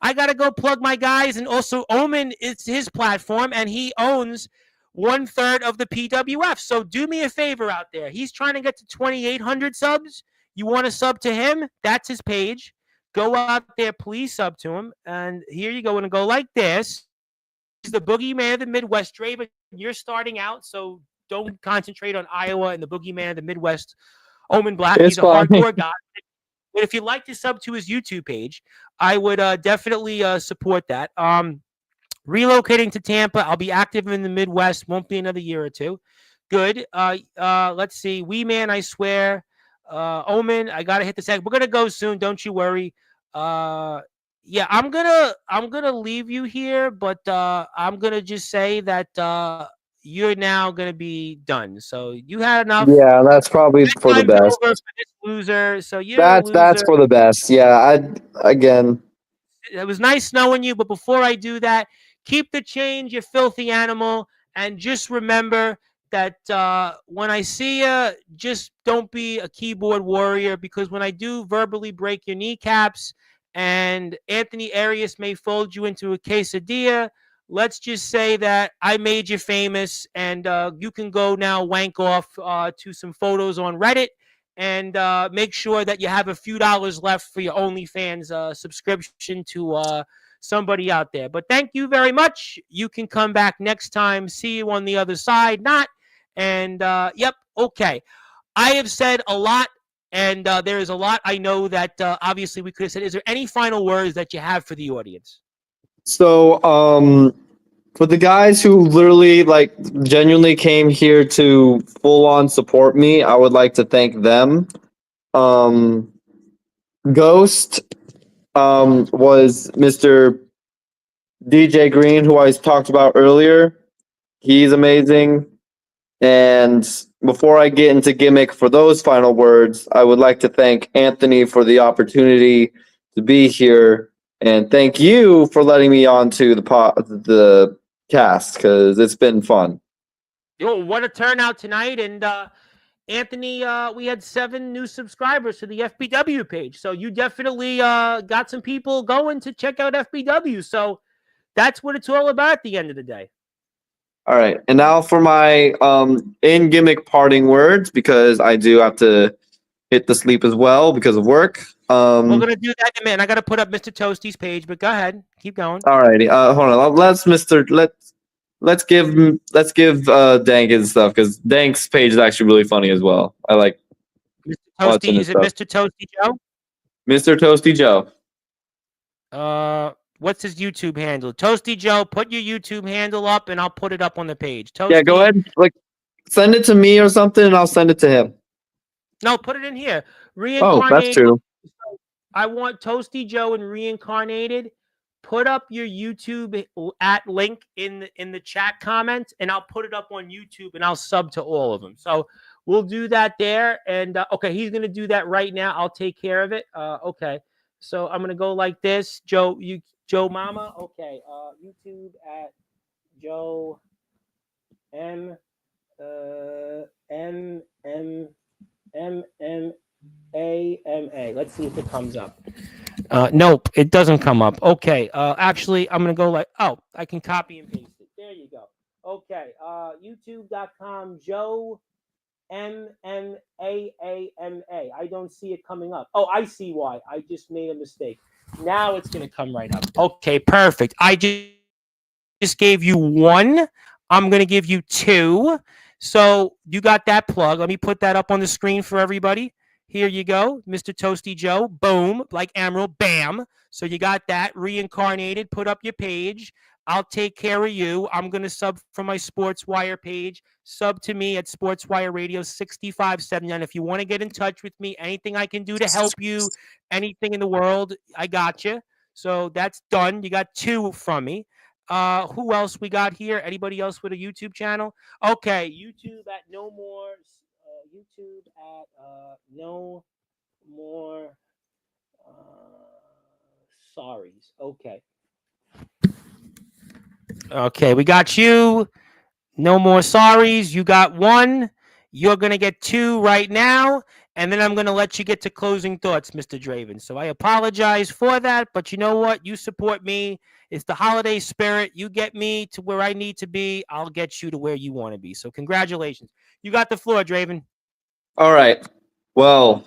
I got to go plug my guys. And also, Omen is his platform, and he owns 1/3 of the PWF. So do me a favor out there. He's trying to get to 2,800 subs. You want to sub to him? That's his page. Go out there, please sub to him. And here you go. And go like this. He's the boogeyman of the Midwest. Draven, you're starting out, so don't concentrate on Iowa and the boogeyman of the Midwest. Omen Black, he's a hardcore guy. But if you'd like to sub to his YouTube page, I would definitely support that. Relocating to Tampa, I'll be active in the Midwest. Won't be another year or two. Good. Let's see. Wee Man, I swear. Omen, I gotta hit the second. We're gonna go soon. Don't you worry. Yeah, I'm gonna leave you here, but I'm gonna just say that you're now gonna be done. So you had enough. Yeah, that's probably for the best. Over for this loser. So you're that's for the best. Yeah, it was nice knowing you, but before I do that, keep the change, you filthy animal, and just remember that when I see you, just don't be a keyboard warrior, because when I do verbally break your kneecaps and Anthony Arias may fold you into a quesadilla, let's just say that I made you famous, and you can go now wank off to some photos on Reddit, and make sure that you have a few dollars left for your OnlyFans subscription to somebody out there. But thank you very much. You can come back next time. See you on the other side. Not. And yep. Okay. I have said a lot, and there is a lot I know that obviously we could have said. Is there any final words that you have for the audience? So, for the guys who literally, like, genuinely came here to full on support me, I would like to thank them. Ghost was Mr. DJ Green, who I talked about earlier. He's amazing. And before I get into gimmick for those final words, I would like to thank Anthony for the opportunity to be here, and thank you for letting me onto the cast, because it's been fun. Yo, what a turnout tonight. And Anthony, we had 7 new subscribers to the FBW page. So you definitely got some people going to check out FBW. So that's what it's all about at the end of the day. All right. And now for my in gimmick parting words, because I do have to hit the sleep as well because of work. We're gonna do that in a minute. I gotta put up Mr. Toasty's page, but go ahead, keep going. All righty. Hold on. Let's give Dank his stuff, because Dank's page is actually really funny as well. I like Mr. Toasty. Is it Mr. Toasty Joe? Mr. Toasty Joe. What's his YouTube handle? Toasty Joe. Put your YouTube handle up, and I'll put it up on the page. Toasty. Yeah, go ahead. Like, send it to me or something, and I'll send it to him. No, put it in here. Oh, that's true. I want Toasty Joe and Reincarnated. Put up your YouTube at link in the chat comments, and I'll put it up on YouTube, and I'll sub to all of them. So we'll do that there. And okay, he's gonna do that right now. I'll take care of it. Okay, so I'm gonna go like this, Joe. Joe Mama. Okay, YouTube at Joe M M M M M A. Let's see if it comes up. Nope, it doesn't come up. Okay. Actually, I'm gonna go like, oh, I can copy and paste it. There you go. Okay. YouTube.com Joe MMAAMA. I don't see it coming up. Oh, I see why. I just made a mistake. Now it's gonna come right up. Okay, perfect. I just gave you one. I'm gonna give you two. So you got that plug. Let me put that up on the screen for everybody. Here you go, Mr. Toasty Joe. Boom, like Emerald. Bam. So you got that reincarnated. Put up your page. I'll take care of you. I'm going to sub from my Sportswire page. Sub to me at Sportswire Radio 6579. If you want to get in touch with me, anything I can do to help you, anything in the world, I got you. So that's done. You got two from me. Who else we got here? Anybody else with a YouTube channel? Okay, YouTube at no more. YouTube at no more sorries. Okay. Okay, we got you. No more sorries. You got one. You're going to get two right now. And then I'm going to let you get to closing thoughts, Mr. Draven. So I apologize for that. But you know what? You support me. It's the holiday spirit. You get me to where I need to be. I'll get you to where you want to be. So congratulations. You got the floor, Draven. All right. Well,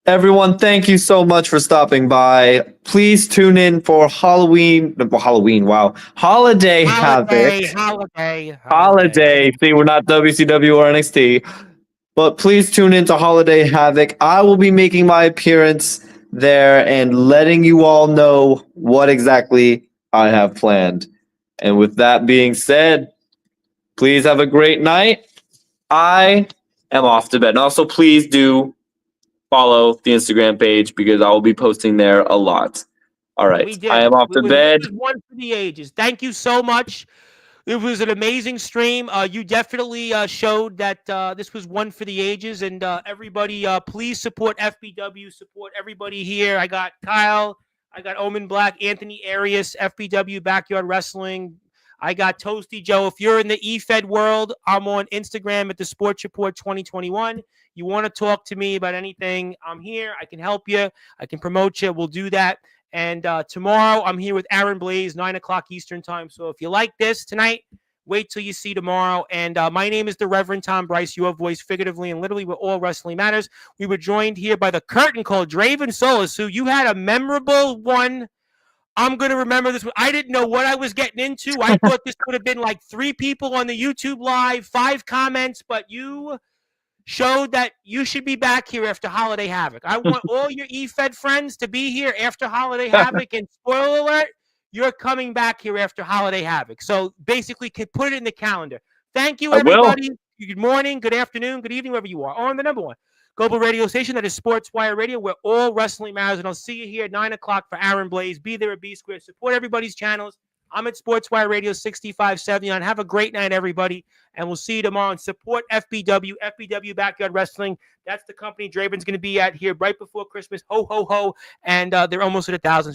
everyone, thank you so much for stopping by. Please tune in for Holiday Havoc. Holiday. See, we're not WCW or NXT, but please tune in to Holiday Havoc. I will be making my appearance there and letting you all know what exactly I have planned. And with that being said, please have a great night. I am off to bed. And also, please do follow the Instagram page because I will be posting there a lot. All right. We did. I am off to bed. It was one for the ages. Thank you so much. It was an amazing stream. You definitely showed that this was one for the ages. And everybody, please support FBW. Support everybody here. I got Kyle. I got Omen Black, Anthony Arias, FBW Backyard Wrestling. I got Toasty Joe. If you're in the eFed world, I'm on Instagram at the Sports Report 2021. You want to talk to me about anything, I'm here. I can help you. I can promote you. We'll do that. And tomorrow, I'm here with Aaron Blaze, 9 o'clock Eastern time. So if you like this tonight, wait till you see tomorrow. And my name is the Reverend Tom Bryce, your voice figuratively and literally where all wrestling matters. We were joined here by the curtain called Draven Soulis, who you had a memorable one. I'm going to remember this. I didn't know what I was getting into. I thought this would have been like 3 people on the YouTube live, 5 comments, but you showed that you should be back here after Holiday Havoc. I want all your eFed friends to be here after Holiday Havoc. And spoiler alert, you're coming back here after Holiday Havoc. So basically, put it in the calendar. Thank you, everybody. Good morning, good afternoon, good evening, wherever you are. On the number one global radio station, that is Sportswire Radio, where all wrestling matters. And I'll see you here at 9 o'clock for Aaron Blaze. Be there at B Square. Support everybody's channels. I'm at Sportswire Radio 6579. Have a great night, everybody. And we'll see you tomorrow. And support FBW Backyard Wrestling. That's the company Draven's going to be at here right before Christmas. Ho, ho, ho. And they're almost at 1,000.